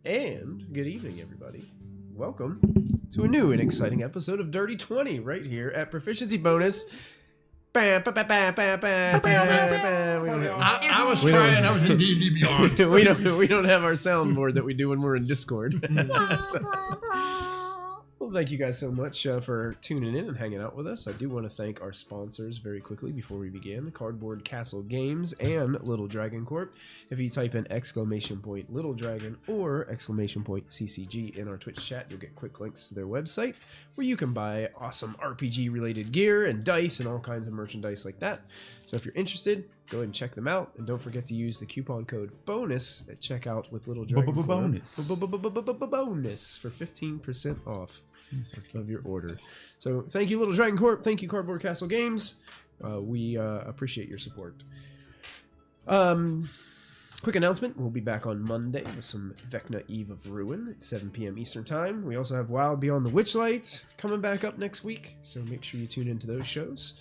And good evening, everybody. Welcome to a new and exciting episode of Dirty 20 right here at Proficiency Bonus. I was trying. I was in D&D Beyond. we don't have our soundboard that we do when we're in Discord. Well, thank you guys so much for tuning in and hanging out with us. I do want to thank our sponsors very quickly before we begin: Cardboard Castle Games and Little Dragon Corp. If you type in ! Little Dragon or ! CCG in our Twitch chat, you'll get quick links to their website where you can buy awesome RPG related gear and dice and all kinds of merchandise like that. So if you're interested, go ahead and check them out, and don't forget to use the coupon code BONUS at checkout with Little Dragon Corp. Bonus For 15% off of your order. So thank you, Little Dragon Corp. Thank you, Cardboard Castle Games. We appreciate your support. Quick announcement: we'll be back on Monday with some Vecna Eve of Ruin at 7 p.m. Eastern Time. We also have Wild Beyond the Witchlight coming back up next week, so make sure you tune into those shows.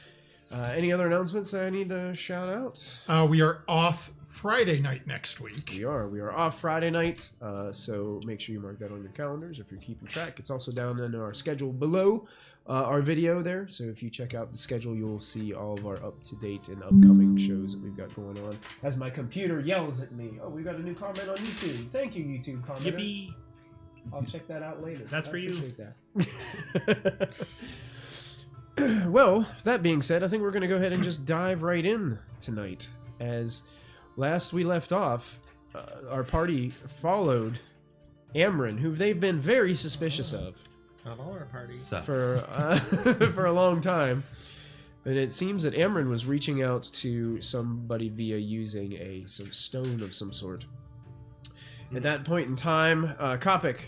Any other announcements that I need to shout out? We are off Friday night next week. We are off Friday night, so make sure you mark that on your calendars if you're keeping track. It's also down in our schedule below our video there, so if you check out the schedule, you'll see all of our up-to-date and upcoming shows that we've got going on. As my computer yells at me, oh, we got a new comment on YouTube. Thank you, YouTube commenter. Yippee! I'll check that out later. That's for you. Appreciate that. Well, that being said, I think we're going to go ahead and just dive right in tonight. As last we left off, our party followed Amron, who they've been very suspicious of. Not all our parties. For a long time. And it seems that Amron was reaching out to somebody via using some stone of some sort. At that point in time, Kopik,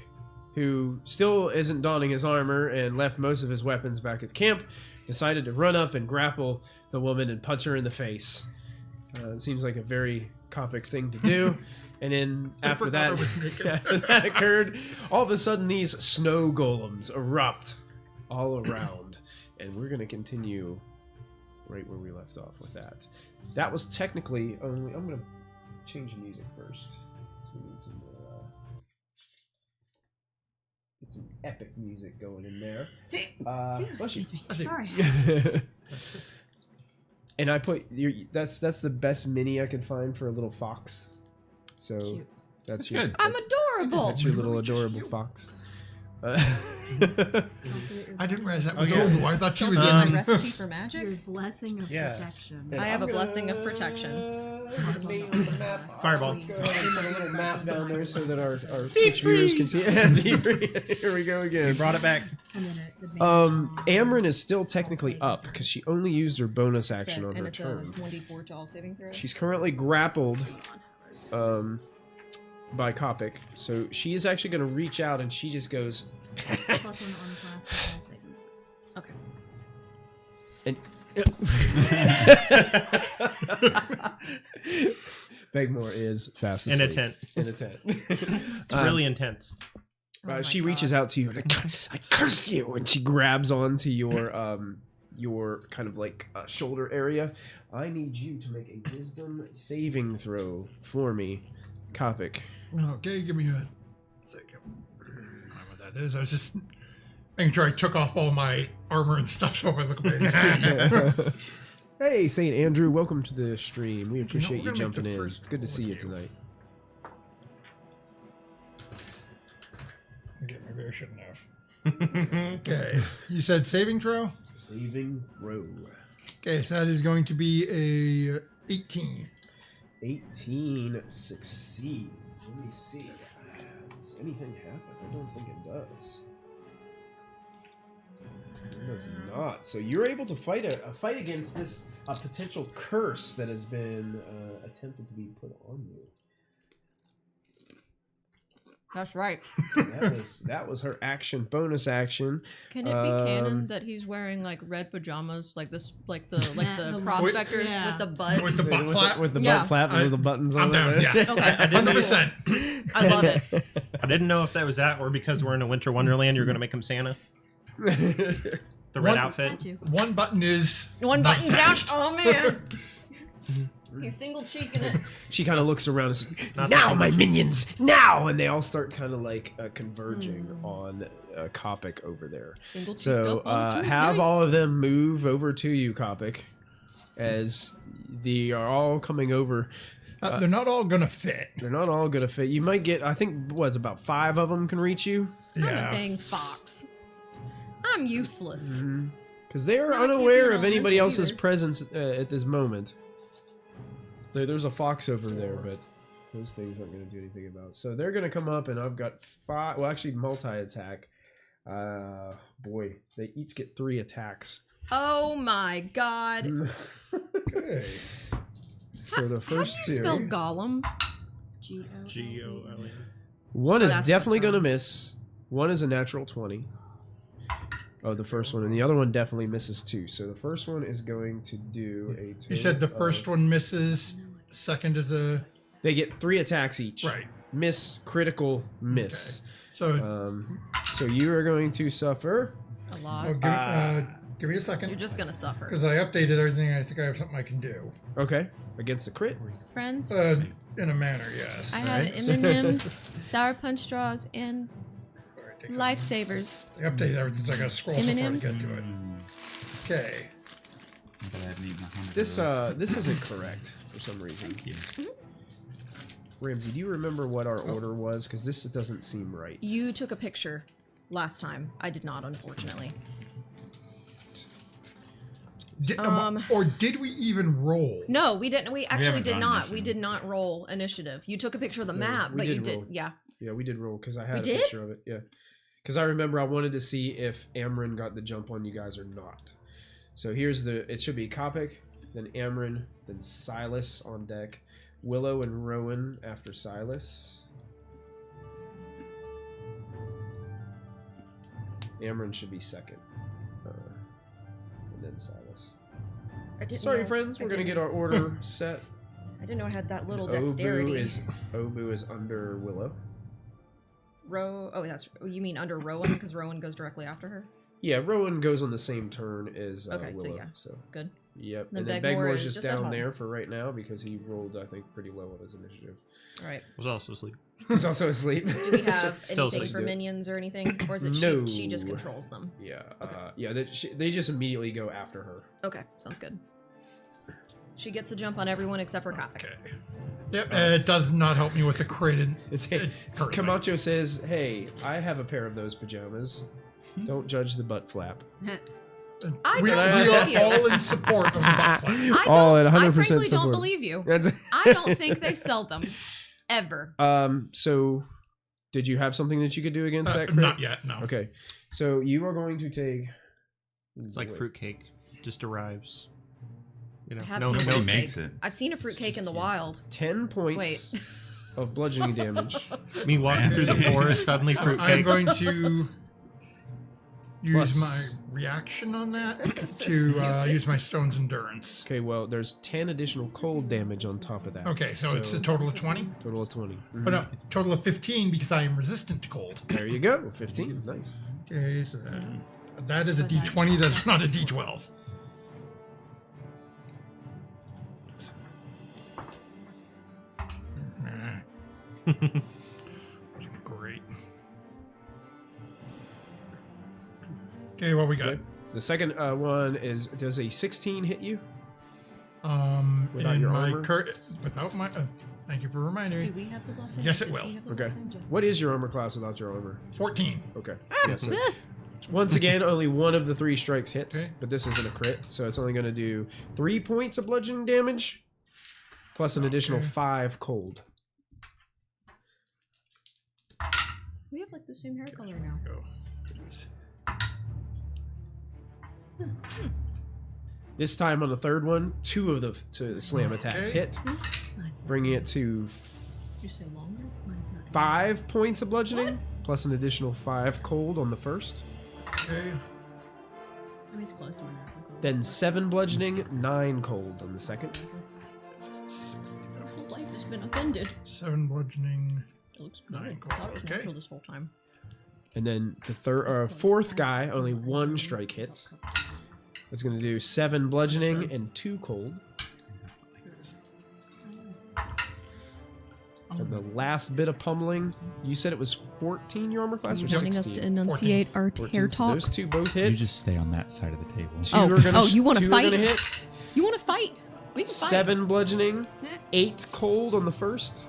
who still isn't donning his armor and left most of his weapons back at camp, decided to run up and grapple the woman and punch her in the face. It seems like a very Kopik thing to do. And then after that occurred, all of a sudden these snow golems erupt all around. And we're going to continue right where we left off with that. That was technically only... I'm going to change the music first. So we need some more... Get some epic music going in there. Excuse me. Sorry. And I put that's the best mini I could find for a little fox. So Cute. that's good. I'm adorable. That's your little adorable fox. I didn't realize that was Ogu. I thought she was my in. recipe for magic. Your blessing of protection. And I have I'm a blessing of protection. Fireball. Let's go ahead and put a little map down there so that our Twitch viewers can see. Here we go again. You brought it back. Amron is still technically up because she only used her bonus action on and her it's turn. a 1d4 to all saving throws. She's currently grappled by Kopik, so she is actually going to reach out and she just goes. +1 on class and all saving throws. And Begmore is fast In asleep. a tent. In a tent. It's really intense. Oh She my reaches God. out to you and I curse you, and she grabs onto your kind of like shoulder area. I need you to make a wisdom saving throw for me, Kopik. Okay, give me a second. I don't know what that is. I was just making sure I took off all my armor and stuff so I look amazing. Hey, St. Andrew, welcome to the stream. We appreciate we're you gonna make jumping the in. first It's good to roll see you with you. tonight. Okay, maybe I shouldn't have. Okay, you said saving throw? Saving throw. Okay, so that is going to be a 18. 18 succeeds. Let me see. Does anything happen? I don't think it does. It does not. So you're able to fight a fight against this potential curse that has been attempted to be put on you. That's right. That was her action, bonus action. Can it be canon that he's wearing like red pajamas, like this, like the prospectors yeah. with the butt? With the butt flap? With the Yeah. butt flap and the buttons I'm on down, it. yeah. Okay. 100%. I love it. I didn't know if that was that or because we're in a winter wonderland, you're going to make him Santa. The red One- outfit. That too. One button is One not button down. attached. Oh man. He's single cheeking it. She kind of looks around and says, Not "Now, the my single minions, now!" And they all start kind of like converging on Kopic over there. Single cheek So up on a have Tuesday. all of them move over to you, Kopic, as they are all coming over. They're not all gonna fit. They're not all gonna fit. You might get, I think, about 5 of them can reach you. I'm a Yeah. dang fox. I'm useless. Because they are No, I can't be unaware an of anybody elemental else's either. presence at this moment. There's a fox over there, but those things aren't going to do anything about it. So they're going to come up, and I've got 5. Well, actually, multi-attack. Boy, they each get 3 attacks. Oh my god. Okay. So the How first do you 2. spell golem? G-O-L-E. G-O-L-E. One Oh, is that's definitely what's going to wrong. miss. One is a natural 20. Oh, the first one. And the other one definitely misses too. So the first one is going to do a total You said the of- first one misses. Second is a They get 3 attacks each. right. Miss, critical, miss. So So you are going to suffer. A lot. give me a You're second just gonna suffer. because I updated everything. I think I have something I can do. Okay. Against the crit. Friends, In a manner, yes. I have Right. M&M's, Sour Punch Straws, and All right, take some- Lifesavers. I updated everything, so I got to scroll so far to M&Ms? get to it. Okay. But I haven't eaten 100 This of this isn't correct for some reason. those. Ramsey, do you remember what our order was? Because this doesn't seem right. You took a picture last time. I did not, unfortunately. Or did we even roll? No, we didn't. We actually haven't did done not. We initiative. did not roll initiative. You took a picture of the No, map, we but you did did. roll. Yeah. Yeah, we did roll because I had We a did? picture of it. Yeah. Because I remember I wanted to see if Amryn got the jump on you guys or not. So here's it should be Kopic, then Amryn, then Silas on deck, Willow and Rowan after Silas. Amryn should be second. And then Silas. I didn't Sorry, know- friends, I we're going to didn't- get our order set. I didn't know I had that little Obu dexterity. is under Willow. Oh, you mean under Rowan because Rowan goes directly after her. Yeah, Rowan goes on the same turn as Okay, Willow. so yeah. So Good. yep. Then And then Begmore Begmore's is just just at down home. there for right now because he rolled, I think, pretty low on his initiative. All right. Was also asleep. He's also asleep. Do we have Still anything asleep. for minions or anything, or is it No. she just controls them? Yeah. Okay. Yeah. They just immediately go after her. Okay, sounds good. She gets the jump on everyone except for Kopic. Okay. Yep. It does not help me with the crit. It's It hurt me. Camacho says, "Hey, I have a pair of those pajamas. Hmm? Don't judge the butt flap." I we, don't we believe are you. all in support of the butt flap. I All don't. at 100% I frankly don't support. believe you. That's I don't think they sell them ever. So, did you have something that you could do against that? Crit? Not yet. No. Okay. So you are going to take. It's like fruitcake. Just arrives. You know, I have no, seen a no, Nobody fruitcake. makes it. I've seen a fruitcake in the wild. 10 points of bludgeoning damage. me walking through the forest, suddenly I'm fruitcake. going to use Plus- my reaction on that to use my stone's endurance. Okay, well, there's 10 additional cold damage on top of that. Okay, so it's a total of 20. total of 20. Mhm. But no, total of 15 because I am resistant to cold. There you go. 15. Nice. Okay, so that is a D20. That's not a D12. Great. Okay, what we got? Okay. The second one is, does a 16 hit you? Without in your my armor? without my. Thank you for reminding Do me. we have the lesson? Yes, it Does will. he have the Okay. lesson? What is your armor class without your armor? 14. Okay. Yeah, so once again, only one of the 3 strikes hits, Okay. but this isn't a crit, so it's only going to do 3 points of bludgeoning damage, plus an additional Okay. 5 cold. We have like the same hair color now. Go. This time on the third one, 2 of the slam attacks Okay. hit, Mine's not. bringing it to Did you say longer? Mine's not. 5 points of bludgeoning, plus an additional 5 cold on the first. Okay. I mean, it's close to my natural color. Then 7 bludgeoning, 9 cold on the second. Whole life has been upended. 7 bludgeoning. It looks good. Nine I thought it was okay. natural this whole time. And then the fourth guy, only 1 strike hits. It's going to do 7 bludgeoning and 2 cold. And the last bit of pummeling, you said it was 14 your armor class or You're wanting 16? us to enunciate our 14, hair so talk? those two both hit. You just stay on that side of the table. Two Oh, are gonna you want to two are fight? gonna hit. You want to fight? We can fight. 7 bludgeoning, 8 cold on the first.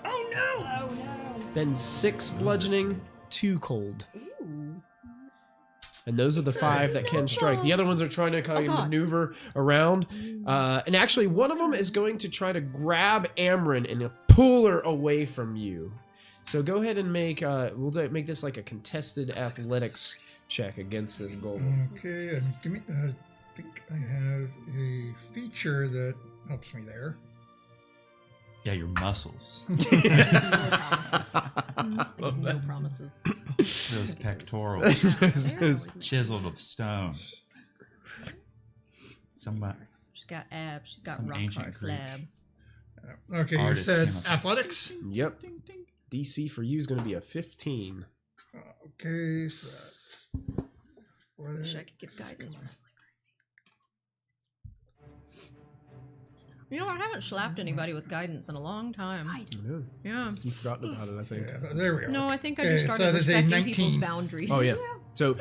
Oh no! Then 6 bludgeoning, 2 cold. Ooh. And those are the 5 that can strike. The other ones are trying to kind of maneuver around. And actually, one of them is going to try to grab Amryn and pull her away from you. So go ahead and make make this like a contested athletics check against this golem. Okay, and give me. I think I have a feature that helps me there. Yeah, your muscles. No promises. Those pectorals. Chiseled of stone. Somebody. She's got abs. She's got Some rock ancient hard Greek. flab. Okay, you Artist said came up- athletics. Yep. DC for you is going to be a 15. Okay, so that's. Wish I could give guidance. You know, I haven't slapped anybody with guidance in a long time. Yeah. You've forgotten about it, I think. Yeah, there we go. No, I think I Okay, just so started that is a respecting 19. people's boundaries. Oh yeah. So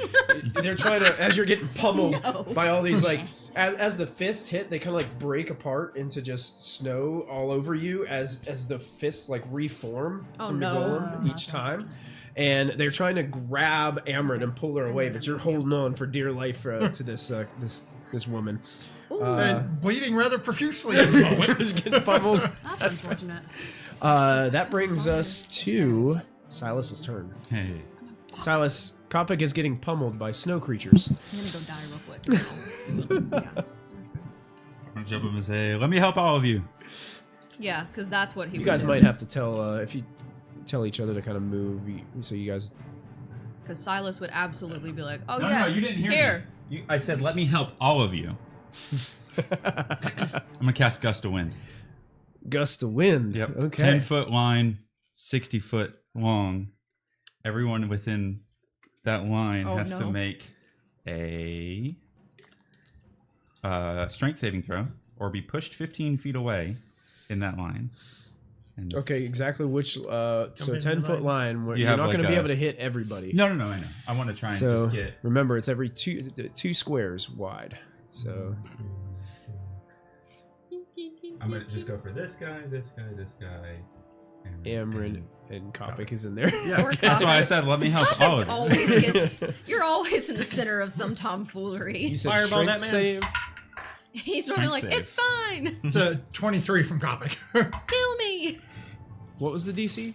they're trying to, as you're getting pummeled No. by all these like, as the fists hit, they kind of like break apart into just snow all over you as the fists like reform Oh, from no. the golem each time. And they're trying to grab Amryn and pull her away, but you're holding on for dear life to this woman. Ooh. And bleeding rather profusely at the moment. Just getting pummeled. That's unfortunate. That brings us to Silas's turn. Hey. Silas, Kopik is getting pummeled by snow creatures. I'm gonna go die real quick. I'm gonna jump up and say, let me help all of you. Yeah, because that's what he You would guys do. might have to tell if you tell each other to kind of move, so you guys. Because Silas would absolutely be like, "Oh No, yes, no, you didn't hear here." me. I said, let me help all of you. I'm gonna cast Gust of Wind. Gust of wind. Yep. Okay. 10-foot line, 60-foot long. Everyone within that line Oh, has to no. make a strength saving throw or be pushed 15 feet away in that line. And Okay, exactly which. So in the 10-foot line. Where You you're have not like going to be a- able to hit everybody. No, I know. I want to try and So just get. remember, it's every two squares wide. So I'm gonna just go for this guy, this guy, this guy. Amryn and Kopik is in there. Yeah, Poor that's why I Kopik. said let me help all of you. Always gets. You're always in the center of some tomfoolery. You said Fireball that strength man. save. He's normally like, Strength "It's fine. It's a 23 from Kopik. Kill me." What was the DC?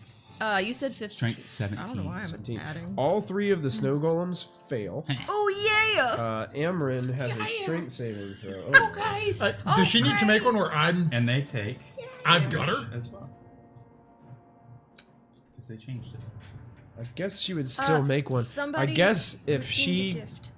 You said 15. Strength 17. I don't know why I'm 17. adding. All 3 of the snow golems fail. Oh yeah. Amryn has a strength saving throw. Oh, Okay. Does she need to make one where And they take I've got her? as well. Because they changed it. I guess she would still make one. I somebody guess if redeem she. the gift.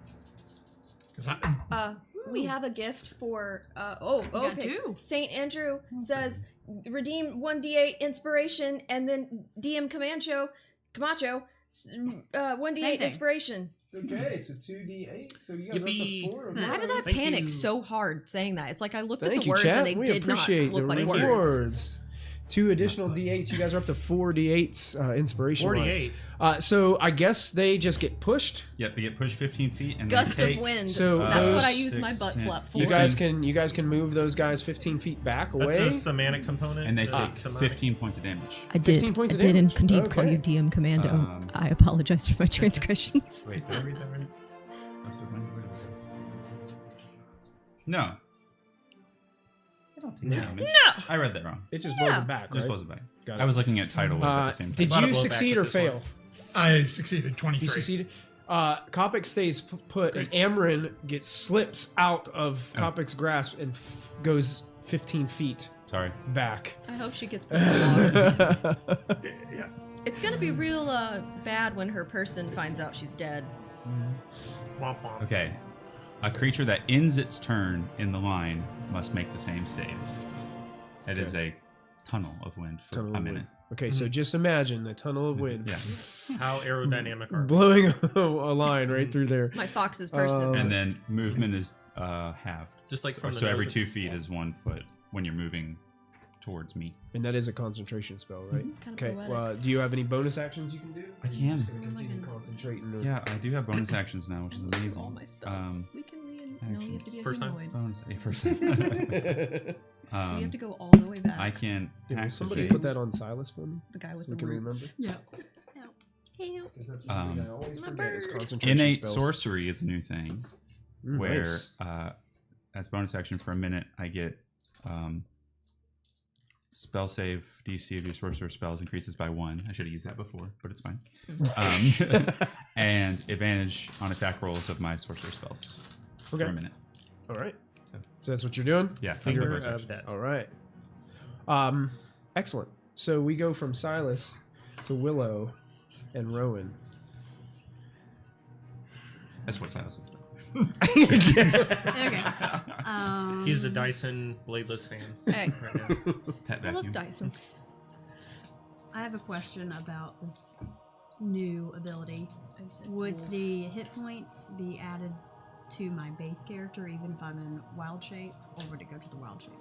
'Cause I- We have a gift for. got Okay. two. Saint Andrew says redeem 1d8 inspiration and then DM Camacho 1d8 thing. inspiration. Okay, so 2d8. So you guys Yippee. are up to 4 of How them. did I Thank panic you. so hard saying that? It's like I looked at Thank the you, words chat. and they We did not appreciate look the like words. rewards. 2 additional d8s. You guys are up to 4 d8s inspiration. 48. So I guess they just get pushed. Yep, they get pushed 15 feet and Gust they of take wind. So That's what I those use my 6, butt 10, flap for. You guys can move those guys 15 feet back That's away. a semantic component. and they uh, take semantic. 15 points of damage. I did. 15 points I of did damage. indeed call Okay. you DM Commando. Um, I apologize for my transgressions. Wait, did I read that right? Gust of wind? Where did it go? No. I don't take damage. No! I read that wrong. It just blows it back, Just right? wasn't back. Got it. I was looking at title at the same time. Did A lot of you blowback succeed or with this fail? one. I succeeded 23. You succeeded. Kopik stays put, and Amryn slips out of Kopik's grasp and goes 15 feet Sorry. back. I hope she gets put in the water. Yeah. It's gonna be real bad when her person finds out she's dead. Womp womp. Okay. A creature that ends its turn in the line must make the same save. It is a tunnel of wind for Tunnel a of minute. wind. Okay, so just imagine a tunnel of wind Yeah. How aerodynamic are we? blowing a line right through there. My fox's person is And then movement is halved. Just like from the so every nose 2 feet is 1 foot when you're moving towards me. And that is a concentration spell, right? It's kind of Okay. poetic. Well, do you have any bonus actions you can do? I Or you can. just gonna continue concentrating. Or... Yeah, I do have bonus actions now, which is amazing. All my spells. We can no, you have to be a First time? humanoid. Bonus. Yeah, first time. You have to go all the way back. I can Yeah, will hack somebody the put that on Silas for me? The guy with So we the can remember. roots. Yeah. Help. 'Cause that's what I always My forget is bird. concentration Innate spells. sorcery is a new thing, where Nice. as bonus action for a minute, I get spell save DC of your sorcerer spells increases by 1. I should have used that before, but it's fine. And advantage on attack rolls of my sorcerer spells Okay. for a minute. All right. So that's what you're doing? Yeah, that's Figure my bonus of action. that. All right. Excellent. So we go from Silas to Willow and Rowan. That's what Silas was doing. Okay. He's a Dyson bladeless fan. Hey, Right now. Pet I love vacuum. Dysons. I have a question about this new ability. Would the hit points be added to my base character even if I'm in wild shape, or would it go to the wild shape?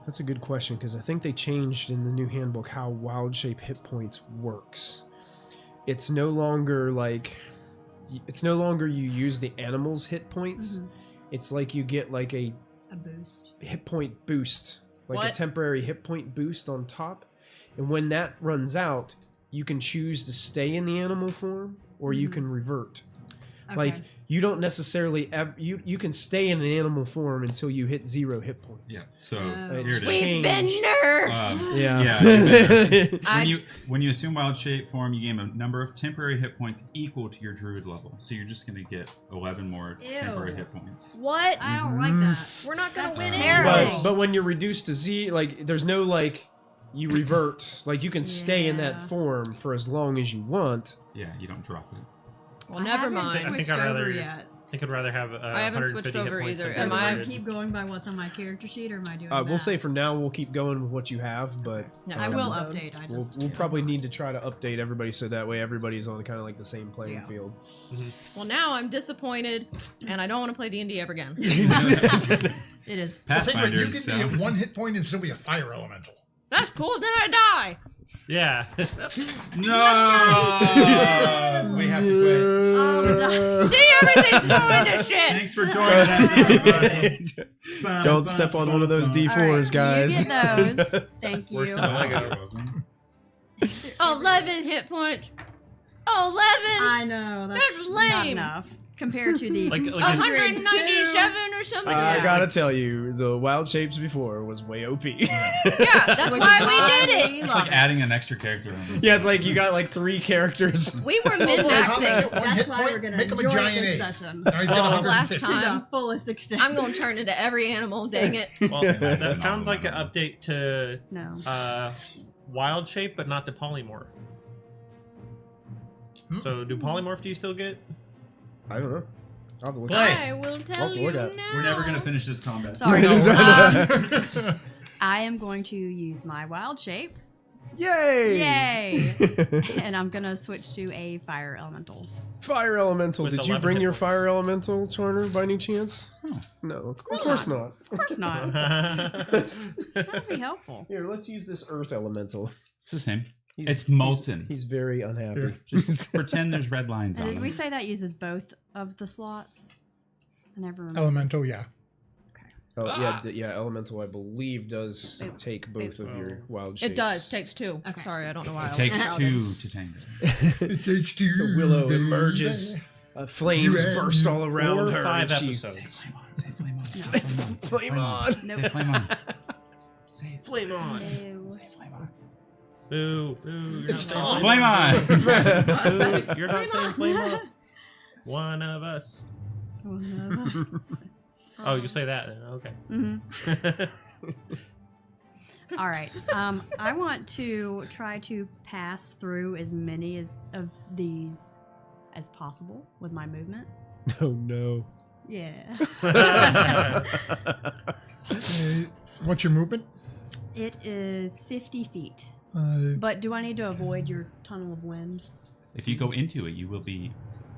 That's a good question because I think they changed in the new handbook how wild shape hit points works. It's no longer like you use the animal's hit points. Mhm. It's like you get like a A boost. hit point boost, like a What? temporary hit point boost on top. And when that runs out, you can choose to stay in the animal form or you Mhm. can revert. Okay. Like you don't necessarily you can stay in an animal form until you hit 0 hit points. Yeah. So Oh. here it is. We've been nerfed. Yeah. When you assume wild shape form, you gain a number of temporary hit points equal to your druid level. So you're just going to get 11 more temporary Ew. hit points. What? I don't like that. We're not gonna That's win terrible. anything. but when you're reduced to Z, like there's no like you revert. Like you can stay in that Yeah. form for as long as you want. Yeah, you don't drop it. Well, I never haven't mind. I think switched I'd rather- over yet. I think I'd rather have. I haven't switched 150 hit over points either. as So a do Am I druid. keep going by what's on my character sheet, or am I doing We'll that? say for now we'll keep going with what you have, but Next I will episode. update. I we'll just probably need to try to update everybody so that way everybody's on kind of like the same playing Yeah. field. Well, now I'm disappointed, and I don't want to play D&D ever again. It is. Secret, you Pathfinders. can be at 1 hit point and still be a fire elemental. That's cool. Then I die. Yeah. No! We have to See, everything's going to quit. shit. Thanks for joining us, everybody. Don't step on one of those D4s, guys. You get those. Thank Worse you. than Lego. You're welcome. 11 hit points. 11. I know that's That's not lame. enough compared to the Like 197 or something. I Yeah. gotta tell you, the wild shapes before was way OP. Yeah, that's why we did it. It's like adding an extra character on. Yeah, it's like you got like 3 characters. We were How makes min-maxing. it 1 That's hit why we're point? gonna Make him a enjoy giant this 8. session Now he's got Well, last 150. to time. the fullest extent. I'm going to turn into every animal, dang it. Well, that sounds like an update to No. wild shape, but not to polymorph. So, do polymorph do you still get? I don't know. I'll have to look Play. I will tell I'll you look at it. now. We're never gonna finish this combat. Sorry. No. I am going to use my wild shape. Yay! Yay! And I'm gonna switch to a fire elemental. Fire elemental. With Did you 11 bring hit your points. fire elemental, Charter, by any chance? Oh. No, of course not. Of course not. Let's- That would be helpful. Here, let's use this earth elemental. It's the same. He's- It's molten. He's very unhappy. Just pretend there's red lines And on did we it. say that uses both of the slots? I never remember. Elemental, yeah. Oh yeah, yeah. Elemental, I believe, does take both of your wild shapes. It does. Takes 2. Okay. Sorry, I don't know why. It I takes shouted. 2 to tango. It takes 2. So Willow emerges. Flames You burst all around Or her. 5 and she- episodes. Say flame on. Say Flame on. Say flame on. Say Flame on. Ew. Say flame on. Boo, boo. You're not saying Flame on. You're not saying flame on. One of us. One of us. Oh, you say that then. Okay. Mhm. All right. I want to try to pass through as many of these as possible with my movement. Oh no. Yeah. What's your movement? It is 50 feet. But But do I need to avoid your tunnel of wind? If you go into it, you will be.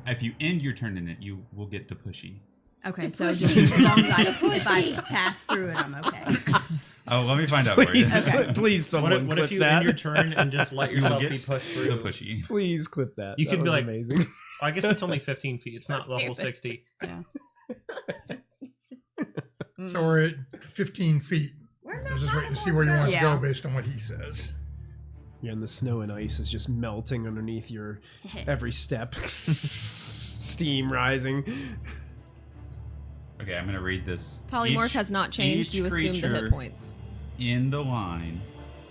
If you end your turn in it, you will get to pushy. Okay, To so push just you. as long as To if I push you. pass through it, I'm okay. Oh, let me find out for you. Please, Okay. please, someone What clip if you that. end your turn and just let You will yourself get be pushed through? the pushy. Please clip that. You That could be was like- amazing. I guess it's only 15 feet. It's So not the whole stupid. 60. So we're at 15 feet. We're I not was just waiting to bottom see where you or want to Yeah. go based on what he says. Yeah, and the snow and ice is just melting underneath your every step. Steam rising. Okay, I'm gonna read this. Polymorph Each- has not changed. each You assume the creature hit points. in the line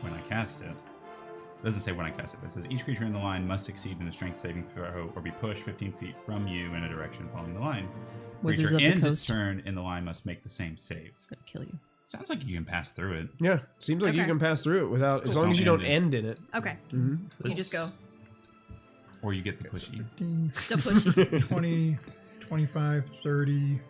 when I cast it. It doesn't say when I cast it, but it says each creature in the line must succeed in a strength saving throw or be pushed 15 feet from you in a direction following the line. Wizards Creature of the ends its Coast. turn in the line must make the same save. Gonna kill you. Sounds like you can pass through it. Yeah, seems like you Okay. can pass through it without, as Just long as you don't don't end end in it. Okay. Mm-hmm. You just go. Or you get the pushy. 15, The pushy. 20, 25, 30.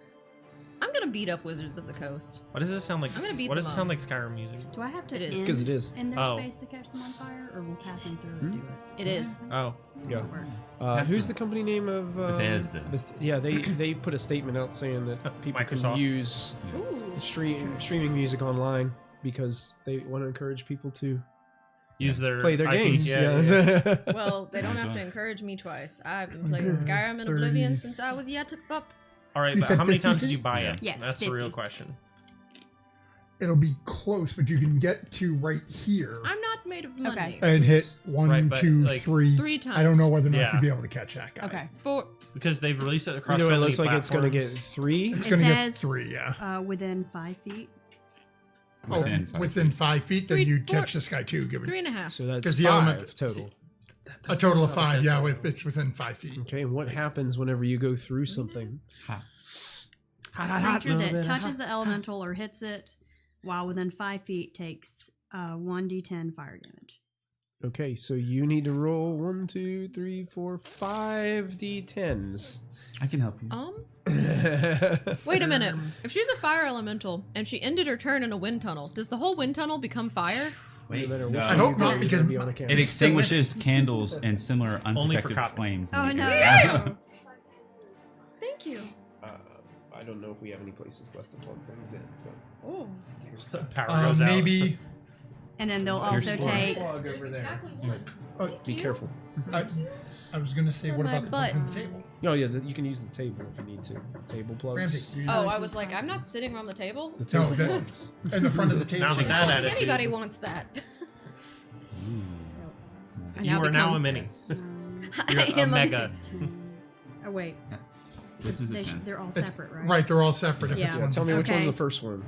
I'm gonna beat up Wizards of the Coast. Why does it sound like? I'm gonna beat What does them it sound up. like Skyrim music? Do I have to It is. end 'Cause it is. in their Oh. space to catch them on fire, or will passing through it do it? It is. Oh, Yeah. It works. Who's the company name of Bethesda. Yeah, they put a statement out saying that people Microsoft. can use Ooh. streaming music online because they want to encourage people to use their play their IP. games. Yeah, Yeah. yeah. Well, they don't Might as have to well. encourage me twice. I've been playing Okay. Skyrim and 30. Oblivion since I was yet up. All right, You but said how many 50 times did feet? you buy Yeah. it? Yes, That's the 50. real question. It'll be close, but you can get to right here I'm not made of money. Okay. and hit one, Right, but, two, like, 3. 3 times. I don't know whether or not Yeah. you'll be able to catch that guy. Okay. 4. Because they've released it across No, so it many looks like it's going to get platforms. 3. It's It going to get says- 3, yeah. Within 5 feet. Within five Within feet. 5 feet, then 3, you'd 4, catch this guy too. Given 3.5. So that's 'Cause the 5 element- total. a total of 5, yeah, if it's within 5 feet. Okay, and what happens whenever you go through something? Ha. Creature that touches the elemental or hits it while within 5 feet takes 1d10 fire damage. Okay, so you need to roll 1, 2, 3, 4, 5 d10s. I can help you. Wait a minute. If she's a fire elemental and she ended her turn in a wind tunnel, does the whole wind tunnel become fire? Wait, No matter no. which I one hope you go, not, you're because gonna be on a camera. It extinguishes candles and similar Only for unprotected copy. flames. in Oh, the no. area. Thank you. I don't know if we have any places left to plug things in. But Oh. Power goes out. Maybe And then they'll Here's also four. take. plug over there. Be you. careful. I was going to say, For what my about the plugs in butt. the table? Oh yeah, you can use the table if you need to. The table plugs. Ramsey, you Oh, use I this? was like, I'm not sitting on the table. The table No, that- plugs. in the front of the table. Now with I that don't think attitude. anybody wants that. I You now are now become- a mini. I You're a am mega. Oh wait, This is a they 10. they're all It's- separate, right? Right, they're all separate. If Yeah. it's Yeah, one tell me which one's Okay. the first one.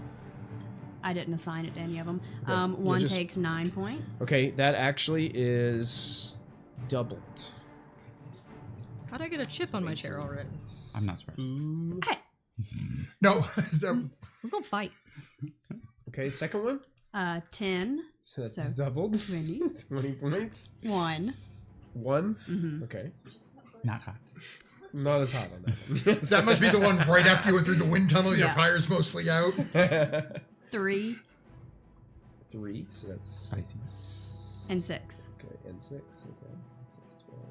I didn't assign it to any of them. Okay, yeah, One just- takes 9 points. Okay, that actually is doubled. How'd I get a chip on my chair already? I'm not surprised. No, We're gonna fight. Okay, second one. 10, So that's So, doubled. 20. 20 points. 1. 1. Mhm. Okay. Not hot. Not as hot on that one. that must be the one right after you went through the wind tunnel. Your Yeah. fire's mostly out. 3 3, so that's Spicy. and 6. Okay, and 6. Okay, that's 12.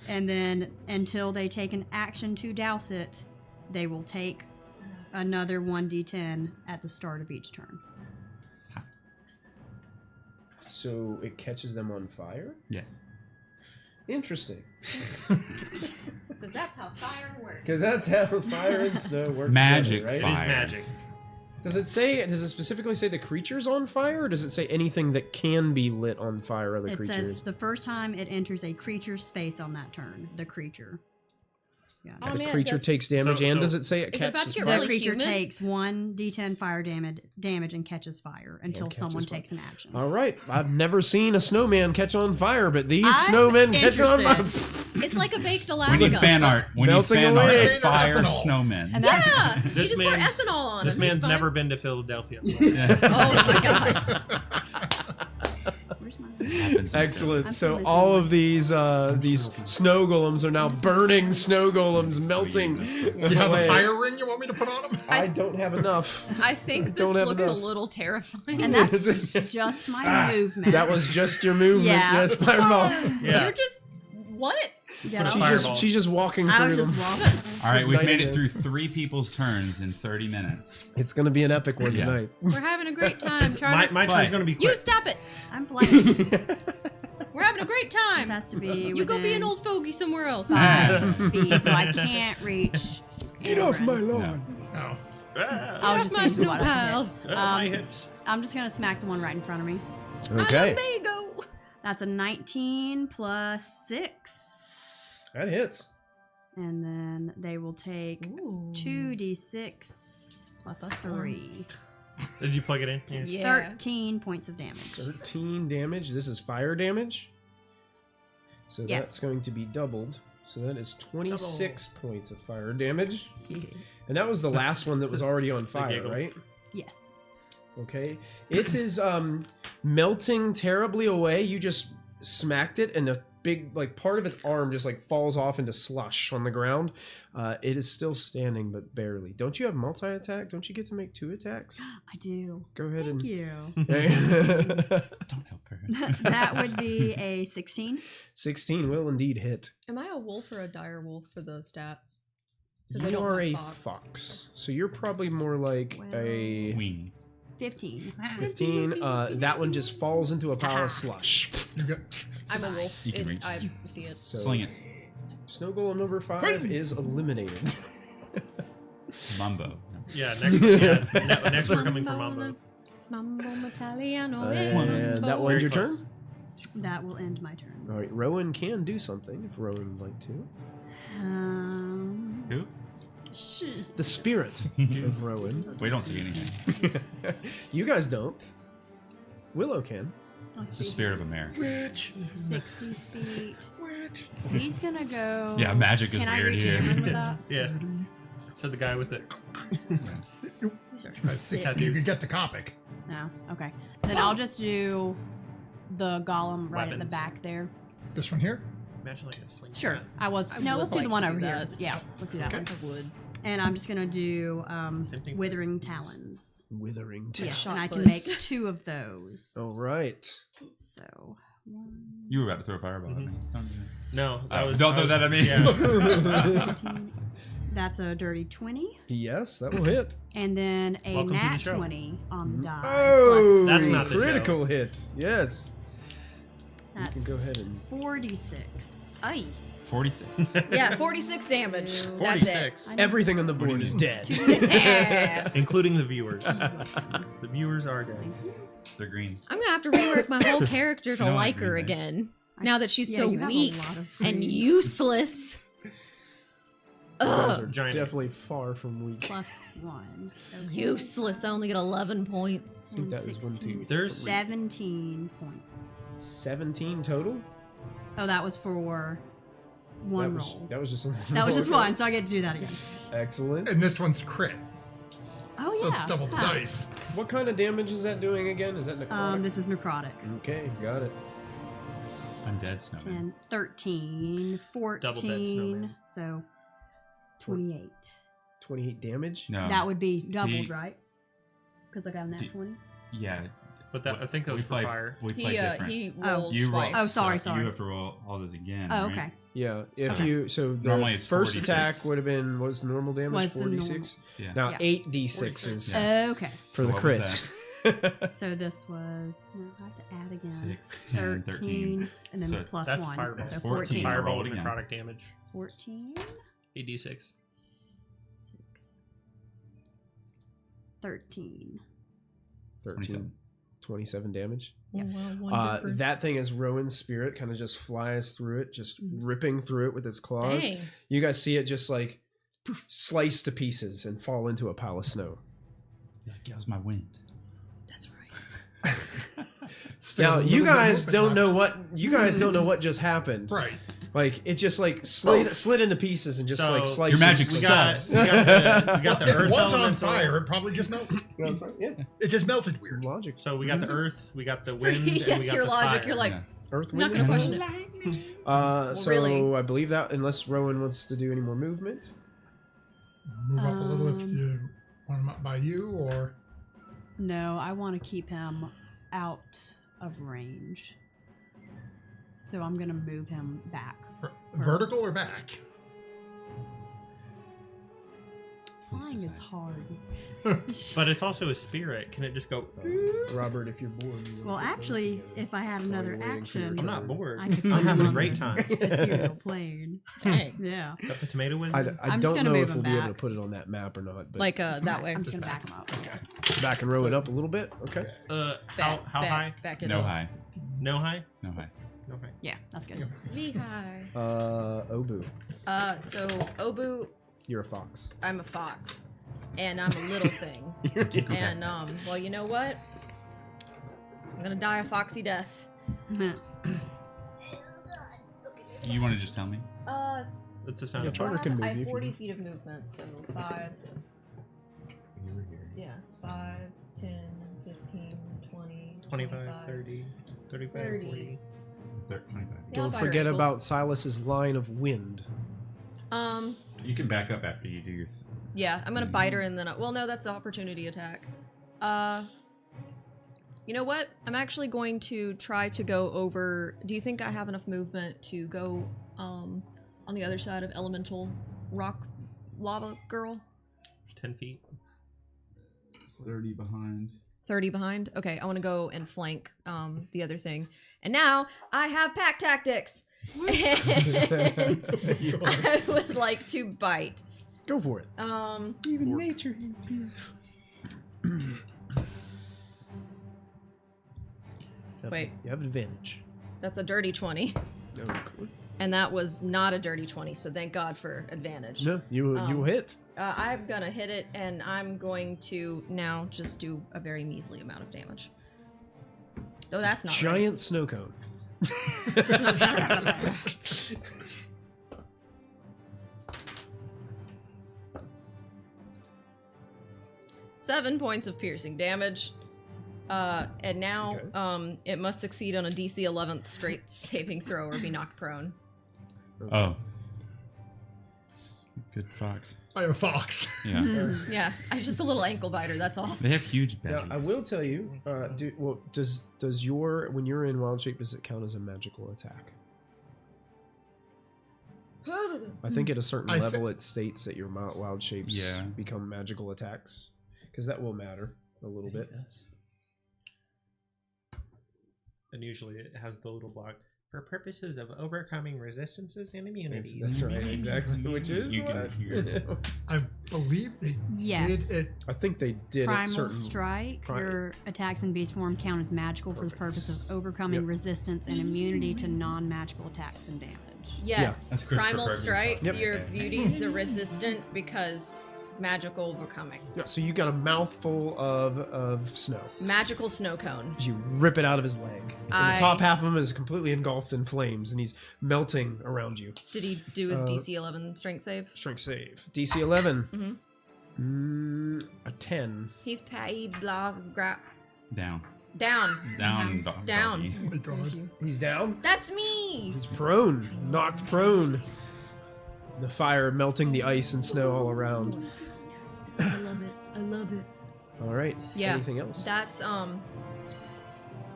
And then until they take an action to douse it, they will take another 1d10 at the start of each turn. So it catches them on fire? Yes. Interesting. Because that's how fire works. Because that's how fire and snow work Magic together, It right? is Fire. magic. Does it specifically say the creature's on fire, or does it say anything that can be lit on fire are the It creatures? says the first time it enters a creature's space on that turn, the creature. Yeah. Oh, the man, creature does- takes damage, So- and so- does it say it Is it about catches to get fire? The really creature human? takes 1d10 fire damage and catches fire until catches someone fire. takes an action. All right, I've never seen a snowman catch on fire, but these I'm snowmen catch on fire. interested. It's like a baked We Alaska. need fan art. We need Melting fan away. art of fire Ethanol. snowmen. And that, Yeah, you This just pour man's- ethanol on This him. He's man's fine. never been to Philadelphia. Oh my god. where's my Happens in Excellent. I'm So still all missing of these snow golems are now burning snow golems, melting. You have away. a fire ring you want me to put on them? I don't have enough. I think this Don't have looks enough. a little terrifying. And that's just my movement. That was just your movement. Yeah. Yes, Fireball. Yeah. You're just what? Yeah, Put a She's fireball. just walking I through was them. just walking. All right, we've Night made it again. through 3 people's turns in 30 minutes. It's gonna be an epic one Yeah. tonight. We're having a great time. Charlie. My turn's gonna be You quick. stop it. I'm blank. We're having a great This time. has to be. You go be within an old fogey somewhere else. 5 feet, so I can't reach. Get off my Aaron. lawn. Oh. I was Off just my thinking snow what I pal. could hit. My hips. I'm just gonna smack the one right in front of me. Okay, There you go. That's a 19 plus 6. that hits. And then they will take Ooh. 2d6 plus 3. Did you plug it in? Yeah. 13 points of damage. 13 damage. This is fire damage. So Yes. that's going to be doubled. So that is 26 points of fire damage. And that was the last one that was already on fire, giggle. right? Yes. Okay. It is melting terribly away. You just smacked it and a big like part of its arm just like falls off into slush on the ground. It is still standing but barely. Don't you have multi-attack? Don't you get to make 2 attacks? I do. Go ahead Thank and you. Don't help her. That would be a 16. 16 will indeed hit. Am I a wolf or a dire wolf for those stats? 'Cause I You don't are have a fox. fox. So you're probably more like a Wing. 15. 15. That one just falls into a pile of slush. You got. I'm a wolf. You can reach. I see it. So Sling it. Snow Golem number 5 is eliminated. Mambo. Yeah, next we're coming for Mambo. Mambo Italiano. And that will end Very your close. turn. That will end my turn. All right, Rowan can do something if Rowan would like to. Who? The spirit of Rowan. We don't see anything. You guys don't. Willow can. It's the spirit of a mare. 60 feet. He's gonna go. Yeah, magic is Can I weird reach here. Aaron with that? Yeah. Said the guy with it. You can get the Copic. No. Okay. Then I'll just do the golem right at the Weapons. back there. This one here? Imagine like a sling. Sure. I was. I No, would let's do like the to one do over here. that. Yeah, let's do that one. I would. And I'm just gonna do Same thing. withering talons. Withering Yes, Tail. and I can Shot make put. 2 of those. All right. So 1, You were about to throw a fireball at me. Don't do No, that. that was. Don't throw that at me. Yeah. 17. That's a dirty 20, Yes, that will hit. and then a Welcome to the nat show. 20 on the die. Oh, That's not the critical hit. Yes. Plus, You can go ahead and 46. Aye. 46. Yeah, 46 damage. That's it. 46. everything on the What do you board is mean? dead. Yeah. Including the viewers. The viewers are dead. They're green. I'm gonna have to rework my whole character to You know what? like her Green eyes. again. Now that she's Yeah, so you have a weak lot of and green. useless. You guys Ugh. are Giant. definitely far from weak. Plus 1. Okay. Useless. I only get 11 points. I think that was 1, 2, There's- 17 points. 17 total. Oh, that was for one that was, roll. That was just That was just Okay. one, so I get to do that again. Excellent. And this one's crit. Oh So yeah. it's double the Huh. dice. What kind of damage is that doing again? Is that necrotic? This is necrotic. Okay, got it. Undead snowman. 10, 13, 14. Double dead snowman. So 28. 28 damage. No. That would be doubled, he- right? Because I got a nat He- 20. Yeah. But that, I think that was we for play, fire. We play He different. he Oh. rolls You roll. twice. Oh, sorry, So sorry. You have to roll all those again. Oh, right? okay. Yeah, if Okay. you so the Normally it's first 46. attack would have been what was the normal damage? Was the 46. Yeah. Now Yeah. 8d6 is Okay. for So the what was crits. So this was. No, I have to add again. 6, 10, 13. And then So plus That's 1. fireball. So 14. 14. Fireball Roll with it again. necrotic damage. 14. 8d6. 6. 13. 13. 27 damage. Oh, wow, wonderful. That thing is Rowan's spirit kind of just flies through it, just ripping through it with its claws. Dang. You guys see it just like poof, slice to pieces and fall into a pile of snow. That was my wind. That's right. Still Now a little you bit of guys movement don't know left. what just happened. Right. Like it just like slid into pieces and just So, like your sliced. magic We got, sucks. we got the It earth was on elemental. fire. It probably just melted. Yeah, It just melted weird. logic. So we got the earth, we got the wind, and we Yes, got your the logic. fire. You're like, Yeah. Earth, I'm not wind, gonna and question it. So really? I believe that unless Rowan wants to do any more movement. Move up a little if you want him up by you, or No, I want to keep him out of range. So I'm going to move him back Vertical or back? Flying is hard. But it's also a spirit. Can it just go? Robert, if you're bored. you Well, want to actually, close together. if I had another While you're waiting for your action, I'm not bored. I could I'm put having him a on great the time. ethereal plane. Hey. Yeah. Got the tomato I wizard. I I'm just don't gonna know move if we'll him be able back. to put it on that map or not, but Like that way. I'm just gonna back him up. back and row it up a little bit. Okay. How high? Back it No up. high. No high. No high. No high. Yeah, that's good. V high. Obu, So Obu, you're a fox. I'm a fox, and I'm a little thing. You're And well, you know what? I'm gonna die a foxy death. You want to just tell me? That's the sound. Yeah, of Charter can move I you have if you 40 need. feet of movement, so 5. Yeah, so 5, 10, 15, 20, 25, 30, 35, 30. 40. 25. Yeah, Don't I'll buy your forget ankles. about Silas's line of wind. You can back up after you do your. Yeah, I'm gonna bite her and then. Well, no, that's an opportunity attack. You know what? I'm actually going to try to go over. Do you think I have enough movement to go on the other side of elemental rock lava girl? 10 feet. It's 30 behind. 30 behind? Okay, I want to go and flank the other thing. And now I have pack tactics. And I would like to bite. Go for it. Even nature hates you. Wait. You have advantage. That's a dirty 20. Okay. And that was not a dirty 20, so thank God for advantage. No, you will hit. I'm gonna hit it, and I'm going to now just do a very measly amount of damage. Though that's not Giant snow cone. right. 7 points of piercing damage. And now it must succeed on a DC 11th straight saving throw or be knocked prone. Oh. Good fox. I have a fox. Yeah. Yeah, I'm just a little ankle biter, that's all. They have huge Now, bellies. I will tell you. Does your when you're in wild shape, does it count as a magical attack? I think at a certain level it states that your wild shapes become magical attacks, because that will matter a little bit. And usually it has the little block for purposes of overcoming resistances and immunities. That's right, exactly. Which is You can what? hear. I believe they Yes. did it. I think they did at Primal certain. Strike. Pri- Your attacks in beast form count as magical for the purpose of overcoming Yep. resistance and immunity to non-magical attacks and damage. Yes, That's Christopher Primal Perkins Strike, talking. Yep. your beauties are resistant because magical overcoming. Yeah, so you got a mouthful of snow. Magical snow cone. You rip it out of his leg. And the top half of him is completely engulfed in flames, and he's melting around you. Did he do his DC 11 strength save? Strength save. DC 11. A 10. He's blah Down. down. Down. Down. doggy. Oh my god. He's down. That's me. He's prone. Knocked prone. The fire melting the ice and snow all around. I love it. I love it. All right. Yeah. Anything else? That's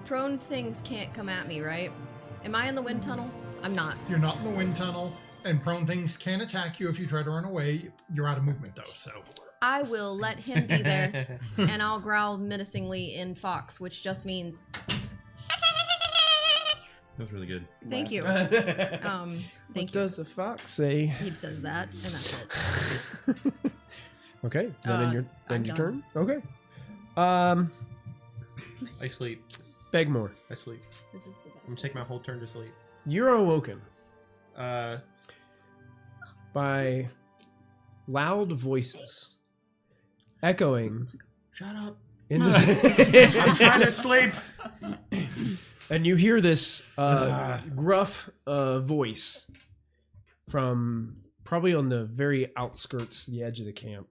prone things can't come at me, right? Am I in the wind tunnel? I'm not. You're not in the wind tunnel, and prone things can attack you if you try to run away. You're out of movement though, so. I will let him be there, and I'll growl menacingly in fox, which just means That was really good. thank you. What Thank you. does a fox say? He says that, and that's it. Okay. Then I'm your done. turn. Okay. I sleep. Beg more. I sleep. This is the I'm gonna take my whole turn to sleep. You're awoken by loud voices echoing Shut up. in the I'm trying to sleep. and you hear this gruff voice from probably on the very outskirts, the edge of the camp.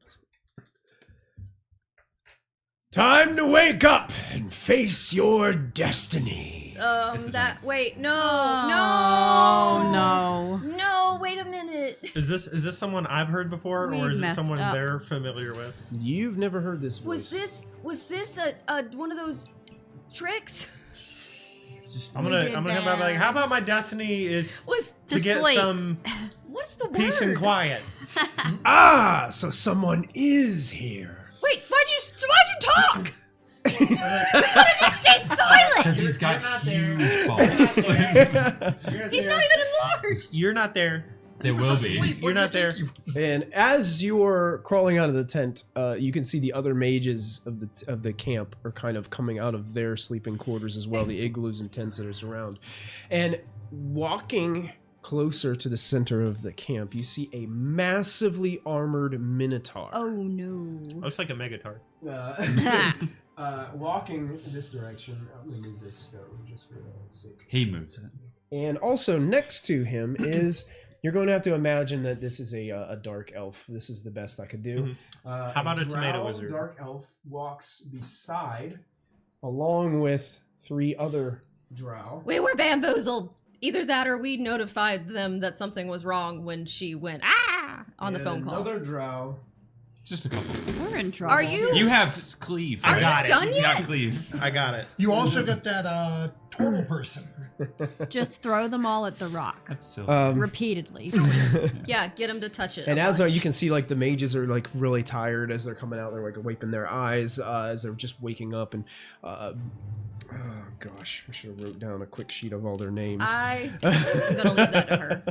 Time to wake up and face your destiny. Wait, no, wait a minute. Is this someone I've heard before, We or is it messed someone up. they're familiar with? You've never heard this voice. Was this a one of those tricks? I'm gonna come back like, how about my destiny is Was to get sleep. some What's the peace word? and quiet. Ah, so someone is here. Wait, why'd you talk? Stayed silent. Because he's got You're not there. huge balls. He's not even enlarged. You're not there. They will be. You're not there. And as you're crawling out of the tent, you can see the other mages of the camp are kind of coming out of their sleeping quarters as well, the igloos and tents that are surround. And walking closer to the center of the camp, you see a massively armored minotaur. Oh no. Looks like a megatar. Walking this direction. I'm gonna move this stone just for sake. He moves it. And also next to him is, you're going to have to imagine that this is a dark elf. This is the best I could do. How about a tomato drow wizard? Dark elf walks beside, along with 3 other drow. We were bamboozled. Either that or we notified them that something was wrong when she went on the And phone call. Another drow. Just a couple. We're in trouble. Are you? You have cleave. I got it. done You yet? got cleave. I got it. You also got that turtle person. Just throw them all at the rock That's silly. repeatedly. Yeah, get him to touch it. And a as bunch. you can see, like the mages are like really tired as they're coming out. They're like wiping their eyes as they're just waking up. And oh gosh, I should have wrote down a quick sheet of all their names. I'm gonna leave that to her.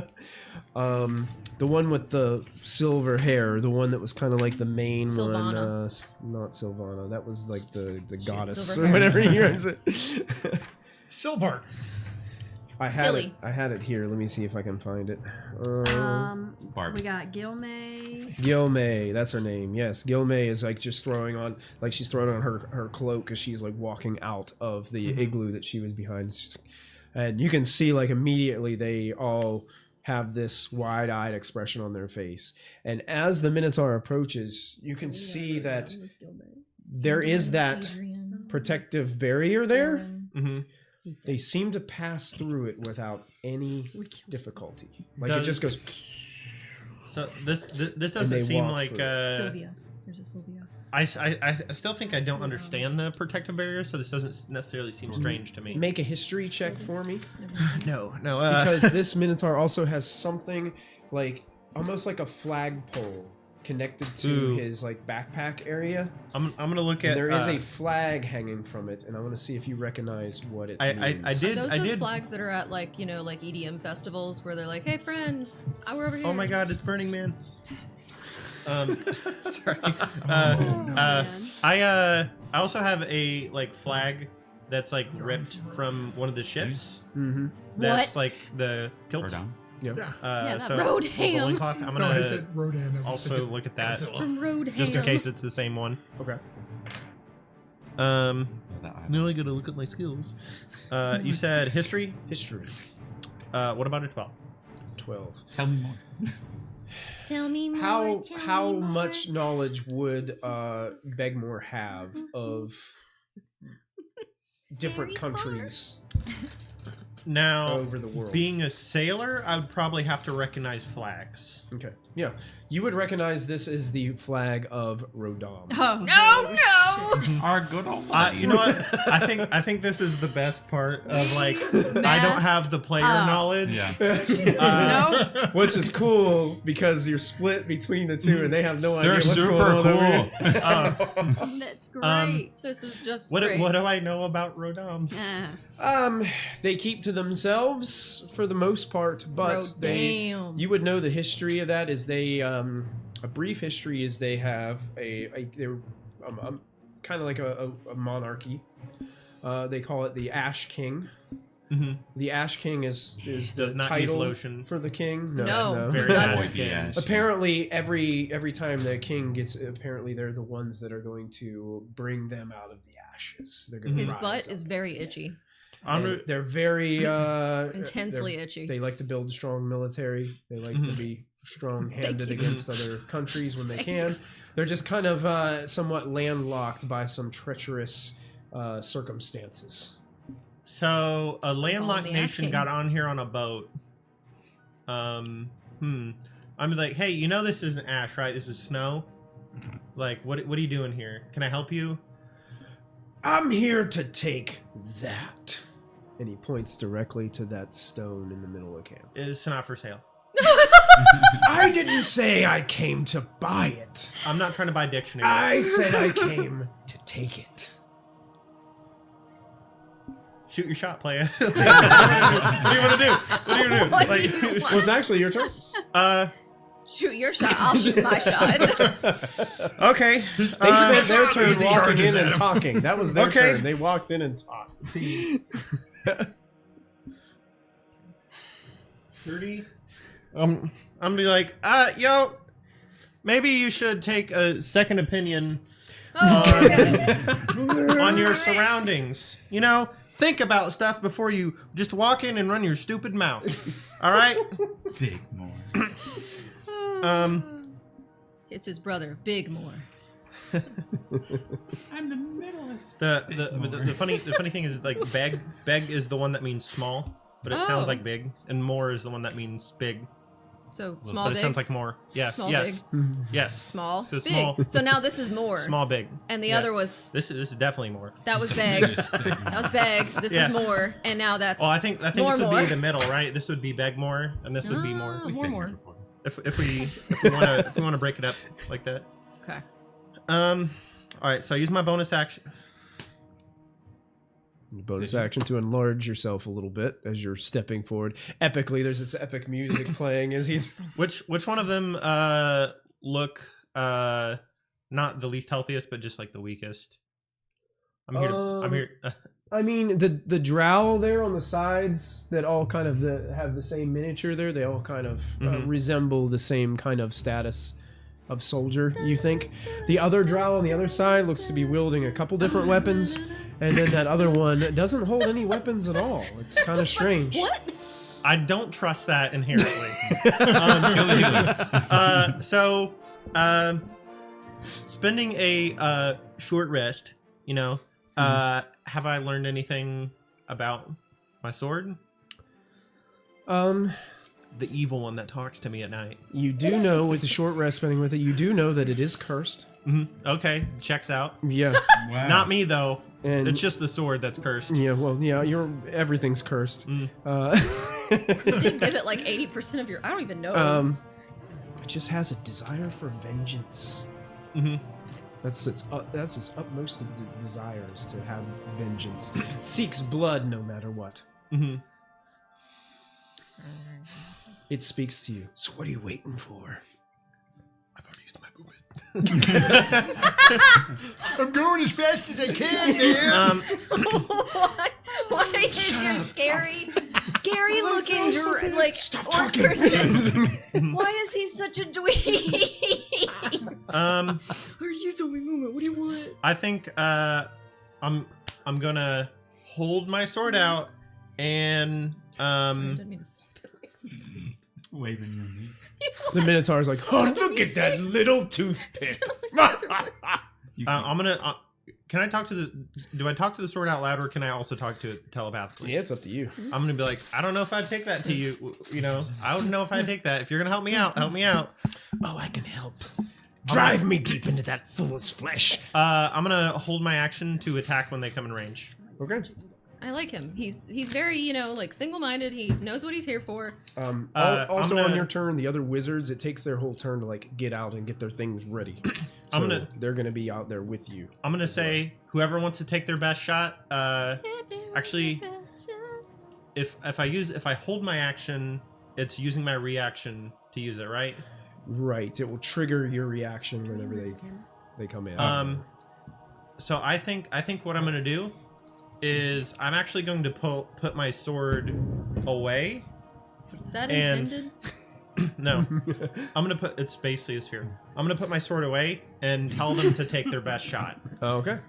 The one with the silver hair, the one that was kind of like the main one. Sylvana. Not Sylvana. That was like the had goddess silver or hair. whatever you guys said. Silver. I had Silly. it. I had it here. Let me see if I can find it. Barbie. We got Gilmay. Gilmay, that's her name. Yes, Gilmay is like just throwing on, like she's throwing on her cloak as she's like walking out of the igloo that she was behind. And you can see like immediately they all have this wide-eyed expression on their face. And as the Minotaur approaches, you can see that there is that protective barrier there. Mm-hmm. They seem to pass through it without any difficulty. Like it Does- just goes. So this they doesn't seem walk like through Sylvia. There's a Sylvia. I still think I don't understand the protective barrier, so this doesn't necessarily seem strange to me. Make a history check for me. No, Because this Minotaur also has something like almost like a flagpole connected to Ooh. his like backpack area. I'm gonna look And at. there is a flag hanging from it, and I want to see if you recognize what it means. I did. Are those I those did. flags that are at like like EDM festivals where they're like, "Hey friends, we're over here." Oh my God, it's Burning Man. Sorry. man. I also have a like flag that's like ripped from one of the ships. Mm-hmm. That's like the kilt. Or down. Yeah. Yeah, that so Road the ham. loincloth, I'm No, I gonna said Rodan. I was also thinking look at that Godzilla. From Road just in Ham. case it's the same one. Okay. Um, That eye. Now I gotta look at my skills. you said history. History. What about a 12? 12. Tell me more. Tell me more. How much knowledge would Begmore have of different Harry countries Now, over the world? being a sailor, I would probably have to recognize flags. Okay. Yeah. You would recognize this as the flag of Rodam. Oh No, Our good old You know what? I think this is the best part of like I don't have the player knowledge. Yeah. no. Which is cool because you're split between the two and they have no idea They're what's super going on over cool. here. That's great. this is just What great. do I know about Rodam? They keep to themselves for the most part, but Rodam. you would know the history of that is they a brief history is they have they're kind of like a monarchy. They call it the Ash King. Mhm. The Ash King is Does the not use title lotion. for the king. No. Very Doesn't. nice game. Apparently, every time the king gets, apparently they're the ones that are going to bring them out of the ashes. They're going to His rise butt up is and very see it. itchy, And they're very intensely itchy. They like to build strong military. They like to be strong-handed you. against other countries when they can. They're just kind of somewhat landlocked by some treacherous circumstances. So a It's like landlocked calling the Ash nation King. got on here on a boat. I'm like, hey, you know this isn't ash, right? This is snow. Like, what are you doing here? Can I help you? I'm here to take that. And he points directly to that stone in the middle of camp. It's not for sale. I didn't say I came to buy it. I'm not trying to buy dictionaries. I said I came to take it. Shoot your shot, playa. What do you want to do? What do you want to do? What do you want? Well, it's actually your turn. Shoot your shot. I'll shoot my shot. Okay. They spent their turn He walking charges in at and him. talking. That was their Okay. turn. They walked in and talked. See. 30. I'm gonna be like, yo, maybe you should take a second opinion on your surroundings. You know, think about stuff before you just walk in and run your stupid mouth. All right? Big more. It's his brother, Big More. I'm the middleest. The funny thing is like beg is the one that means small, but it sounds Oh. like big, and more is the one that means big, So small, but big. it sounds like more. Yeah. Small, yes. big. Yes. Small, So big. small. So now this is more. Small, big. And the Yeah. other was This is definitely more. that was big. That was big. This Yeah. is more, and now that's. Well, I think More, this would more. be the middle, right? This would be beg more, and this would be more. Ah, more. If we want to break it up like that. Okay. All right. So I use my bonus action. Bonus action to enlarge yourself a little bit as you're stepping forward. Epically, there's this epic music playing as he's. Which one of them look not the least healthiest, but just like the weakest? I'm here. I mean, the drow there on the sides that all kind of have the same miniature there. They all kind of resemble the same kind of status of soldier. You think the other drow on the other side looks to be wielding a couple different weapons, and then that other one doesn't hold any weapons at all. It's kind of strange. What? I don't trust that inherently. Spending a short rest, you know, have I learned anything about my sword? The evil one that talks to me at night. You do know with the short rest spending with it, you do know that it is cursed. Okay, checks out. Yeah. Wow. Not me though. And It's just the sword that's cursed. yeah, well, yeah, everything's cursed. You did give it like 80% of your. I don't even know. It just has a desire for vengeance. Mhm. That's its utmost desire is to have vengeance. It seeks blood no matter what. Mm-hmm. It speaks to you. So what are you waiting for? I've already used my movement. I'm going as fast as I can, man. Why is your scary looking like Stop orc talking. person? Why is he such a dweeb? Or use my movement. What do you want? I think I'm gonna hold my sword out and Waving your knee. The Minotaur's like, oh, look at that little toothpick. I'm gonna. Can I talk to the? Do I talk to the sword out loud, or can I also talk to it telepathically? Yeah, it's up to you. I'm gonna be like, I don't know if I'd take that to you. You know, I don't know if I'd take that. If you're gonna help me out, help me out. Oh, I can help. Drive me deep into that fool's flesh. I'm gonna hold my action to attack when they come in range. Okay. I like him. He's very, like single-minded. He knows what he's here for. Also I'm gonna- on your turn, the other wizards, it takes their whole turn to like get out and get their things ready. So they're gonna be out there with you. I'm gonna say whoever wants to take their best shot. Actually, if I hold my action, it's using my reaction to use it, right? Right. It will trigger your reaction whenever they come in. So I think what I'm gonna do is I'm actually going to put my sword away. Is that And- intended? No, I'm gonna put it's basically a sphere. I'm gonna put my sword away and tell them to take their best shot. Oh, okay.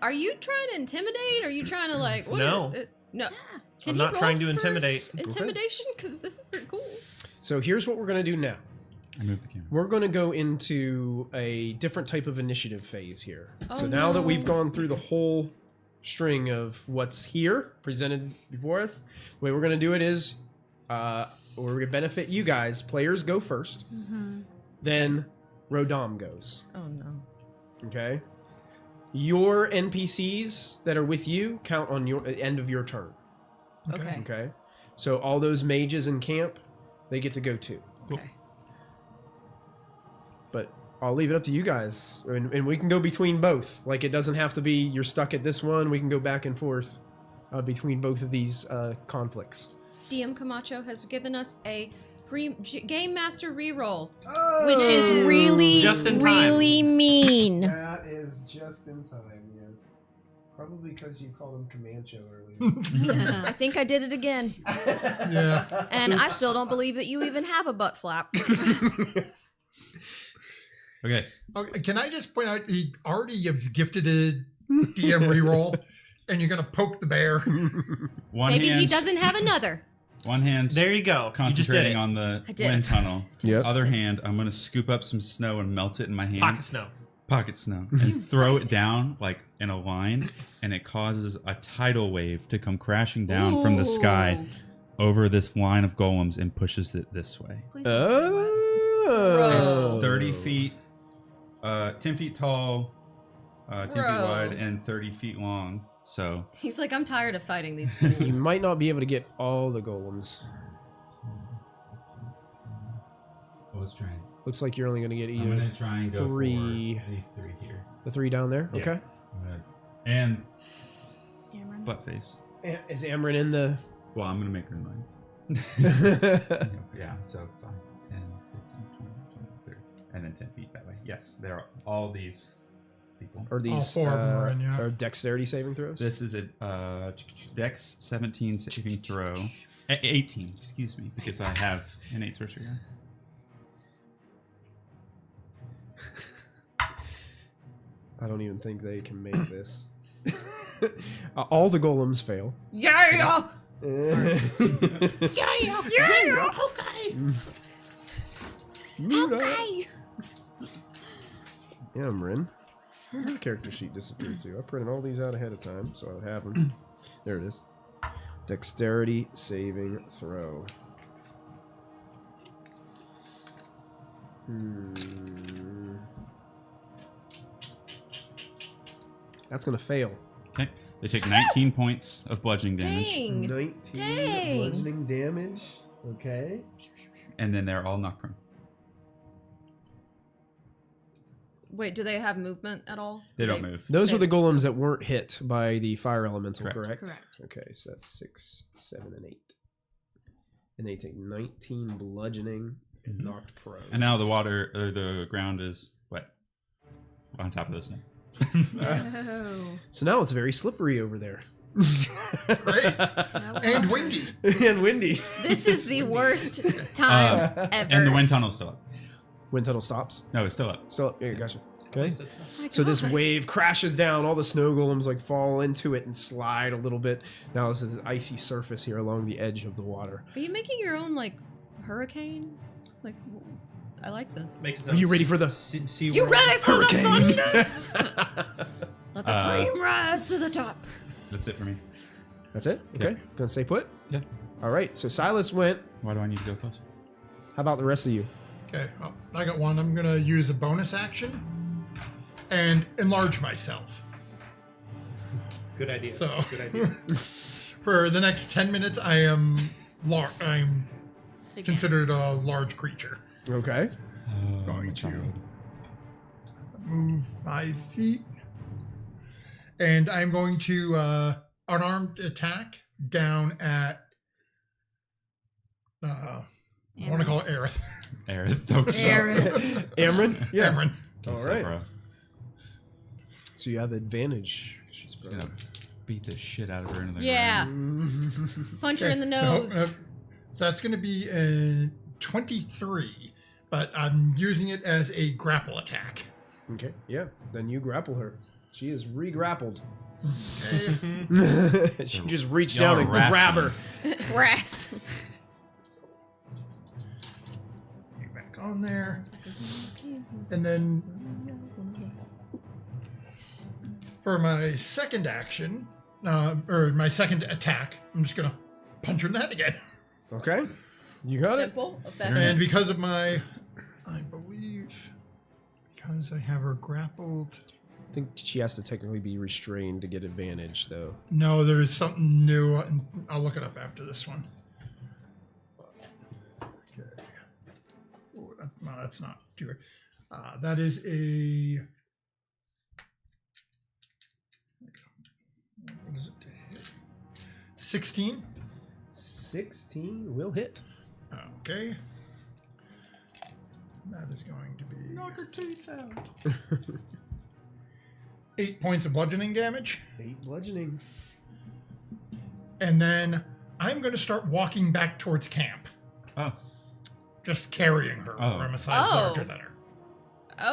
Are you trying to intimidate? Are you trying to like? What No. no. Can I'm he not roll trying to for intimidate. Intimidation, because this is pretty cool. So here's what we're gonna do now. I moved the camera. We're going to go into a different type of initiative phase here. Oh, so now that we've no. gone through the whole string of what's here presented before us, the way we're going to do it is we're going to benefit you guys. Players go first. Then Rodam goes. Oh no. Okay? your NPCs that are with you count on your end of your turn. Okay. Okay. So all those mages in camp, they get to go too. Okay. But I'll leave it up to you guys, and we can go between both. Like, it doesn't have to be you're stuck at this one. We can go back and forth between both of these conflicts. DM Camacho has given us a Game Master reroll, Which is really, Just in time. really mean. That is just in time, yes. Probably because you called him Comancho earlier. I think I did it again. Yeah. And I still don't believe that you even have a butt flap. Okay. Okay, can I just point out he already has gifted a DM reroll, and you're gonna poke the bear? One Maybe hand, he doesn't have another. One hand There you go. You just did concentrating it. on the I did wind it. tunnel. Yep. Other hand, I'm gonna scoop up some snow and melt it in my hand. Pocket snow. Pocket snow. And throw it down like in a line, and it causes a tidal wave to come crashing down from the sky over this line of golems and pushes it this way. Please don't do Oh. It's 30 feet, 10 feet tall, 10 feet Bro. wide, and 30 feet long. So He's like, I'm tired of fighting these You fools. might not be able to get all the golems. let's try. Looks like you're only going to get I'm either gonna try and go three. for these three here. The 3 down there. Yeah. Okay. And Cameron. butt face. Is Amryn in the? Well, I'm gonna make her in line. Yeah, so 5, 10, 15, 20, 30, and then 10 feet that way. Yes, there are all these people. Are these All 4 of them are in, yeah. are dexterity saving throws? This is a Dex 17 saving throw. 18, excuse me, because I have innate sorcery. I don't even think they can make this. All the golems fail. Yeah! Yeah. Okay. Okay. Amryn. Where'd your character sheet disappear to? I printed all these out ahead of time, so I would have them. There it is. Dexterity saving throw. That's gonna fail. Okay, they take 19 points of bludgeoning damage, Dang. 19 Dang. bludgeoning damage. Okay. and then they're all knocked prone. Wait, do they have movement at all? They don't move. Those were the golems that weren't hit by the fire elemental, Correct. correct? Okay, so that's 6, 7, and 8. And they take 19 bludgeoning and knocked prone. And now the water or the ground is wet on top of the snow. Oh. So now it's very slippery over there. Great. And windy. And windy. This is the worst time ever. And the wind tunnel's still up. Wind tunnel stops. No, it's still up. So, yeah, gotcha. Okay. Oh my So this God. wave crashes down. All the snow golems like fall into it and slide a little bit. Now this is an icy surface here along the edge of the water. Are you making your own, like, hurricane? Like, I like this. Makes Are you ready for the sea You world. ready for the hurricane? thunder? Let the cream rise to the top. That's it for me. That's it? Okay. Gonna stay put? Yeah. All right. So Silas went. Why do I need to go closer? How about the rest of you? Okay, well, I got one. I'm gonna use a bonus action and enlarge myself. Good idea. So- Good idea. For the next 10 minutes, I'm Again. considered a large creature. Okay. Going to move 5 feet, and I'm going to unarmed attack down at. I want to call it Aerith. Aerith. Oh, Aerith. Amryn? Yeah. Cameron. All right. So you have advantage. She's Gonna beat the shit out of her into the Yeah. ground. Punch her in the No, nose. so that's going to be a 23, but I'm using it as a grapple attack. Okay. Yeah. Then you grapple her. She is re-grappled. Okay. She just reached Y'all down and are grab her. Grass. Get back on there. And then for my second action, or my second attack, I'm just going to punch her in the head again. Okay. You got it. Simple, effective. And because of my, I believe, because I have her grappled, think she has to technically be restrained to get advantage, though. No, there is something new. And I'll look it up after this one. Okay. Oh, no, that's not true. That is a. What is it to hit? 16. 16 will hit. Okay. That is going to be. Knock her teeth out. 8 points of bludgeoning damage. 8 bludgeoning. And then I'm going to start walking back towards camp. Oh, Just carrying her. Oh. Where I'm a size Oh. larger than her.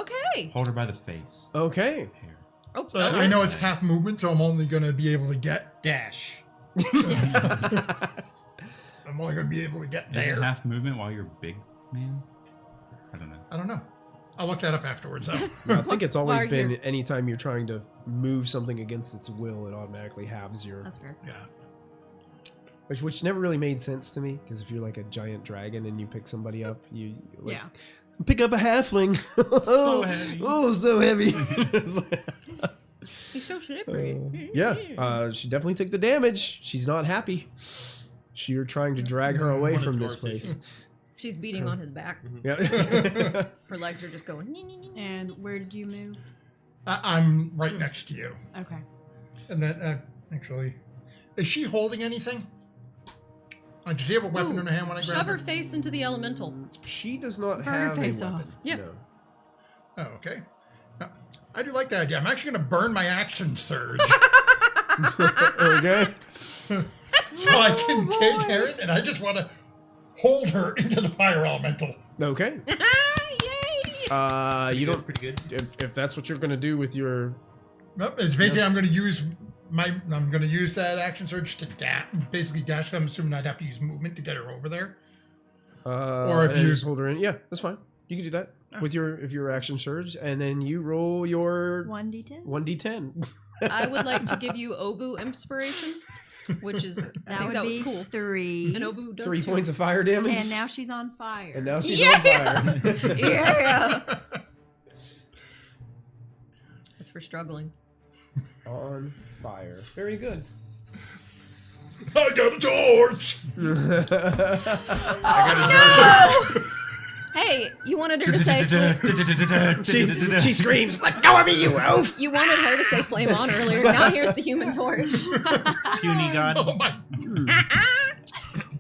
Okay. hold her by the face. Okay. Here. Oh, So I know it's half movement, so I'm only going to be able to get. Dash. I'm only going to be able to get Is there. it half movement while you're big, man? I don't know. I don't know. I'll look that up afterwards, though. I think it's always While been you're- anytime you're trying to move something against its will, it automatically halves your. That's fair. Yeah. Which never really made sense to me, because if you're like a giant dragon and you pick somebody up, you like, Yeah. pick up a halfling. So heavy. Oh, so heavy. He's so slippery. Yeah, she definitely took the damage. She's not happy. You're trying to drag her away One of from the this dwarves place. She's beating on his back. Yeah. Her legs are just going. "Nee, nee, nee, nee." And where did you move? I'm right next to you. Okay. And then, actually, is she holding anything? Did she have a weapon Ooh, in her hand when I Shove grabbed her her? face into the elemental. She does not Burn her have a face weapon. off. Yeah. No. Oh, okay. I do like that idea. I'm actually going to burn my action surge Okay. so I can take her, and I just want to hold her into the fire elemental. Okay. Yay! You don't. Pretty good. If that's what you're gonna do with your. Nope, it's basically I'm going to use that action surge to basically dash. I'm assuming I'd have to use movement to get her over there. Or if if you you- just hold her in, yeah, that's fine. You can do that with your action surge, and then you roll your 1d10. 1d10. I would like to give you Obu inspiration, which is I think would that was be cool. 3. And Obu does 3 too. points of fire damage. And now she's on fire. And now she's Yeah. on fire. Yeah. That's for struggling. On fire. Very good. I got a torch. Hey, you wanted her to say she screams, "Let go of me, you oaf!" you wanted her to say flame on earlier. Now here's the human torch. Puny god. Oh my!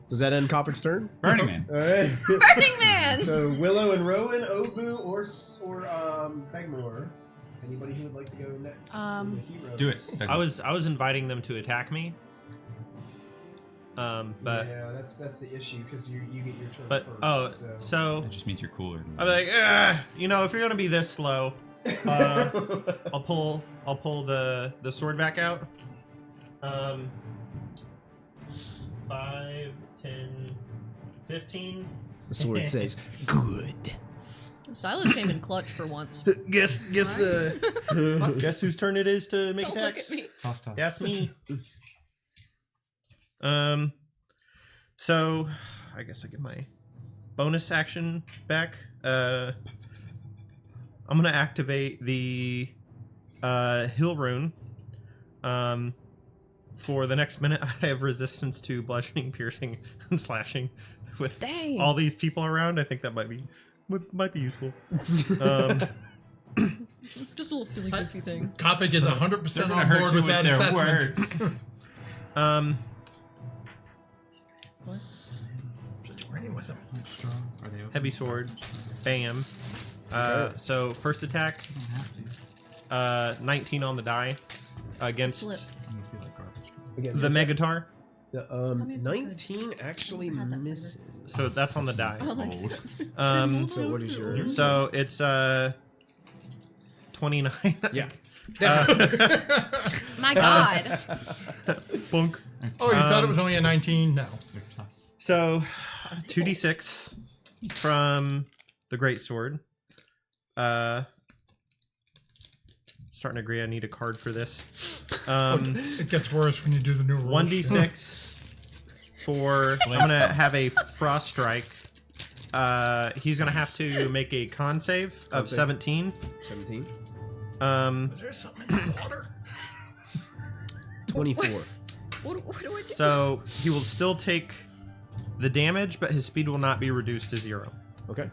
Does that end Copic's turn? Burning Man. All right. Burning Man. So Willow and Rowan, Obu, or Begmore. Anybody who would like to go next? Um, The hero. Do it. I was inviting them to attack me. But yeah, that's the issue because you get your turn but first. so It just means you're cooler. Than I'm like, if you're gonna be this slow, I'll pull the sword back out. 5, 10, 15. the sword says, "Good." Silas came in clutch for once. Guess whose turn it is to make Don't look attacks? at me. Toss, toss. That's me. So I guess I get my bonus action back. I'm gonna activate the Hill Rune. For the next minute, I have resistance to bludgeoning, piercing, and slashing. With Dang. all these people around, I think that might be useful. Just a little silly goofy thing. Copic is 100% They're gonna on hurt board you with that their assessment. words. Just running with him. Heavy sword, bam. So first attack, 19 on the die against Slip. I'm gonna feel like garbage. Against the Megatar. The, me if you could. 19 actually Had that misses. So that's on the die. Oh, like, So what is your? So it's 29. Yeah. my God. Bunk. Oh, you thought it was only a 19? No. So 2d6 from the great sword. Starting to agree I need a card for this. It gets worse when you do the new rules. 1d6 for I'm gonna have a frost strike. He's gonna have to make a con save of 17. 17. Is there something in the water? 24. What do I do? So he will still take the damage, but his speed will not be reduced to 0. Okay.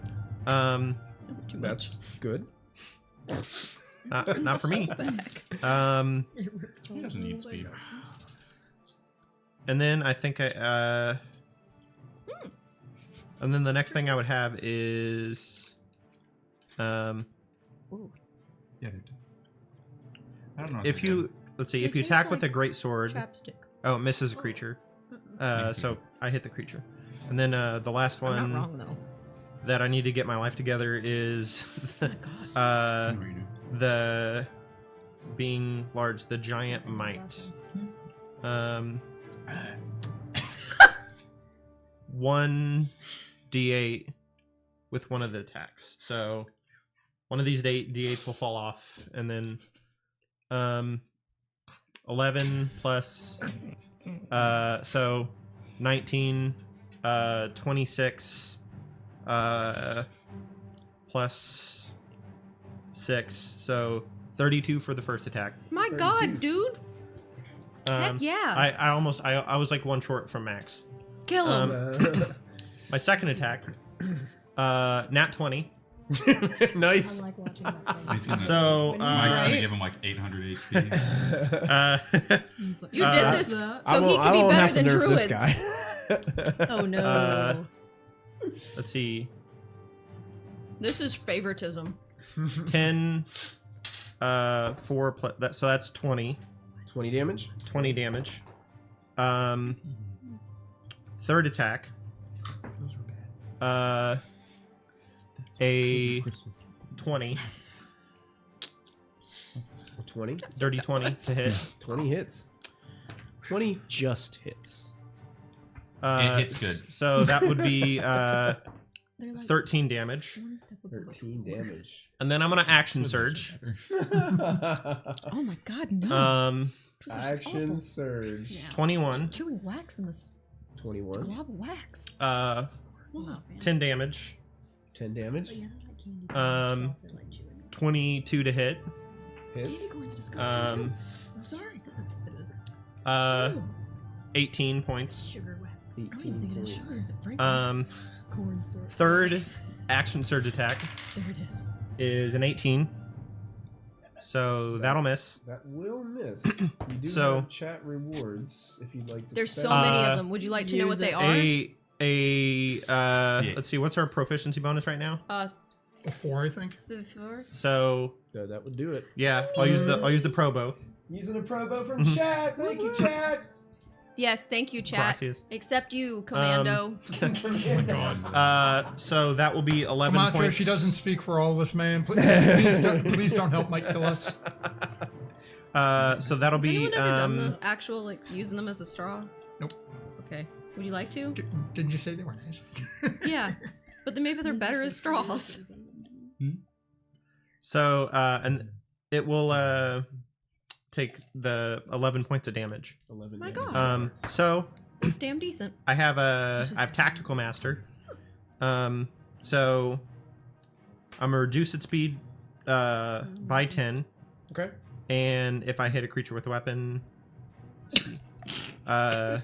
That's too much. That's good. Not for me. He doesn't need speed. And then I think and then the next thing I would have is Yeah, I don't know. if you let's see, if you attack with a great sword, Chapstick. oh, it misses a creature. So I hit the creature. And then the last I'm one not wrong though. that I need to get my life together is Oh my god. the being large, the giant might. 1d8 with one of the attacks. So one of these d8s will fall off, and then 11 plus so 19 26 plus 6, so 32 for the first attack. My god, dude. Heck yeah. I was like one short from max. Kill him. My second attack, nat 20. Nice. I like watching that. He's gonna, So Mike's gonna Right? give him like 800 HP. You did this that. so he could be better than druids. this guy. Oh no. Let's see, This is favoritism. 10 4 plus that, so that's 20 damage. 20 damage. Third attack, a 20 20. dirty 20 to hit. 20 hits. 20 just hits. It hits good. So that would be They're like 13 damage. 13 damage. And then I'm gonna action surge. Oh my god, no. Twizzlers are Action awful. surge. Yeah. 21 Chewing wax in this 21. glob of wax. 10 damage. 10 damage. Um, 22 to hit. Hits. Candy corn's disgusting. Um, I'm sorry. 18 points. Sugar wax. I don't even 18 think it is points. sugar. Frankly, Corn syrup. Third action surge attack there it is. is an 18. So that'll miss. That will miss. You do So- have chat rewards if you'd like to There's so spend many Uh, of them. Would you like to know what use they it. are? Let's see, what's our proficiency bonus right now? A 4, I think. So No, that would do it. yeah, I'll use the pro bow. Using a probo from Mhm. chat. Thank you, chat. Yes, thank you, chat. Gracias. Except you, Commando. Oh my god. So that will be 11 Camacho, points. she doesn't speak for all of us, man. Please don't help Mike kill us. So that'll Has be anyone ever done the actual, like, using them as a straw? Nope. Okay. Would you like to? Didn't you say they were nice? Yeah. But then maybe they're better as straws. so and it will take the 11 points of damage. 11 My damage. God. So It's damn decent. I have tactical master. So I'm gonna reduce its speed by 10, Okay. and if I hit a creature with a weapon, I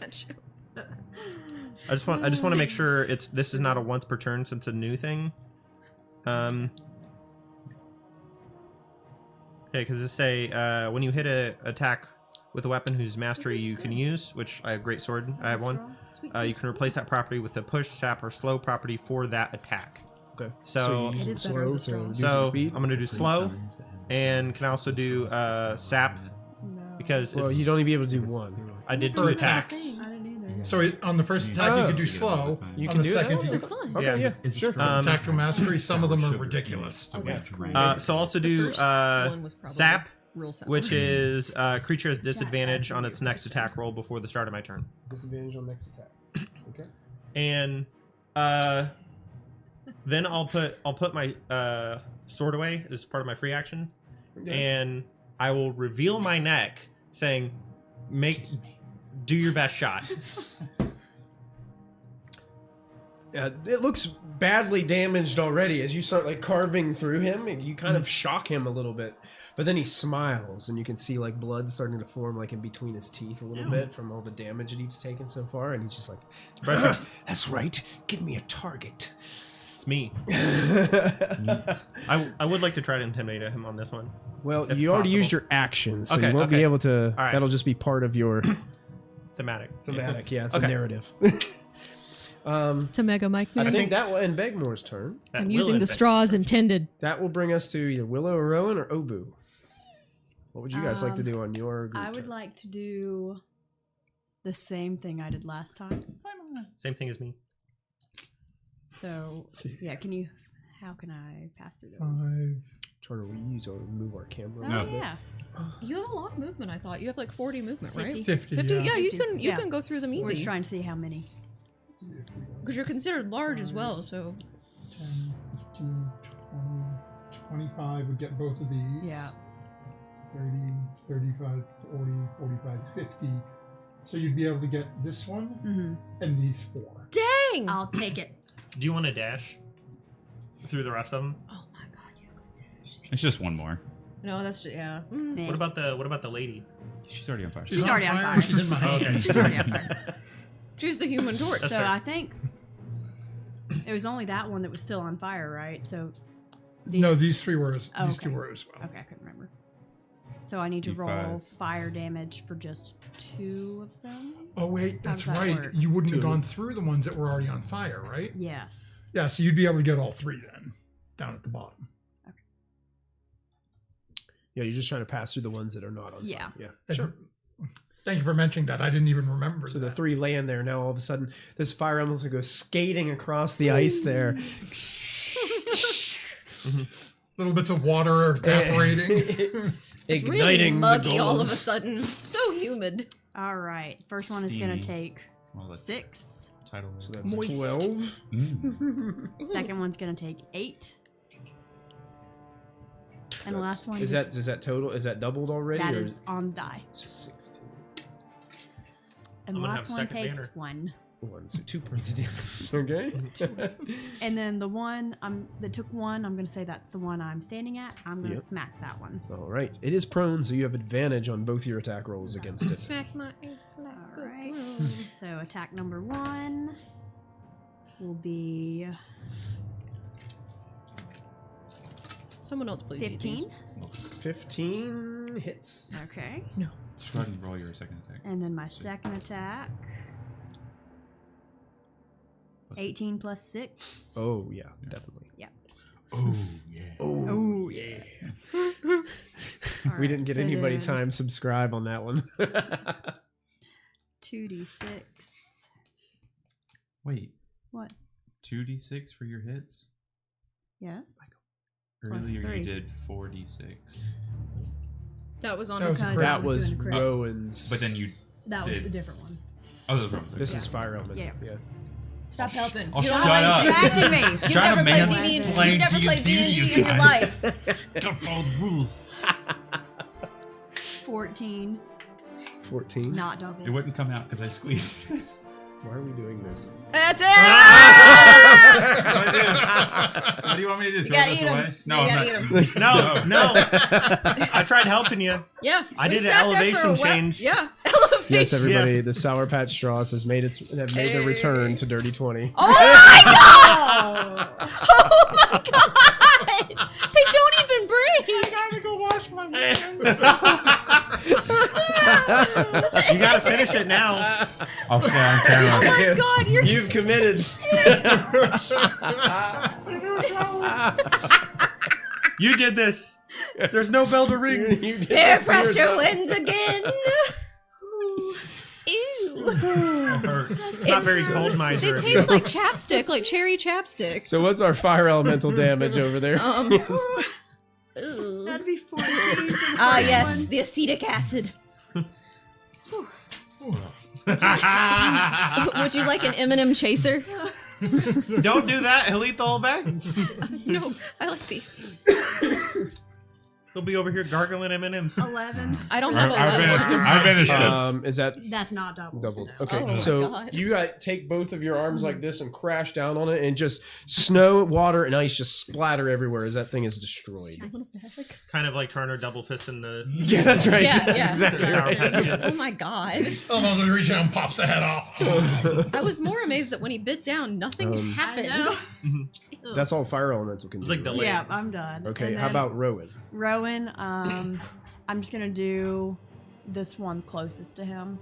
just want to make sure this is not a once per turn since it's a new thing. Okay, because it say when you hit a attack with a weapon whose mastery you can use, which I have great sword, I have one. You can replace that property with a push, sap, or slow property for that attack. Okay. So- you use It it is better as slow a to straw. reduce So its speed. I'm gonna do slow, and can also do sap because Well, it's, you'd only be able to do one. I did For 2 attacks. attacks. I didn't either. So on the first attack, you could do slow. You on can the do that? second, Those you are could fun. Okay, yeah, sure. tactical mastery. Some of them are ridiculous. Okay, cool. So also do first one was probably sap, real sad. which is creature has disadvantage on its next attack roll before the start of my turn. Disadvantage on next attack. Okay. And then I'll put my sword away as part of my free action, and I will reveal my neck, saying, do your best shot." It looks badly damaged already as you start like carving through him, and you kind of shock him a little bit. But then he smiles, and you can see like blood starting to form like in between his teeth a little bit from all the damage that he's taken so far, and he's just like, "That's right. Give me a target." It's me. I would like to try to intimidate him on this one. Well, If you already possible. used your action, so Okay, you won't be okay. able to. All right. That'll just be part of your Thematic. thematic. Yeah, it's Okay. a narrative. To Mega Mike I Man. think that will end Begmore's turn. That I'm will using the infect. straws intended. That will bring us to either Willow or Rowan or Obu. What would you guys like to do on your group I would turn? like to do the same thing I did last time. Same thing as me. So, yeah, how can I pass through those? 5. Trying to reuse or move our camera. Oh, a No. little bit. yeah. You have a lot of movement, I thought. You have like 40 movement, right? 50. 50, 50? yeah. Yeah, you 50. can Yeah. can go through them We're just easy. trying to see how many. Because you're considered large as well, so 10, 15, 20, 25 would get both of these. Yeah. 30, 35, 40, 45, 50. So you'd be able to get this one Mm-hmm. and these 4. dang! I'll take it. Do you want to dash through the rest of them? Oh my god, you It's just one more. No, that's just yeah. Eh. What about the lady? She's already on fire. She's already on fire. She's in my hand. Okay. She's already on fire. She's the human torch. That's So fair. I think it was only that one that was still on fire, right? So No, these 3 were these Okay. 2 were as well. okay, I couldn't remember. So I need to D5. roll fire damage for just 2 of them. Oh wait, that's How does that right. work? You wouldn't have 2. gone through the ones that were already on fire, right? Yes. Yeah, so you'd be able to get all 3 then, down at the bottom. Yeah, you're just trying to pass through the ones that are not on. Yeah. fire. Yeah. And Sure. Thank you for mentioning that. I didn't even remember So that. the 3 laying there now, all of a sudden, this fire elemental goes skating across the ice there. Little bits of water are evaporating. It's really Igniting muggy the all of a golems. sudden. So humid. All right. First one is going Steamy. to take Well, that's 6. title. So that's Moist. 12. Mm. Second one's going to take 8. And the last one is that total? Is that doubled already? that or is on die. so 16. And I'm the gonna last have one second takes banner. 1. 1, so 2 points of damage. Okay. And then the one that took 1, I'm going to say that's the one I'm standing at. I'm going to Yep. smack that one. All right. It is prone, so you have advantage on both your attack rolls against it. Smack my All right. So attack number 1 will be Someone else, please. 15. 15 hits. Okay. Just go ahead and roll your second attack. And then my second attack, Plus 18 plus 6. Oh, yeah, definitely. Oh, yeah. Oh, yeah. All We didn't right, get so anybody then time subscribe on that one. 2d6. Wait, What? 2d6 for your hits? Yes. Plus Earlier 3. you did 4d6. That was on That was Because a I that was doing a crit. Rowan's. But then you That was did. a different one. Oh, those ones. This is Fire Element. Yeah. Yeah. Stop helping. Oh, You don't shut know up. anything. Distracting me. You've Trying never to played mansplain D&D. You've never played D&D to D&D you in your guys. life. Gotta follow the rules. 14. 14. Not double. It wouldn't come out because I squeezed. Why are we doing this? That's it. What do you want me to do? You Throw gotta this eat 'em. away? You gotta I'm eat 'em. not. No. I tried helping you. Yeah. I we did an sat there for elevation a while. change. Yeah. Elevation. Yes, everybody. The Sour Patch Straws have made their return to Dirty 20. Oh my god! Oh my god! They don't even breathe. I gotta go wash my hands. You gotta finish it now. I'll stay on Oh camera. my god, You've committed. You did this. There's no bell to ring. You did peer this to pressure yourself. wins again. Ew. It hurts. It's not very cold, It miser. tastes like chapstick, like cherry chapstick. So what's our fire elemental damage over there? Ooh. That'd be 14 for the Ah, first yes, one. the acetic acid. Would you like an M&M chaser? Don't do that. He'll eat the whole bag. No, I like these. He'll be over here gargling M&Ms. 11. I don't have a I finished it. Is that That's not double. doubled? No. Okay, Oh my so God. you take both of your arms like this and crash down on it, and just snow, water, and ice just splatter everywhere as that thing is destroyed. Kind of like trying to double fist in the Yeah, that's right. Yeah, That's yeah. exactly Sour right. Patch Kids. Oh my god. Almost reaches out and pops the head off. I was more amazed that when he bit down, nothing happened. I know. That's all fire elemental can It's do. like delayed. Yeah, I'm done. Okay, And how then about Rowan? Rowan? I'm just gonna do this one closest to him.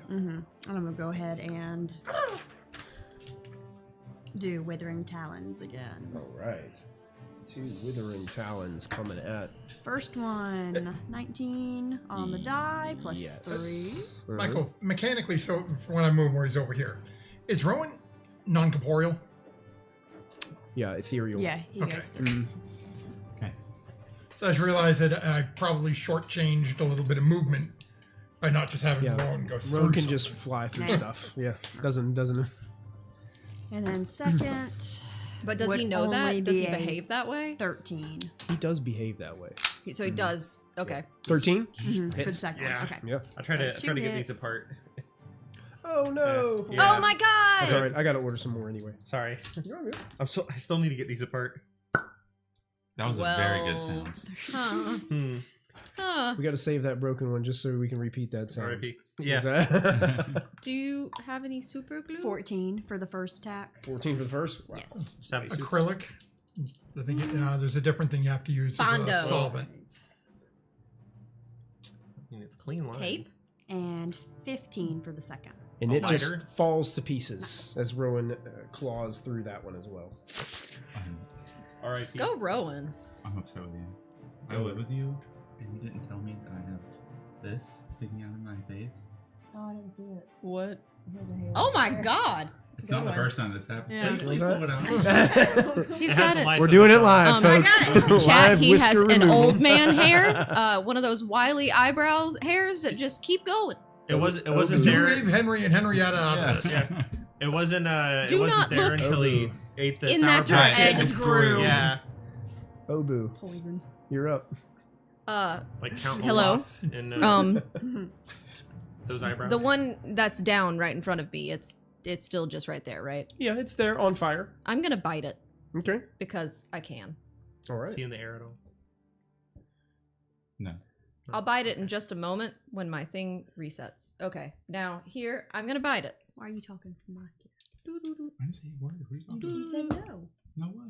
And I'm gonna go ahead and do Withering Talons again. All right. 2 withering talons coming at. First one, 19 on the die, plus Yes. 3. Michael, mechanically, so when I move where he's over here, is Rowan non-corporeal? Yeah, ethereal. Yeah, he Okay. goes through. Okay. So I just realized that I probably shortchanged a little bit of movement by not just having Yeah. Rowan go through. Rowan can something. just fly through Nah. stuff. Yeah, doesn't. And then second, But does he Would know that? only Does he be a- behave that way? 13. He does behave that way. So he does. Okay. 13. For the Hits. second Yeah. one. Okay. Yeah. I try to So get these hits. apart. Oh no. Yeah. Oh my god! That's all right. I gotta order some more anyway. Sorry. You're all good. I still need to get these apart. That was a very good Well, sound. Huh. Hmm. Huh. We gotta save that broken one just so we can repeat that sound. R.I.P. Is Yeah. that- Do you have any super glue? 14 for the first attack. 14 for the first. Wow. Yes. Seven. acrylic. I think there's a different thing you have to use as Bondo. a solvent. It's a clean line. Tape? And 15 for the second. And it just Lighter. falls to pieces as Rowan claws through that one as well. R.I.P. Go Rowan. I'm upset with you. I live with you, and you didn't tell me that I have this sticking out of my face. Oh, I didn't see it. What? Oh my god! It's not the first time this happened. Yeah. Please pull it out. He's It has got the it. life We're of doing the it dog. live, folks. Chat, Live he has whisker an removal. old man hair, one of those wily eyebrows hairs that just keep going. It wasn't You there. leave Henry and Henrietta out of this. Yeah. It wasn't. It Do wasn't not there look until he ate the in sour that patch. direction. It just grew. Yeah, Oh boo. Poison. You're up. like Count Hello? Olaf in those eyebrows. The one that's down right in front of me, it's still just right there, right? Yeah, it's there on fire. I'm gonna bite it Okay. because I can. All right. See in the air at all? No. I'll bite it in just a moment when my thing resets. Okay, now here, I'm gonna bite it. Why are you talking from my I didn't say a word. What are you talking about? You said no. No what?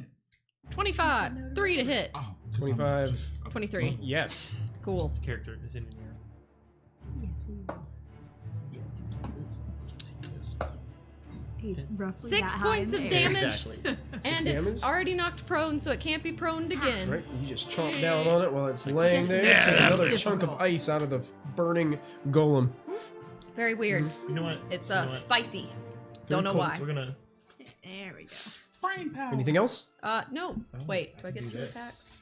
25, 3 to hit. Oh, 25. 23. Yes. Cool. Character is in the air. Yes, he is. He's roughly 6 that points high of in the air. damage, Exactly. and damage? it's already knocked prone, so it can't be proned again. Right. You just chomp down on it while it's laying Just there. yeah, Take that's another chunk of difficult. ice out of the burning golem. Very weird. You know what? It's You know what? spicy. Don't know cold. why. We're gonna. There we go. Anything else? No. Wait, do I get do 2 this. attacks?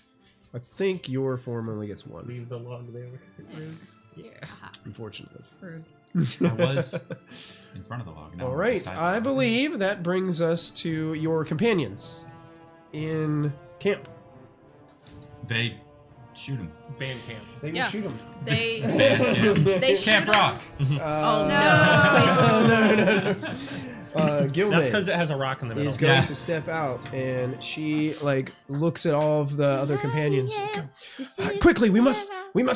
I think your form only gets 1, Leave the log there. Yeah. unfortunately. Rude. I was in front of the log. Now All I'm right. beside the I log. believe that brings us to your companions in camp. They shoot him. Band camp. They will Yeah. shoot them. They Yeah. they Camp shoot 'em. Rock. Oh no. Gilman That's because it has a rock in the middle. is going Yeah. to step out, and she looks at all of the other companions. Quickly, we must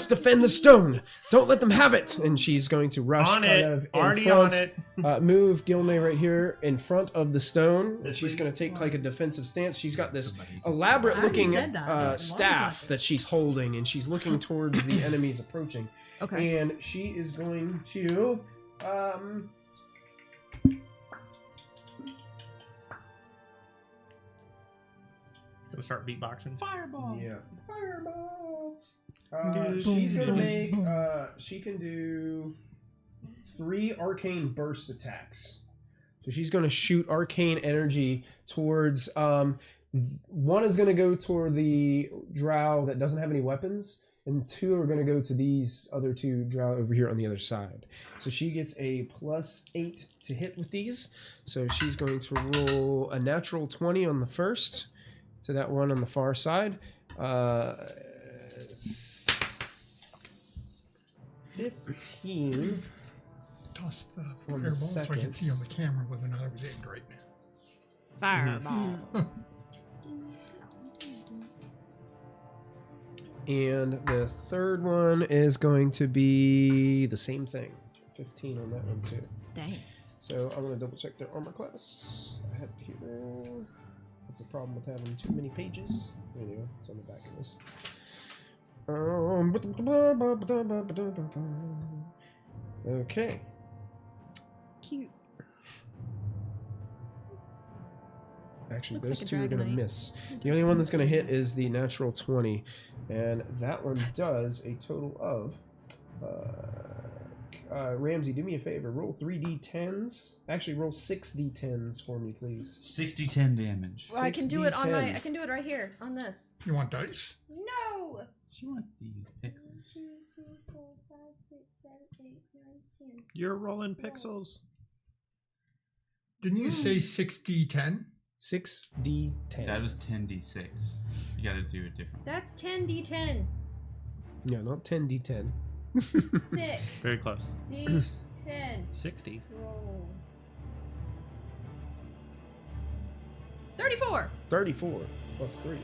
defend the stone. Don't let them have it. And she's going to rush On kind it. of in Already front, on it. move Gilmay right here in front of the stone. This She's way? going to take a defensive stance. She's got this Somebody- elaborate looking said that. Long staff time. that she's holding, and she's looking towards the enemies approaching. Okay. And she is going to Gonna start beatboxing. Fireball. yeah, fireball. She's gonna make she can do 3 arcane burst attacks. So she's gonna shoot arcane energy towards one is gonna go toward the drow that doesn't have any weapons, and 2 are gonna go to these other 2 drow over here on the other side. So she gets a +8 to hit with these. So she's going to roll a natural 20 on the first to that one on the far side. 15. Toss the One fireball so I can second. see on the camera whether or not I was aimed right. Fireball. And the third one is going to be the same thing. 15 on that one too. Dang. So I'm going to double check their armor class. I have it here. That's the problem with having too many pages. There you go. It's on the back of this. Okay. Cute. Actually, Looks those like a two are going to Dragonite. miss. The only one that's going to hit is the natural 20. And that one does a total of... Ramsey, do me a favor. Roll 3d10s. Actually, roll 6d10s for me, please. 60-10 damage. Well, I can do it on my. 6d10. I can do it right here on this. You want dice? No. You want these pixels? 2, 3, 4, 5, 6, 7, 8, 9, 10. You're rolling pixels. Didn't you say 6d10? 6d10. That was 10d6. You gotta do it different. That's 10d10. Yeah, not 10d10. 6 Very close. d10. 60. Roll. 34. 34 plus 3.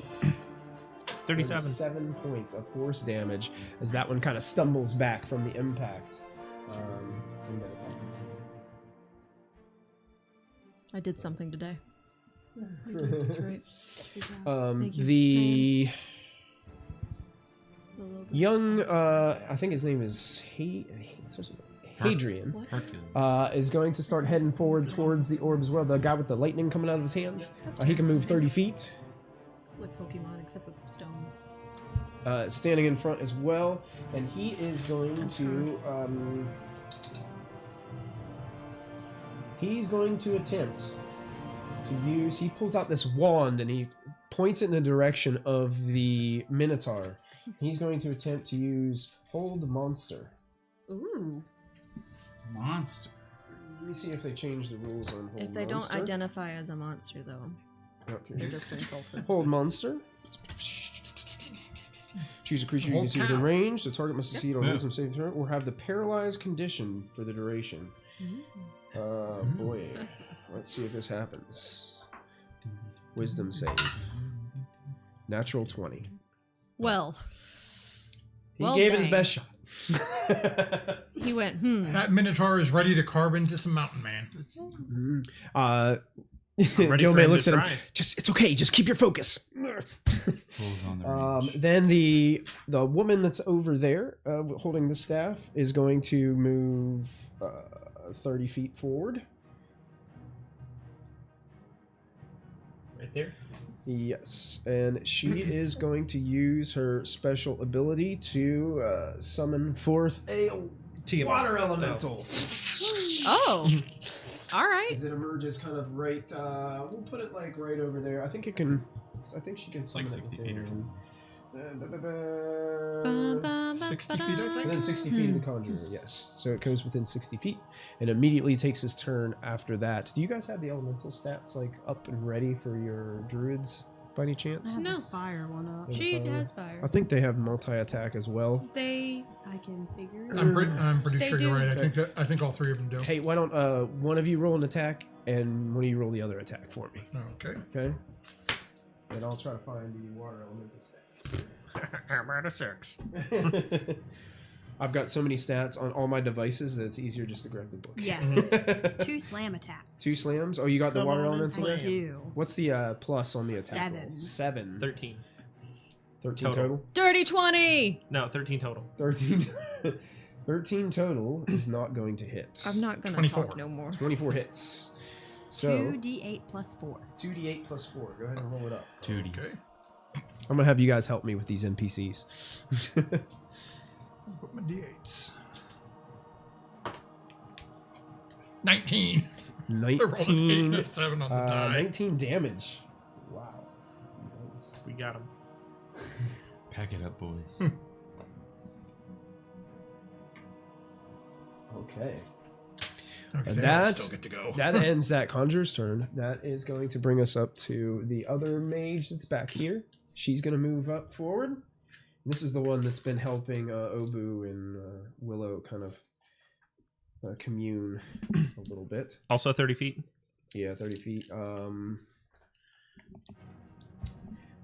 37. 7 points of force damage as that one kind of stumbles back from the impact. From that attack. I did something today. That's right. Thank you. The The logo. young, I think his name is Hadrian, What? Hercules. is going to start heading forward towards the orb as well. The guy with the lightning coming out of his hands. That's He can kinda move fun. 30 feet. It's like Pokemon except with stones. Standing in front as well, and he is going to attempt to use. He pulls out this wand and he points it in the direction of the Minotaur. He's going to attempt to use Hold Monster. Ooh. Monster. Let me see if they change the rules on Hold If they Monster. don't identify as a monster, though, Okay. they're just insulted. Hold Monster. Choose a creature you can see within range. The target must succeed on a Yeah. wisdom saving throw or have the paralyzed condition for the duration. Boy. Let's see if this happens. Wisdom save. Natural 20. Well, He Well, gave it his dang. best shot. he went, That Minotaur is ready to carve into some mountain man. ready Gilman for him looks to at him. try. It's okay. Just keep your focus. Pulls on the range. Then the woman that's over there holding the staff is going to move 30 feet forward. Right there. Yes, and she is going to use her special ability to summon forth a water elemental. oh, all right. As it emerges kind of right, we'll put it like right over there. I think it can, I think she can summon like it 60 feet or within, Ba, ba, 60 ba, feet, I ba, think. within 60 feet of the conjurer, yes. So it goes within 60 feet and immediately takes his turn after that. Do you guys have the elemental stats like up and ready for your druids by any I chance? have No. a fire one up. She Fire. has fire. I think they have multi-attack as well. They I can figure it I'm, out. I'm pretty They sure do. you're right. I think all three of them do. Hey, why don't one of you roll an attack and one of you roll the other attack for me? Okay. Okay. And I'll try to find the water elemental stats. I'm at a 6. I've got so many stats on all my devices that it's easier just to grab the book. Yes. 2 slam attacks. 2 slams. Oh, you got the Come water on and elemental I there? slam. do. What's the plus on the attack? 7. Roll? 7. 13. 13 Total. total. dirty 20. No, 13 total. 13. 13 total is not going to hit. I'm not gonna 24. talk no more. 24 hits. So 2d8 plus 4. 2d8 plus 4. Go ahead and roll it up. 2D. Okay. I'm gonna have you guys help me with these NPCs. Put my d8s. 19. I rolled an 8 19. and a 7 on the die. 19 damage. Wow. Nice. We got him. Pack it up, boys. Okay. Okay, And so I that's- still get to go. That ends that conjurer's turn. That is going to bring us up to the other mage that's back here. She's going to move up forward. This is the one that's been helping Obu and Willow kind of commune a little bit. Also 30 feet. Yeah, 30 feet.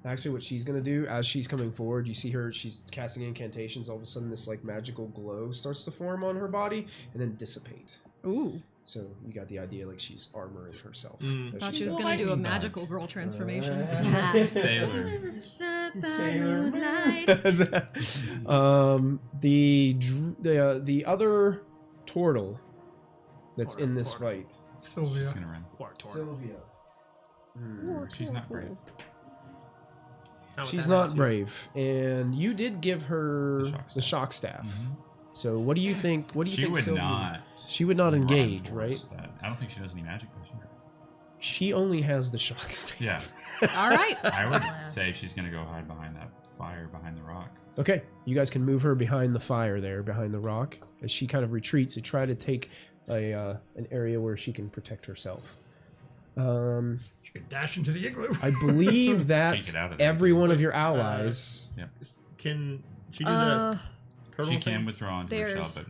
Actually, what she's gonna do as she's coming forward, you see her. She's casting incantations. All of a sudden, this like magical glow starts to form on her body and then dissipate. Ooh. So you got the idea, like she's armoring herself. But Thought she's she was still gonna do a hiding back. magical girl transformation. Sailor. The other turtle that's in this fight, Sylvia. She's gonna run. Sylvia. She's not brave. She's not brave, and you did give her The shock the shock staff. So what do you think? What do you She think? would Sylvia? not. She would not run engage, towards right? that. I don't think she does any magic. Does she? She only has the shock staff. Yeah. All right. I would say she's gonna go hide behind that fire behind the rock. Okay, you guys can move her behind the fire there, behind the rock, as she kind of retreats to try to take an area where she can protect herself. She could dash into the igloo. I believe that's get out of there. every one of your allies. Can she do the turtle She thing? can withdraw into her shell, There's but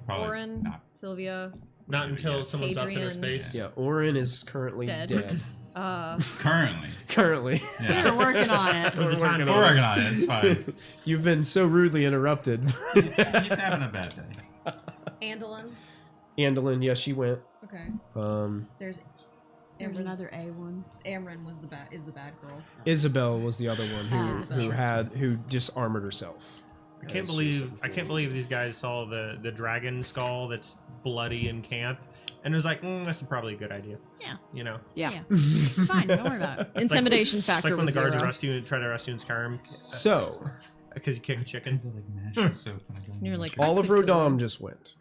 probably Orin, not. Sylvia, Not until someone's up in her Adrian. space. Yeah, Orin is currently Dead. dead. Currently. We're working on it. For the time We're working on it. It's fine. You've been so rudely interrupted. He's having a bad day. Andalin. Andalin, yes, she went. Okay. There's There's another A1. Amryn was the bad girl. Isabel was the other one Isabel. who just armored herself. I can't believe these guys saw the dragon skull that's bloody in camp, and it was like, that's probably a good idea. Yeah. You know, Yeah. It's fine. Don't worry about it. Intimidation it's factor like when the was guards 0. arrest you and try to arrest you in Skyrim So, because you kick a chicken. You're like, all I of could kill Rodom her. just went.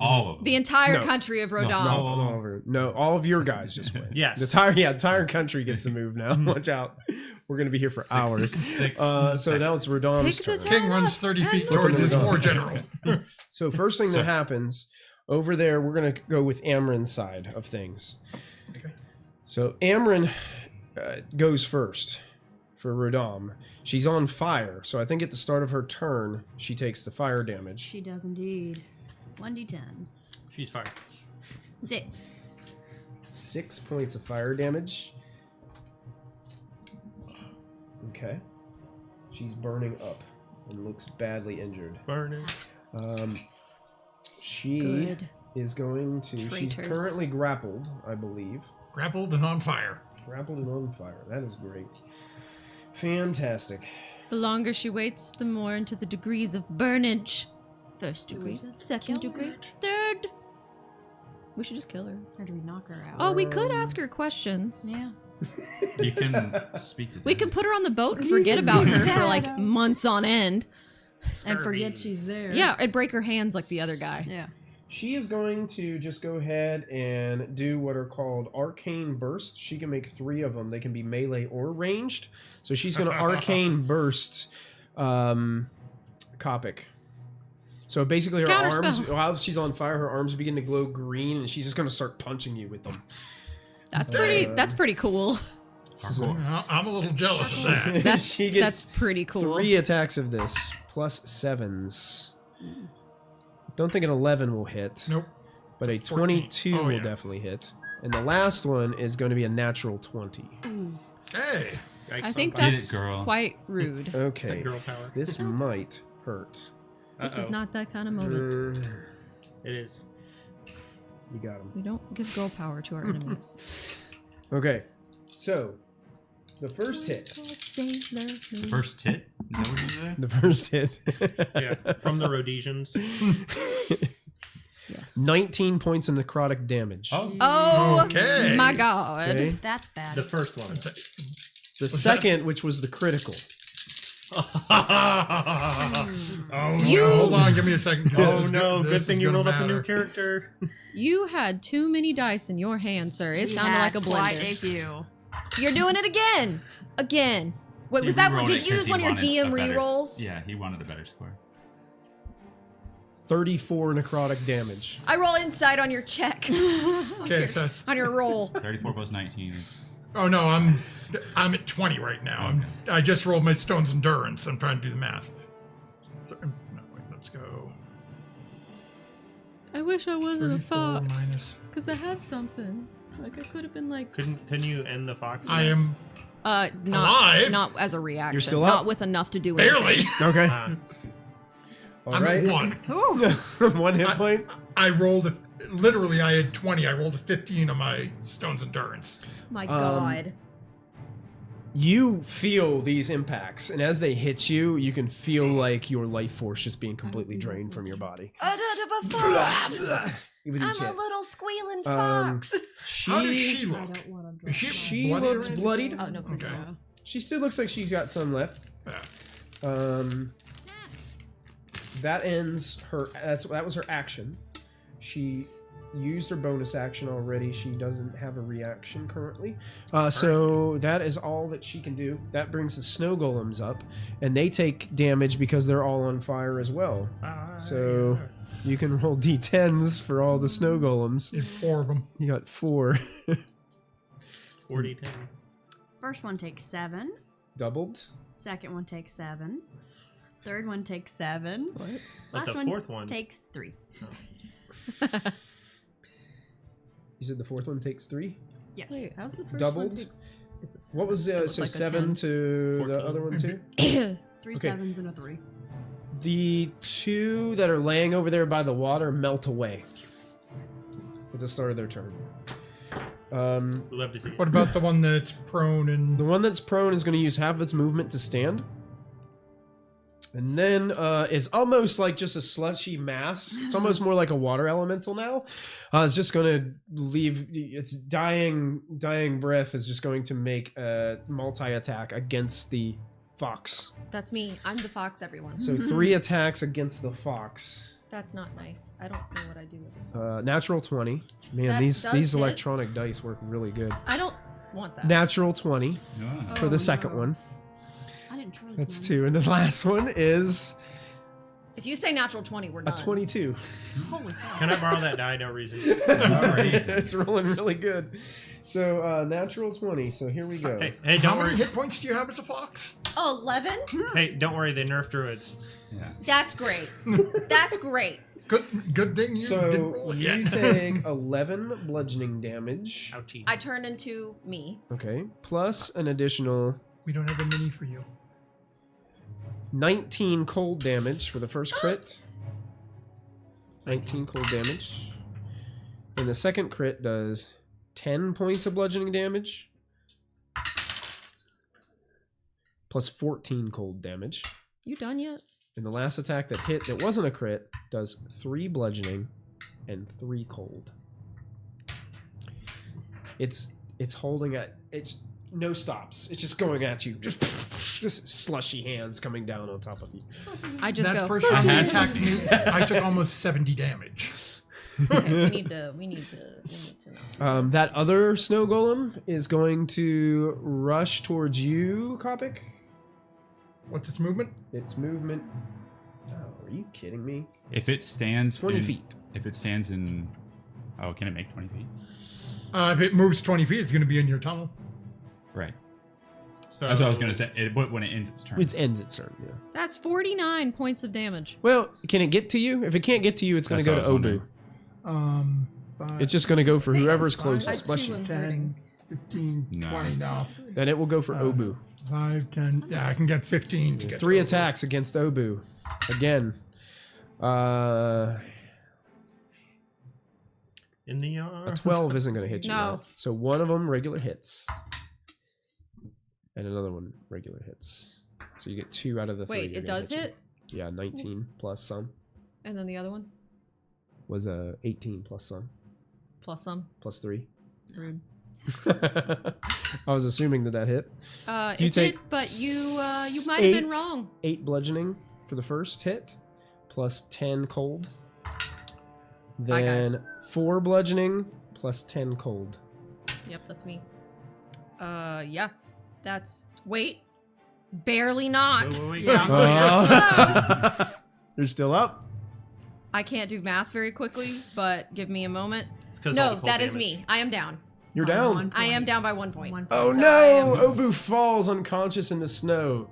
All of them. The entire No. country of Rodom. No, all of your guys just went. Yes. The entire country gets to move now. Watch out. We're going to be here for hours. So now it's Rodom's Pick the turn. town. King runs 30 feet and towards his move. war general. So first thing that happens, over there, we're going to go with Amryn's side of things. Okay. So Amryn goes first for Rodom. She's on fire, so I think at the start of her turn, she takes the fire damage. She does indeed. 1d10. She's fired. 6. 6 points of fire damage. Okay. She's burning up and looks badly injured. Burning. She Good. is going to... She's Traitors. currently grappled, I believe. Grappled and on fire. Grappled and on fire. That is great. Fantastic. The longer she waits, the more into the degrees of burnage. First Do we degree, just second kill her? degree, third. We should just kill her. Or do we knock her out? Oh, we could ask her questions. Yeah. You can speak to them. We can put her on the boat and forget about her for like months on end. And forget she's there. Yeah, and break her hands like the other guy. Yeah. She is going to just go ahead and do what are called arcane bursts. She can make 3 of them. They can be melee or ranged. So she's going to arcane burst Kopic. So basically her Counterspell. arms, while she's on fire, her arms begin to glow green, and she's just going to start punching you with them. That's pretty. That's pretty cool. I'm a little jealous of that. That's She gets that's pretty cool. 3 attacks of this, plus 7s. Don't think an 11 will hit. Nope. But a 14. 22 Oh, will yeah. definitely hit. And the last one is going to be a natural 20. Hey. I think Get that's it, girl. quite rude. Okay. Girl power. This might hurt. This is Uh-oh. not that kind of moment. It is. You got him. We don't give girl power to our enemies. Okay. So, the first hit. The first hit? Is that what you said? The first hit. Yeah, from the Rhodesians. Yes. 19 points of necrotic damage. Oh Okay. my god. Okay. That's bad. The first one. The second, which was the critical. Oh, You- no, hold on. Give me a second. Oh no! Good thing you rolled up a new character. You had too many dice in your hand, sir. It sounded like a Quite blender. a few. You're doing it again. Again. Wait, He was that re-rolled did it you 'cause use he one of your wanted DM a better- rerolls? Yeah, he wanted a better score. 34 necrotic damage. I roll insight on your check. Okay, so that's, On your roll. 34 plus 19 is... oh no, I'm at 20 right now. I just rolled my stone's endurance. I'm trying to do the math. No, wait, let's go. I wish I wasn't a 34 fox. minus. Because I have something. Like, I could have been like... Couldn't you end the fox? I am not, alive. Not as a reaction. You're still Not up? with enough to do barely. anything. Okay. All I'm right. at 1. Ooh. 1 hit point. I rolled literally. I had 20. I rolled a 15 on my stone's endurance. My God. You feel these impacts, and as they hit you, you can feel like your life force just being completely drained from your body. I'm a fox. Give it I'm each a hit. little squealing fox. How does she I look? don't want to Is she, She bloody looks or anything? bloodied. Oh, no, please Okay. don't. She still looks like she's got some left. Yeah. That ends her. That was her action. She used her bonus action already. She doesn't have a reaction currently. So that is all that she can do. That brings the snow golems up, and they take damage because they're all on fire as well. So you can roll d10s for all the snow golems. Need 4 of them. You got 4 40 10. First one takes 7. doubled. Second one takes 7. Third one takes 7. What? But Last the fourth one takes 3. You said the fourth one takes 3. Yes. Wait, how's the first Doubled? one? It's a 7. What was It so looked like a 7 10. to 14. the other one too? 3 Okay. 7s and a 3. The 2 that are laying over there by the water melt away at the start of their turn. We'd love to see. What about the one that's prone and The one that's prone is going to use half of its movement to stand. And then is almost like just a slushy mass. It's almost more like a water elemental now. It's just going to leave its dying breath is just going to make a multi-attack against the fox. That's me. I'm the fox, everyone. So 3 attacks against the fox. That's not nice. I don't know what I do as a fox. Natural 20. Man, That these does hit. electronic dice work really good. I don't want that. Natural 20 Ah. for the second no. one. I didn't try That's that. 2. And the last one is If you say natural 20, we're a done. 22. Holy cow. Can I borrow that die? No reason. It's rolling really good. So natural 20. So here we go. Hey, how don't many worry. hit points do you have as a fox? 11? Hey, don't worry. They nerfed druids. Yeah. That's great. That's great. Good thing you didn't So roll it you yet. take 11 bludgeoning damage. Ouchie. I turn into me. Okay. Plus an additional We don't have a mini for you. 19 cold damage for the first crit. 19 cold damage. And the second crit does 10 points of bludgeoning damage. Plus 14 cold damage. You done yet? And the last attack that hit that wasn't a crit does 3 bludgeoning and 3 cold. It's holding at it's no stops. It's just going at you. Just slushy hands coming down on top of you. I just That go. first time you Yes. attacked me, I took almost 70 damage. Okay, we need to know. That other snow golem is going to rush towards you, Kopic. What's its movement? Its movement. Oh, are you kidding me? If it stands 20 in, feet. If it stands in, oh, can it make 20 feet? If it moves 20 feet, it's going to be in your tunnel. Right. So That's what I was gonna say. When it ends its turn. It ends its turn, yeah. That's 49 points of damage. Well, can it get to you? If it can't get to you, it's going to That's go what to I was Obu. wondering. It's just going to go for whoever's Five, closest. I too am 10, 15, No. 20 now. Then it will go for Obu. 5, 10. Yeah, I can get 15 to get 3 to attacks against Obu. Again. in the A yard. 12 isn't going to hit you. No. now. So one of them regular hits. And another one regular hits. So you get 2 out of the 3. Wait, you're it gonna does you. hit? Yeah, 19 plus some. And then the other one? Was 18 plus some. Plus some. Plus 3. Rude. I was assuming that hit. You It take did, but you might have been 8 wrong. 8 bludgeoning for the first hit. Plus 10 cold. Bye, guys. Then 4 bludgeoning. Plus 10 cold. Yep, that's me. Yeah. That's... Wait. Barely not. Wait. Oh. You're still up? I can't do math very quickly, but give me a moment. It's 'cause all No, the cold that is damage. me. I am down. You're By down. 1 I am point. down by 1 point. 1 point. Oh So no! I am- Obu falls unconscious in the snow.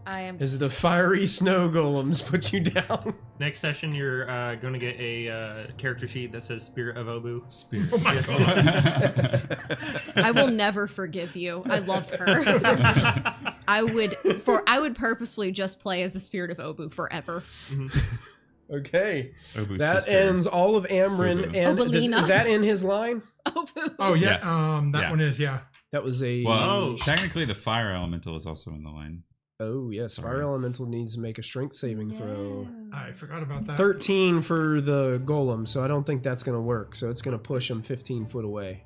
I am. As the fiery snow golems put you down. Next session, you're going to get a character sheet that says Spirit of Obu. Spirit. Oh my god. I will never forgive you. I love her. I would purposely just play as the spirit of Obu forever. Okay. Obu's That sister. ends all of Amrin. Obu. And Obelina. is that in his line? Obu. Oh yeah. Yes. That Yeah. one is That was a. Well, technically, the fire elemental is also in the line. Oh, yes. Fire Sorry. Elemental needs to make a strength saving throw. I forgot about that. 13 for the golem, so I don't think that's going to work. So it's going to push him 15 foot away.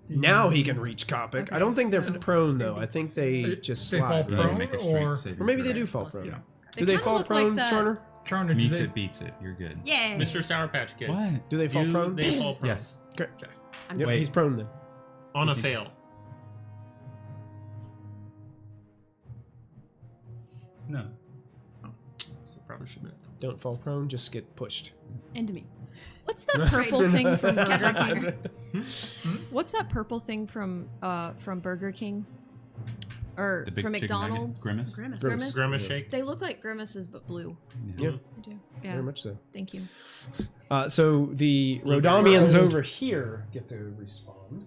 Now he can reach Kopic. I don't think they're prone, though. I think they just They fall slide. You gotta prone, make a or- strength saving Or maybe they throw. do fall prone. Yeah. Do they kinda fall look like prone, that- Charner? Charner, Meets it, beats it. You're good. Yeah. Mr. Sour Patch Kids. What? Do they fall prone? They fall prone. Yes. Okay. I'm Yep, Wait. he's prone then. On a fail. No. So probably should have. Don't fall prone, just get pushed. into me. What's that purple thing from Burger That's King? it. What's that purple thing from Burger King? Or The big from chicken nugget? McDonald's? Grimace? Grimace? Grimace shake. They look like grimaces but blue. Yeah, I do. Yeah. very much so. Thank you. So the Rodamians over here get to respond.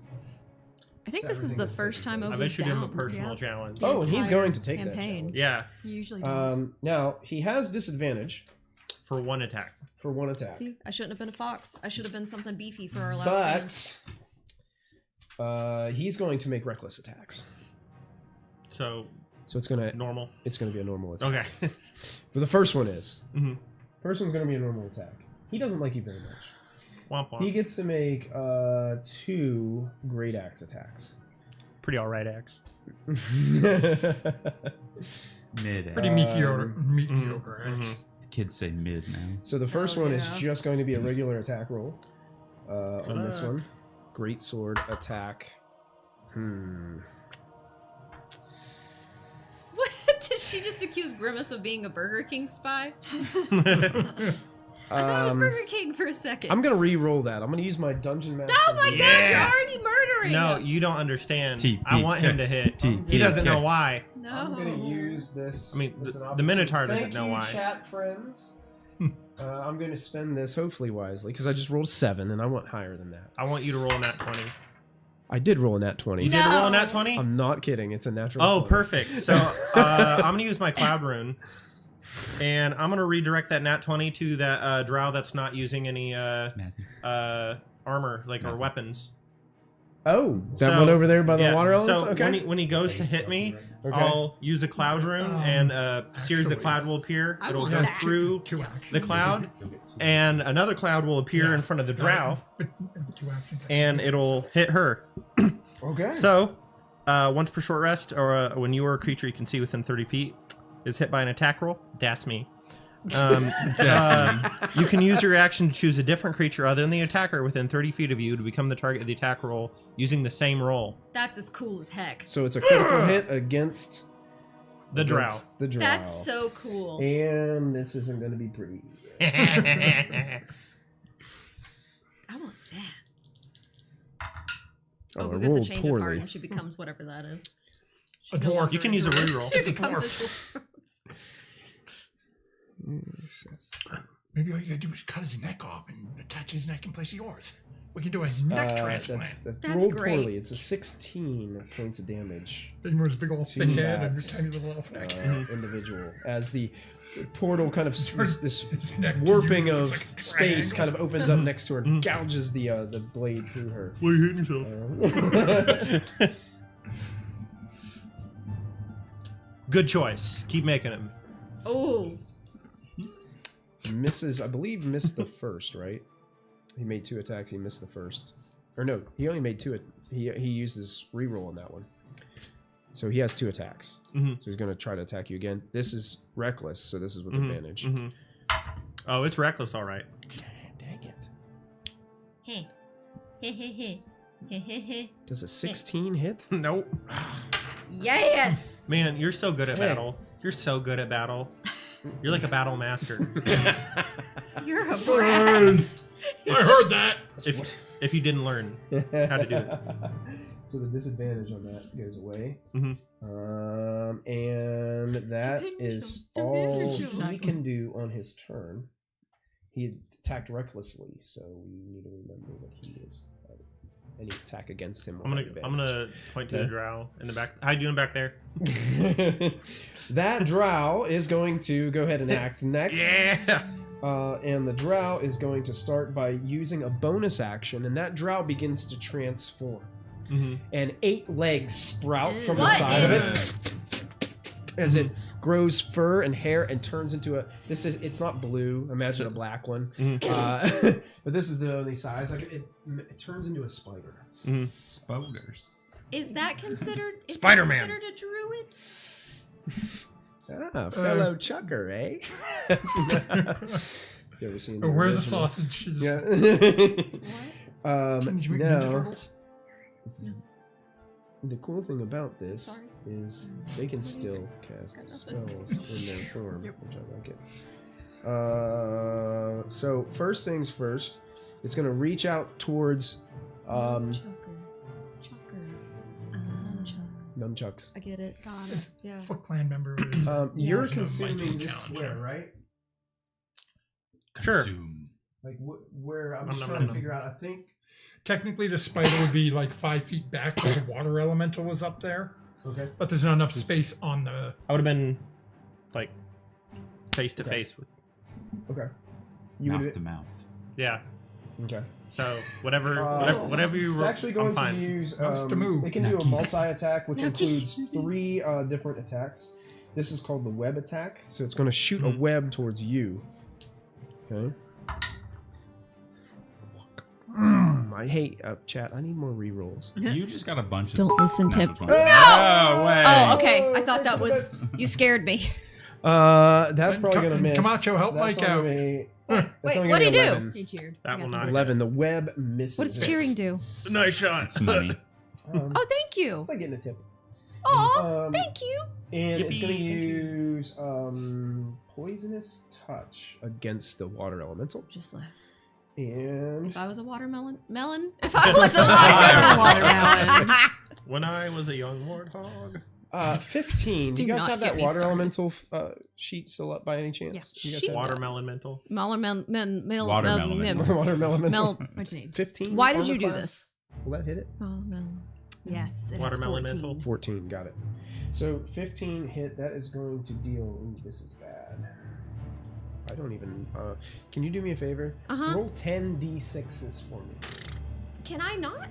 I think So this is the everything is first time safe. I've Obu's issued him a down. personal Yeah. challenge. Oh, and he's entire going to take that campaign. challenge. Yeah, You usually do. Now, he has disadvantage for one attack. for one attack. See, I shouldn't have been a fox. I should have been something beefy for our last stand. But he's going to make reckless attacks. So So it's gonna normal. be a normal attack. Okay. But the first one is. Mhm. First one's gonna be a normal attack. He doesn't like you very much. Womp womp. He gets to make 2 great axe attacks. Pretty alright axe. Mid. Pretty mediocre. mhm. It's- Kids say mid now. So the first Oh, one is yeah. just going to be a regular attack roll. On this Fuck. one. Great sword attack. What? Did she just accuse Grimace of being a Burger King spy? I thought it was Burger King for a second. I'm gonna re-roll that. I'm gonna use my dungeon master. Oh my god, Yeah. you're already murdering No, us. you don't understand. TPK. I want him to hit. He doesn't know why. no. I'm gonna use this. I mean, as an the Minotaur opportunity. doesn't know why. Thank you, chat friends. I'm gonna spend this hopefully wisely because I just rolled 7 and I want higher than that. I want you to roll a nat 20. I did roll a nat 20. You did roll a nat 20? I'm not kidding. It's a natural. Oh, 20. perfect. So I'm going to use my Cloud Rune. And I'm going to redirect that nat 20 to that drow that's not using any Matthew. armor, like, or No. weapons. Oh, that So- one over there by the yeah, water elements. So Okay. when he goes to hit me, Okay. I'll use a Cloud Rune, and a series of actually- cloud will appear. I It'll want go that. through 2 actions. the cloud, and another cloud will appear Yeah. in front of the drow, But 2 actions. and it'll hit her. Okay. So, once per short rest, or when you or a creature you can see within 30 feet is hit by an attack roll, that's me. You can use your action to choose a different creature other than the attacker within 30 feet of you to become the target of the attack roll using the same roll. That's as cool as heck. So it's a critical hit against The drow. The drow. That's so cool. And this isn't going to be pretty. I want that. Oh, Oh, I who gets a rolled change of heart poorly. and she becomes whatever that is. A dwarf. You can use a reroll. She It's a becomes dwarf. a dwarf. Maybe all you gotta do is cut his neck off and attach his neck in place of yours. We can do a neck transplant. That's rolled great. poorly. It's a 16 points of damage. Then there's a big old To thick head and a that, tiny little elf neck. Individual. As the portal kind of this His neck to warping you of is like a space triangle. kind of opens up next to her and gouges the blade through her. Well, you hitting yourself. Good choice. Keep making them. Oh, Misses, I believe, missed the first, right? He made 2 attacks. He missed the first, or no, he only made 2. He used his reroll on that one, so he has 2 attacks. Mhm. So he's going to try to attack you again. This is reckless, so this is with Mhm, advantage. mhm. Oh, it's reckless, all right. Dang it! hey, hey, hey, hey, hey, hey, hey. Does a 16 hit? Nope. Yes. Man, you're so good at Hey. battle. You're so good at battle. You're like a battle master. You're a brat. I heard that. If you didn't learn how to do it. So the disadvantage on that goes away. Mhm. And that is all he can do on his turn. He attacked recklessly, so we need to remember that he is any attack against him. I'm gonna point to the drow in the back. How you doing back there? That drow is going to go ahead and act next. Yeah. And the drow is going to start by using a bonus action, and that drow begins to transform. Mm-hmm. And 8 legs sprout from the What side of in- it as it grows fur and hair and turns into a. It's not blue. Imagine a black one. Mhm. But this is the only size. Like it turns into a spider. Mm-hmm. Spoders. Is that considered? Is Spider-Man. That considered a druid? Ah, fellow chucker, eh? You ever seen? Where's the original? sausage? Yeah. Change me Ninja No. Turtles? The cool thing about this Sorry. is they can still cast spells in their form, which I like it. So first things first, it's gonna reach out towards nunchucks. I get it. Got it. Yeah. Foot Clan member. Is, You're there's no consuming might this challenge square, there. right? Sure. Consume. Like where I'm just Nom, trying nom, to nom. figure out. I think. Technically, the spider would be like 5 feet back because the water elemental was up there, Okay. but there's not enough space on the. I would have been like face to Okay. face with. Okay. You Mouth would. to mouth. Yeah. Okay. So whatever Uh, whatever you. It's actually going I'm to fine. use. Mouth to move. It can do a Nucky. multi-attack, which Nucky. includes 3 different attacks. This is called the web attack, so it's going to shoot a Mhm. web towards you. Okay. I hate chat. I need more rerolls. You just got a bunch of. Don't listen to him. natural 20s. No way. Oh, okay. I thought that was. You scared me. That's probably Come- gonna miss. Camacho, help That's Mike only out. gonna- Wait, that's only what'd gonna he be do? 11. He cheered. That I will got not. the 11. The web misses. What does it. cheering do? Nice shot. It's money. Oh, thank you. It's like getting a tip. Oh, Um, thank you. And it's going to Yippee, thank you. use poisonous touch against the water elemental. Just like And if I was a watermelon, If I was a watermelon, When I was a young warthog. 15. Do you Do guys not have get that me water started. elemental sheet still up by any chance? Yeah. You guys She- have Watermelon mental. Watermelon. Watermelon. watermelon Mel- What's your name? 15. Why did armor you do class? this? Will that hit it? Watermelon. Yes, it Watermelon has 14. mental. 14. Got it. So 15 hit. That is going to deal. Ooh, this is bad. I don't even. Can you do me a favor? Uh-huh. Roll 10 d6s for me. Can I not?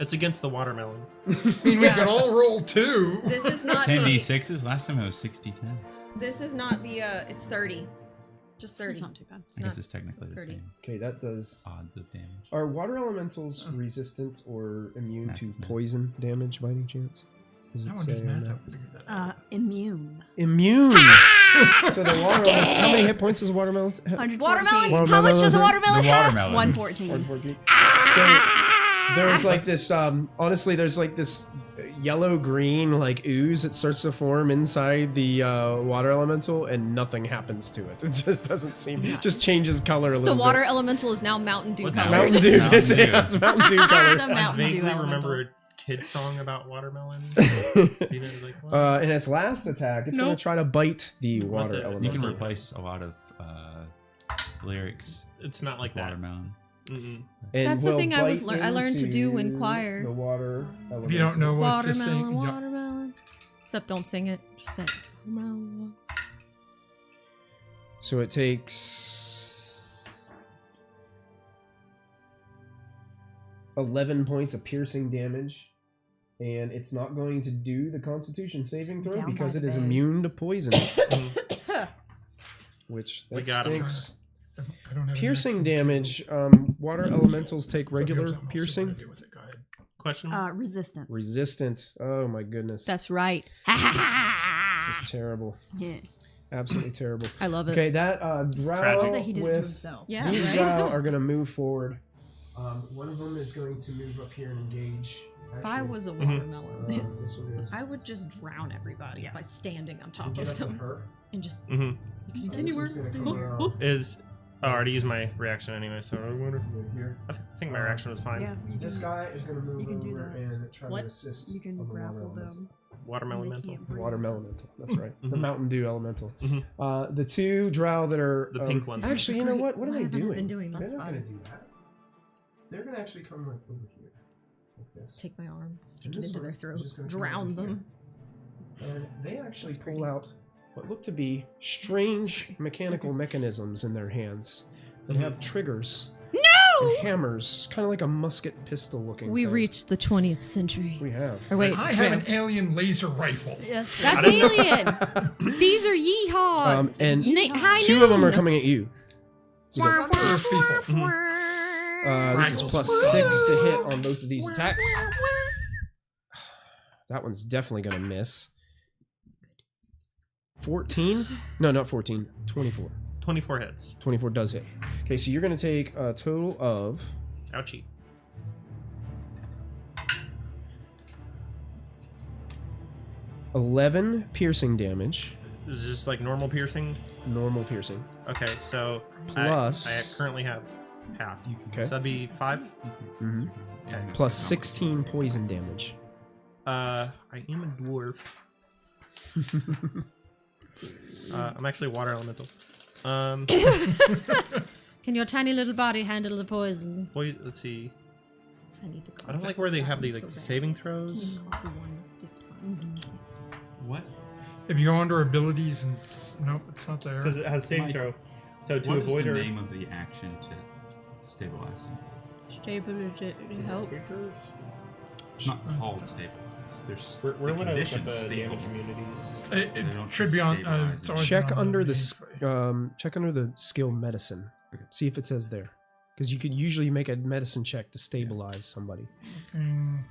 It's against the watermelon. I mean, we could all roll 2. This is not 10 the. d6s. Last time it was 60 10s. This is not the. It's 30. Just 30. It's not too bad. I guess it's technically the 30. same Okay, that does. odds of damage. Are water elementals resistant or immune Math to is math. poison damage by any chance? Does That it one say does on math. that? I figured that out. Immune. Immune. So the water elemental. How many hit points does water elemental? 114. Watermelon? How much does a watermelon The have? watermelon. 114. 114. So there's like this. Honestly, there's like this yellow-green like ooze that starts to form inside the water elemental, and nothing happens to it. It just doesn't seem. It just changes color a The little. water elemental is now Mountain Dew What's color. Mountain Dew. Mountain It's, Dew. it's Mountain Dew color. The I Mountain Dew vaguely elemental. remember a kid song about watermelon. You know, like, what? In its last attack, it's gonna Nope. try to bite the water the- elemental. You can replace a lot of lyrics It's not like with that. watermelon. Mm-mm. And That's the will thing I was bite I learned to do in into choir. The water elemental. If you don't know what to Watermelon, sing, watermelon. Except don't sing it. Just say watermelon. So it takes 11 points of piercing damage, and it's not going to do the Constitution saving throw Down because by it the is bay. immune to poison. Which We that got 'em. stinks. I don't have any Piercing extra damage. Water elementals take regular Something else I'm piercing. gonna do with it. Go ahead. Question? Resistance. Resistant. Oh my goodness. That's right. This is terrible. Yeah. Absolutely terrible. I love it. Okay, that drow Tragic. That he did it to with himself. Yeah, these right? drow are going to move forward. One of them is going to move up here and engage. If I Actually, was a watermelon, this one is. I would just drown everybody by standing on top Get of up to them her. and just. Mm-hmm. And this one's gonna come around. Is I already used my reaction anyway, so Here. I think my reaction was fine. Yeah, you This can, guy is going to move you can do over that. and try What? to assist. you can on the water grapple elemental. them. Watermelon and they mental. can't breathe. Watermelon elemental. That's right. The Mhm. Mountain Dew elemental. Mhm. The two drow that are The pink ones. Actually, you know what? What are Why they haven't I doing? been doing They're that? not going to do that. They're going to actually come like over here, like this. Take my arm, stick And it this into one their is throat, just gonna come drown over them. And they actually That's pull pretty. out what look to be strange mechanical mechanisms in their hands that Mhm. have triggers No! and hammers, kind of like a musket pistol looking. We thing. reached the 20th century. We have. Or wait, I have wait, an alien laser rifle. Yes. that's I don't alien. These are yeehaw. And High two of them are noon. coming at you. So go. Earth people. This is Fraggles. plus 6 to hit on both of these attacks. That one's definitely going to miss. 14? No, not 14. 24. 24 hits. 24 does hit. Okay, so you're going to take a total of Ouchie. 11 piercing damage. Is this like normal piercing? Normal piercing. Okay, so Plus- I currently have half. Okay. So that'd be 5. Mm-hmm. Okay. Plus 16 poison damage. I am a dwarf. I'm actually water elemental. Can your tiny little body handle the poison? Boy, let's see. I need to I don't like where they have the like saving throws. What? If you go under abilities and nope, it's not there. Because it has saving Mike, throw. So to What is avoid the her. name of the action to stabilize them? Stability help. It's not called stabilize. There's Where the would I look condition up the damage stable. immunities? It They don't should be on. stabilize It's it. always Check been on under the the main check under the skill medicine. See if it says there. Because you could usually make a medicine check to stabilize somebody. screen.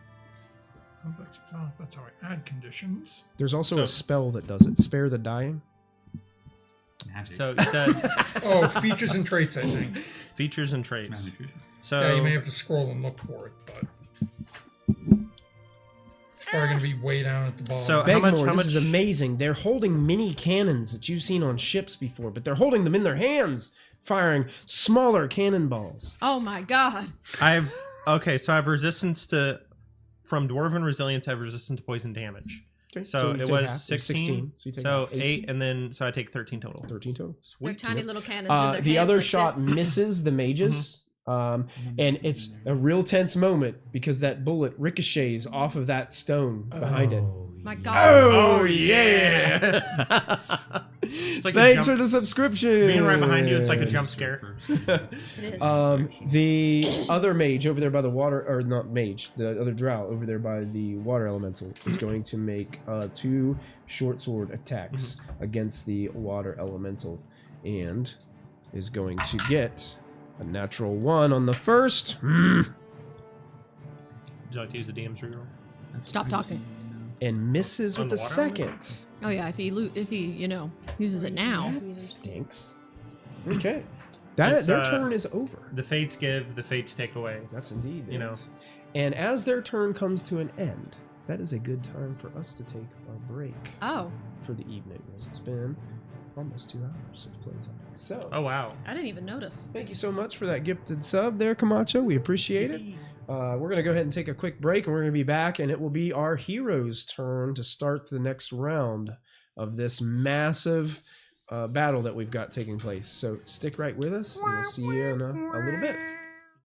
That's how I add conditions. There's also So- a spell that does it. Spare the dying. Magic. So it said Oh, features and traits, I think. features and traits. Magic. So Yeah, you may have to scroll and look for it, but it's probably going to be way down at the bottom. So- How Begmore, much- this is amazing. They're holding mini cannons that you've seen on ships before, but they're holding them in their hands, firing smaller cannonballs. Oh my god. I've so I have resistance to from dwarven resilience. I have resistance to poison damage. Okay, So you it take was half. 16. So you take So 18. 8, and then so I take 13 total. 13 total. They're Sweet. tiny little cannons in their The hands other like shot this. misses the mages. And it's a real tense moment because that bullet ricochets off of that stone behind it. My god. Oh, yeah! It's like a Thanks jump- for the subscription. Being right behind you, it's like a jump scare. It is. The other mage over there by the water, or not mage, the other drow over there by the water elemental is going to make 2 short sword attacks against the water elemental, and is going to get a natural 1 on the first, Would you like to use the DM's reroll? Stop talking. and misses On with the the water second. Oh yeah, if he uses it now. Stinks. Okay, that It's, their turn is over. The fates give, the fates take away. That's indeed, You know. it. And as their turn comes to an end, that is a good time for us to take our break Oh, for the evening, as it's been almost 2 hours of playtime. So, Oh wow. I didn't even notice. thank you so much for that gifted sub there, Camacho. We appreciate it. We're going to go ahead and take a quick break, and we're going to be back, and it will be our hero's turn to start the next round of this massive battle that we've got taking place. So stick right with us, and we'll see you in a little bit.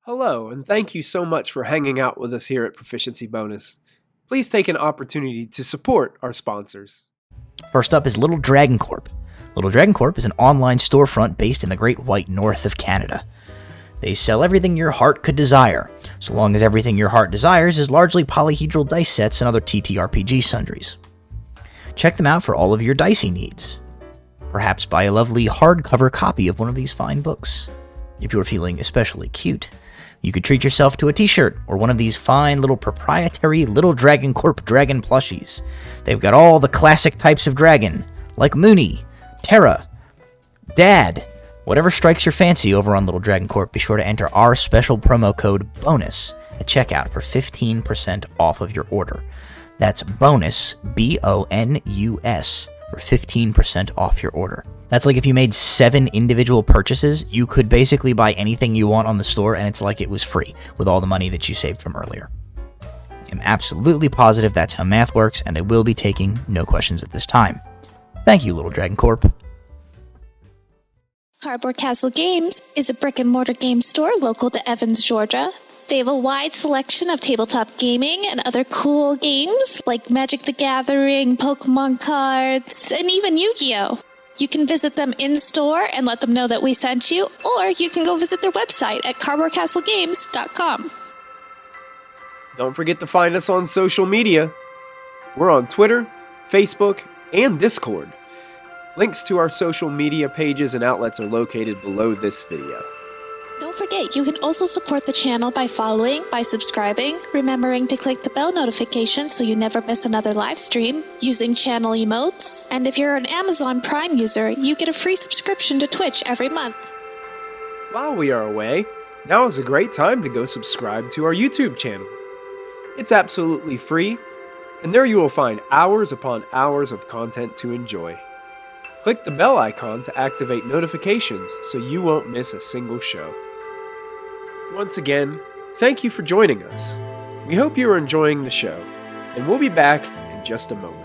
Hello, and thank you so much for hanging out with us here at Proficiency Bonus. Please take an opportunity to support our sponsors. First up is Little Dragon Corp. Little Dragon Corp is an online storefront based in the Great White North of Canada. They sell everything your heart could desire, so long as everything your heart desires is largely polyhedral dice sets and other TTRPG sundries. Check them out for all of your dicey needs. Perhaps buy a lovely hardcover copy of one of these fine books. If you're feeling especially cute, you could treat yourself to a t-shirt or one of these fine little proprietary Little Dragon Corp dragon plushies. They've got all the classic types of dragon, like Mooney, Terra, Dad. Whatever strikes your fancy over on Little Dragon Corp, be sure to enter our special promo code BONUS at checkout for 15% off of your order. That's BONUS, BONUS, for 15% off your order. That's like if you made 7 individual purchases, you could basically buy anything you want on the store and it's like it was free with all the money that you saved from earlier. I'm absolutely positive that's how math works, and I will be taking no questions at this time. Thank you, Little Dragon Corp. Cardboard Castle Games is a brick-and-mortar game store local to Evans, Georgia. They have a wide selection of tabletop gaming and other cool games like Magic the Gathering, Pokemon cards, and even Yu-Gi-Oh! You can visit them in-store and let them know that we sent you, or you can go visit their website at cardboardcastlegames.com. Don't forget to find us on social media. We're on Twitter, Facebook, and Discord. Links to our social media pages and outlets are located below this video. Don't forget, you can also support the channel by following, by subscribing, remembering to click the bell notification so you never miss another live stream, using channel emotes, and if you're an Amazon Prime user, you get a free subscription to Twitch every month. While we are away, now is a great time to go subscribe to our YouTube channel. It's absolutely free, and there you will find hours upon hours of content to enjoy. Click the bell icon to activate notifications so you won't miss a single show. Once again, thank you for joining us. We hope you are enjoying the show, and we'll be back in just a moment.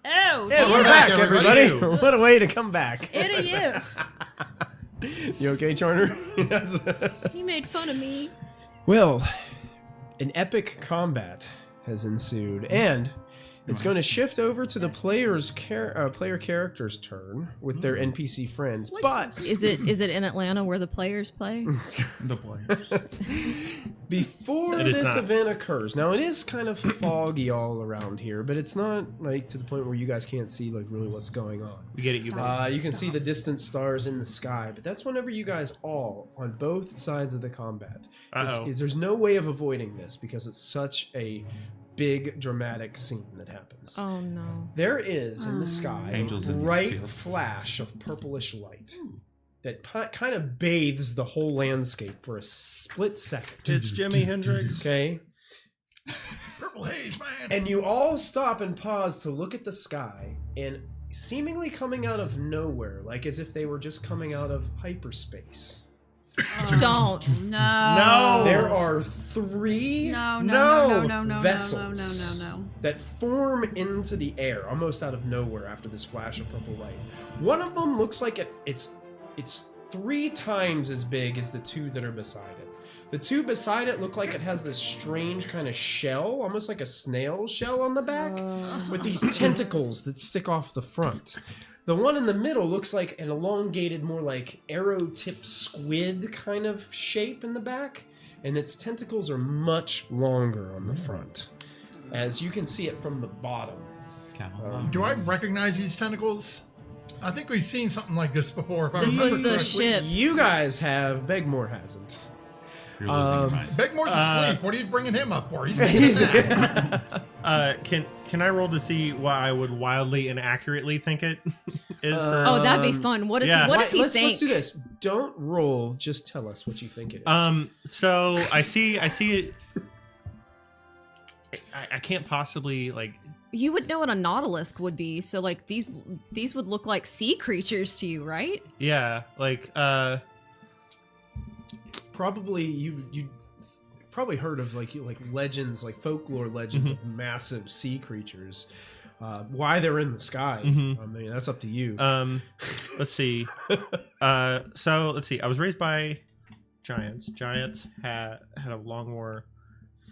Oh, And we're back, everybody. What a way to come back. Idiot. You okay, Charter? He made fun of me. Well, an epic combat has ensued, and It's going to shift over to the player character's turn with their NPC friends, but Is it in Atlanta where the players play? The players. before It is this not. event occurs, now it is kind of foggy all around here, but it's not like to the point where you guys can't see like really what's going on. We get it, you baby. You can see the distant stars in the sky, but that's whenever you guys all on both sides of the combat. There's no way of avoiding this because it's such a big dramatic scene that happens. Oh no. There is in the sky Angels a in the bright field. flash of purplish light that kind of bathes the whole landscape for a split second. It's Jimi Hendrix. Okay? Purple haze, man. And you all stop and pause to look at the sky, and seemingly coming out of nowhere, like as if they were just coming out of hyperspace. Don't. No. There are three vessels that form into the air, almost out of nowhere after this flash of purple light. One of them looks like it's 3 times as big as the two that are beside it. The two beside it look like it has this strange kind of shell, almost like a snail shell on the back, with these tentacles that stick off the front. The one in the middle looks like an elongated, more like arrow-tipped squid kind of shape in the back, and its tentacles are much longer on the front, as you can see it from the bottom. Do I recognize these tentacles? I think we've seen something like this before. If I This remember was the correctly. ship. You guys have, Begmore hasn't. You're losing your mind. Begmore's asleep. What are you bringing him up for? He's gonna nap. Can I roll to see what I would wildly and accurately think it is for? Oh, that'd be fun. What does yeah. he? What does he let's think? do this. Don't roll. Just tell us what you think it is. So I see it. I can't possibly like. You would know what a nautilus would be. So like these would look like sea creatures to you, right? Yeah, like Probably you probably heard of like legends, like folklore legends of massive sea creatures. Why they're in the sky? I mean, that's up to you. Let's see. So let's see. I was raised by giants. Giants had a long war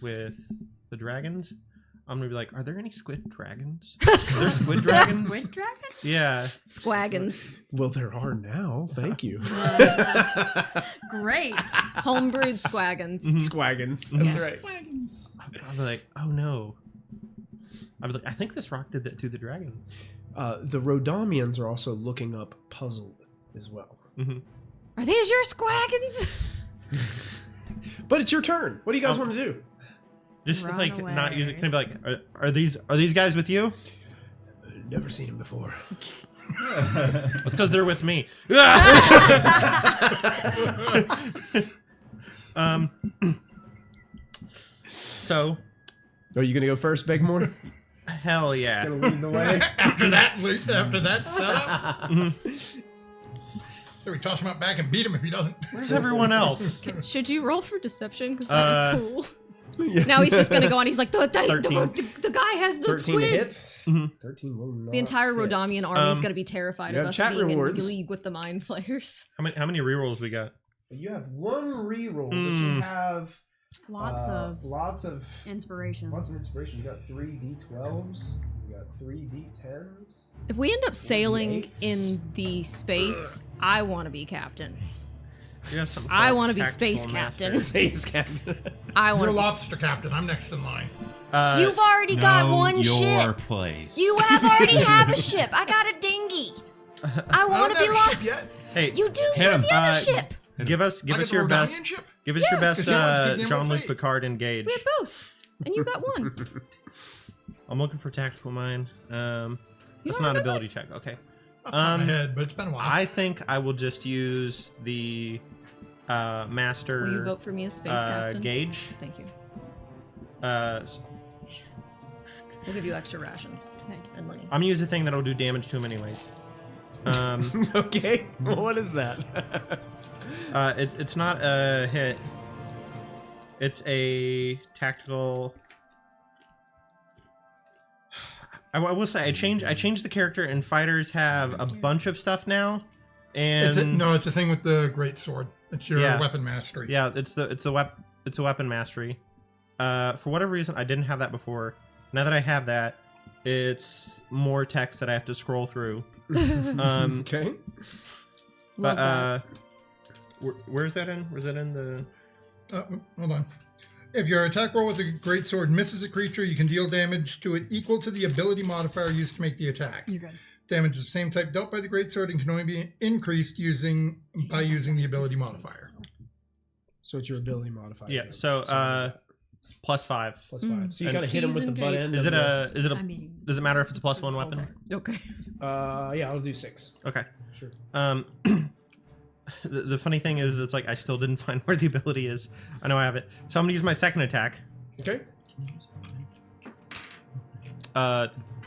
with the dragons. I'm gonna be like, are there any squid dragons? Are there squid dragons? Squid dragon? Yeah. Squaggins. Well, there are now. Thank you. Great. Homebrewed squaggins. Squaggins. That's right. I'm like, oh no. I was like, I think this rock did that to the dragon. The Rodamians are also looking up, puzzled as well. Are these your squaggins? But it's your turn. What do you guys want to do? Just Run like not away. use it. Can I be like, are these guys with you? Never seen him before. It's because they're with me. So, Are you gonna go first, Begmore? hell yeah. Gonna lead the way. after that setup. So we toss him out back and beat him if he doesn't. Where's everyone else? Should you roll for deception? Because that was cool. Now he's just gonna go on. He's like, the guy has the 13 to squid. hit. 13 will not The entire hit. Rodamian army is gonna be terrified you of have us chat being rewards. in league with the mind flayers. How many rerolls we got? You have one reroll, but you have Lots of lots of inspirations. inspiration. You got 3 d12s. You got 3 d10s. If we end up sailing 8s. in the space, I want to be captain. You have something I called want to be Tactical space Master. captain. Space captain. I want You're to be. lobster captain. I'm next in line. You've already got Know one your ship. place. You already have a ship. I got a dinghy. I want to be ship lost. yet. Hey, You do Hit with him. the other ship. give us I got the your Rodanian best. ship? Give us your best 'Cause he wants to keep them Jean-Luc with faith. Picard engage. We have both, and you got one. I'm looking for tactical mind. That's don't not an remember? ability check. Okay. Off the top of my head, but it's been a while. I think I will just use the master. Will you vote for me as space captain? Gauge. Thank you. S- We'll give you extra rations and money. I'm gonna use a thing that'll do damage to him anyways. Okay. What is that? It's not a hit. It's a tactical. I will say I changed the character, and fighters have a bunch of stuff now. And it's a thing with the great sword. It's your Yeah. weapon mastery. yeah, it's a weapon mastery. For whatever reason, I didn't have that before. Now that I have that, It's more text that I have to scroll through. Okay. But where's that in? Was that in the? Hold on. If your attack roll with a greatsword misses a creature, you can deal damage to it equal to the ability modifier used to make the attack. You're good. Damage is the same type dealt by the greatsword and can only be increased by using the ability modifier. So it's your ability modifier. Yeah. damage. So what is that? +5. +5. So you And gotta hit him with the butt end. Is of it a? Is it a? I mean, Does it matter if it's a +1 weapon? Okay. Yeah, I'll do 6. Okay. Sure. The funny thing is, it's like I still didn't find where the ability is. I know I have it, so I'm gonna use my second attack. Okay.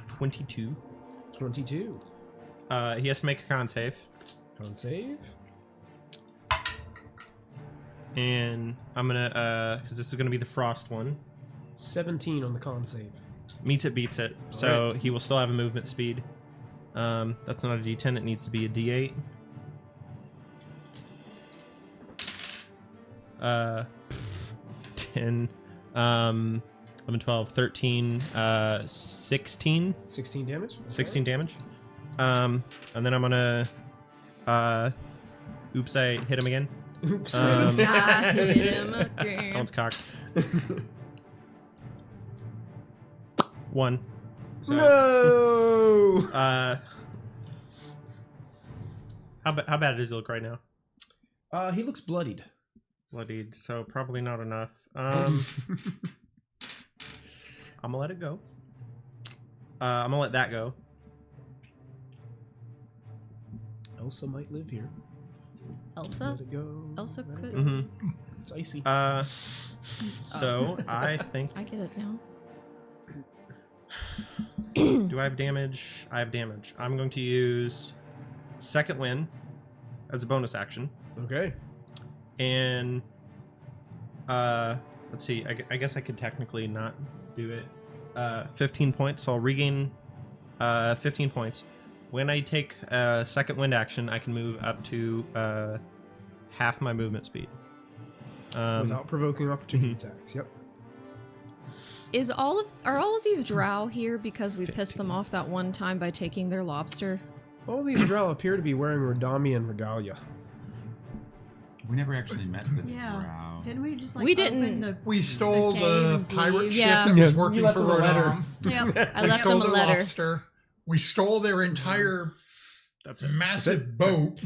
22. 22. He has to make a con save, Con save. and I'm gonna because this is gonna be the frost one. 17 on the con save. Meets it, beats it. So Alright. he will still have a movement speed. That's not a D10. It needs to be a D8. 10, 11, 12, 13, 16. 16 damage. 16 damage. And then I'm gonna oops, I hit him again. Oops. Um, I hit him That again. one's cocked. 1. So, No. how bad does he look right now? He looks bloodied. Bloodied, so probably not enough. I'm gonna let it go. I'm gonna let that go. Elsa might live here. Elsa? Let it go. Elsa Let it could- go. Mm-hmm. It's icy. So I think. I get it now. Do I have damage? I have damage. I'm going to use Second Wind as a bonus action, Okay. and let's see. I guess I could technically not do it. 15 points. So I'll regain 15 points. When I take a Second Wind action, I can move up to half my movement speed. Without provoking opportunity attacks. Yep. Are all of these drow here because we pissed them off that one time by taking their lobster? All these drow appear to be wearing Rodamian regalia. We never actually met the yeah. drow. Didn't we just like We open didn't. the We stole cave the and pirate leave? ship Yeah. that was Yeah, working you left for them a letter. Rodam. Yep. I We left stole them a their letter. lobster. We stole their entire That's it. massive boat.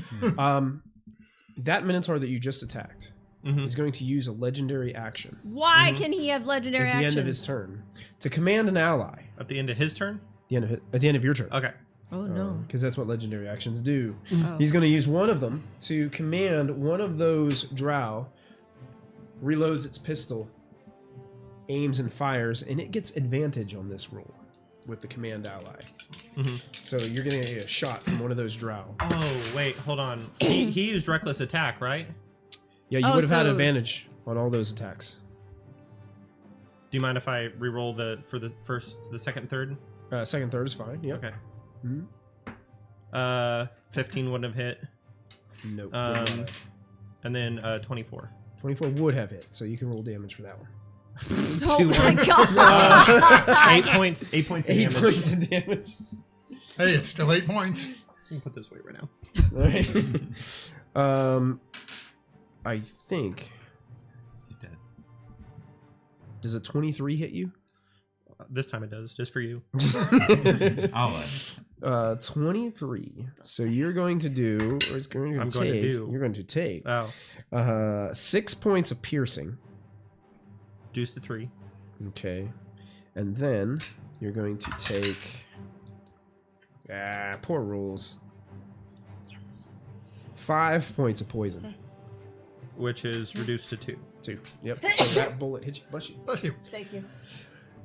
That Minotaur that you just attacked Mhm. is going to use a legendary action Why can he have legendary at the actions? end of his turn to command an ally. At the end of his turn. At the end of your turn. Okay. Oh no. Because that's what legendary actions do. Oh. He's going to use one of them to command one of those drow, reloads its pistol, aims and fires, and it gets advantage on this roll with the command ally. Mhm. So you're going to get a shot from one of those drow. Oh wait, hold on. He used reckless attack, right? Yeah, you Oh, would have had so- advantage on all those attacks. Do you mind if I re-roll the second, third? Second, third is fine. Yep. Okay. Mhm. 15 wouldn't have hit, Nope. and then 24. 24 would have hit, so you can roll damage for that one. Oh my god. 8 points. 8 points of 8 damage. points of damage. Hey, it's still 8 points. You can put this away right now. Alright. I think. He's dead. Does a 23 hit you? This time it does, just for you. I'll let. 23. So you're going to do, or it's going to I'm take, going to do. you're going to take Oh, 6 points of piercing. deuce to 3. Okay. And then you're going to take. Poor rules. 5 points of poison. Which is reduced to 2. 2. Yep. So that bullet hits you. Bless you. Bless you. Thank you.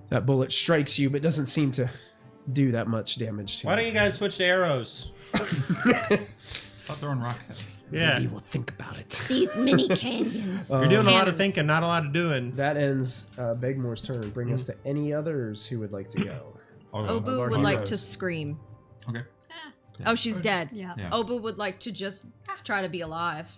That bullet strikes you, but doesn't seem to do that much damage to Why don't you guys switch to arrows? Stop throwing rocks at me. Yeah. Maybe we'll think about it. These mini canyons. You're doing a lot of Cannons. thinking, not a lot of doing. That ends Begmore's turn. Bring us to any others who would like to go. Obu our would like heroes. to scream. Okay. Oh, she's dead. Yeah. Yeah. Obu would like to just try to be alive.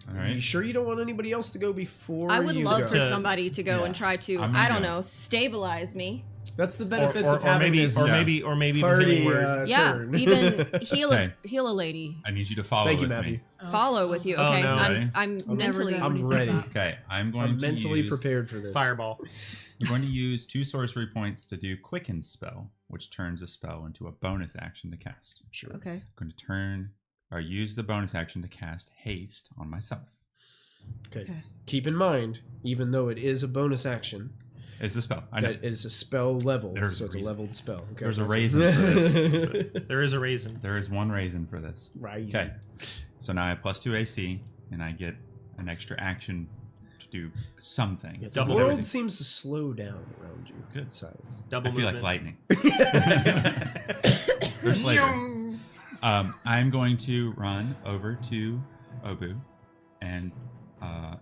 All You right. sure you don't want anybody else to go before I would you love go? for somebody to go and try to, I'm gonna I don't go. know, stabilize me. That's the benefits or of having maybe, this or maybe even party healing word. Yeah, turn. even heal Okay. a lady. I need you to follow Thank you, with Matthew. me. Follow with you. Oh, Okay, no. Ready? I'm Never mentally. done I'm when he says ready. that. Okay, I'm going I'm to mentally use, prepared for this. Fireball. I'm going to use 2 sorcery points to do Quicken spell, which turns a spell into a bonus action to cast. Sure. Okay. I'm going to turn or use the bonus action to cast haste on myself. Okay. Keep in mind, even though it is a bonus action, It's a spell. I know. that is a spell level, There's so a it's a reason. leveled spell. Okay, There's a gotcha. reason for this. There is a raisin. There is one reason for this. Right. Okay. So now I have +2 AC, and I get an extra action to do something. The Double world everything. seems to slow down around you. Good. Silas. Double I feel movement. like lightning. There's flavor. I'm going to run over to Obu and,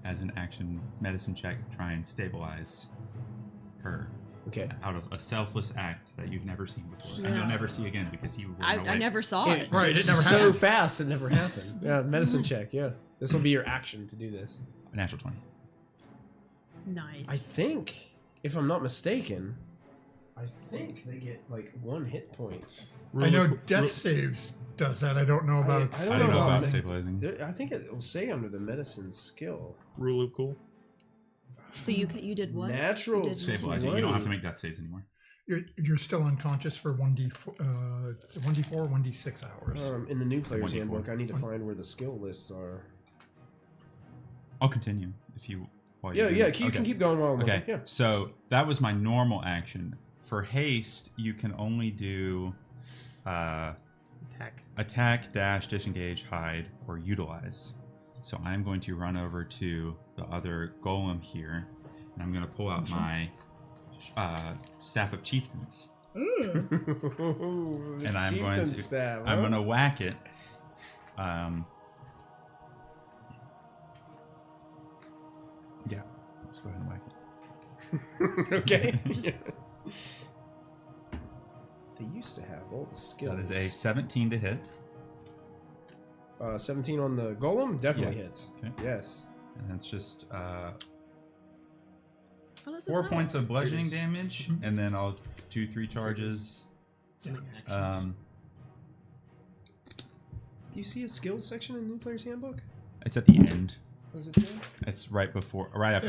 as an action medicine check, try and stabilize her Okay. out of a selfless act that you've never seen before. And Yeah. you'll never see again because you were I awake. never saw it. Right, it never so happened. fast, it never happened. Yeah, medicine check. Yeah, this will be your action to do this. A natural 20. Nice. I think, if I'm not mistaken, I think they get like 1 hit point. I know Rule of- death saves does that. I don't know about I I don't know about stabilizing. stabilizing. I think it will say under the medicine skill. Rule of cool. So you did what? Natural You did Stabilizing. You don't have to make death saves anymore. You're still unconscious for 1d4, 1d6 hours. In the new player's 1d4. handbook, I need to find where the skill lists are. I'll continue if you. While Yeah, you yeah. You can keep going while I'm Okay. looking. Yeah. So that was my normal action. For haste, you can only do Attack. attack, disengage, hide, or utilize. So I'm going to run over to the other golem here, and I'm going to pull out my staff of chieftains, and I'm going to I'm going to whack it. Yeah, let's go ahead and whack it. Okay. They used to have all the skills. That is a 17 to hit, 17 on the golem definitely Yeah. hits. Okay. Yes. and that's just Oh, this is 4 not- points of bludgeoning It is. damage, and then I'll do 3 charges. Do you see a skills section in new player's handbook? It's at the end. Or is it there? It's right after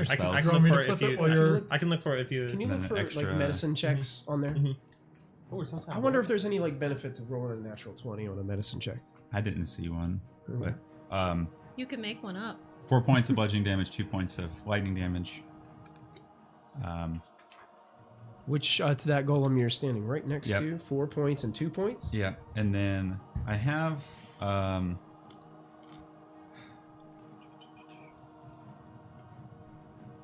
I can- I spells. can You want me look to for it if flip it you. while you're- I can look for it if you. Can you then look an for extra- like medicine checks on there? Mhm. Oh, it sounds I wonder if there's any like benefit to rolling a natural 20 on a medicine check. I didn't see one, Okay. but You can make one up. 4 points of bludgeoning damage, 2 points of lightning damage. Which to that golem you're standing right next Yep. to, 4 points and 2 points. Yeah, and then I have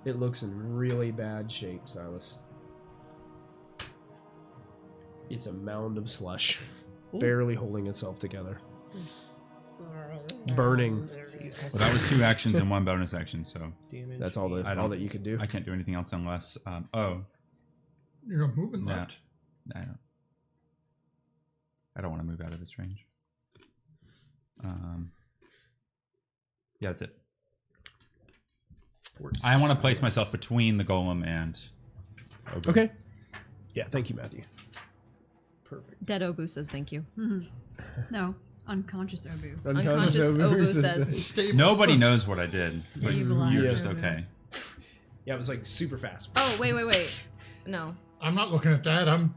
It looks in really bad shape, Silas. It's a mound of slush, barely holding itself together. Burning. well, that was 2 actions and 1 bonus action, so Damage. That's all I don't- that you could do. I can't do anything else unless You're moving Yeah. left. I don't want to move out of its range. Yeah, that's it. I want to place myself between the golem and Obu. Okay. Yeah, thank you, Matthew. Perfect. Dead Obu says thank you. No, unconscious Obu. Unconscious Obu says. Stable. Nobody knows what I did, but Stabilize you're Yeah. just Obu. okay. Yeah, it was like super fast. Oh, wait. No. I'm not looking at that. I'm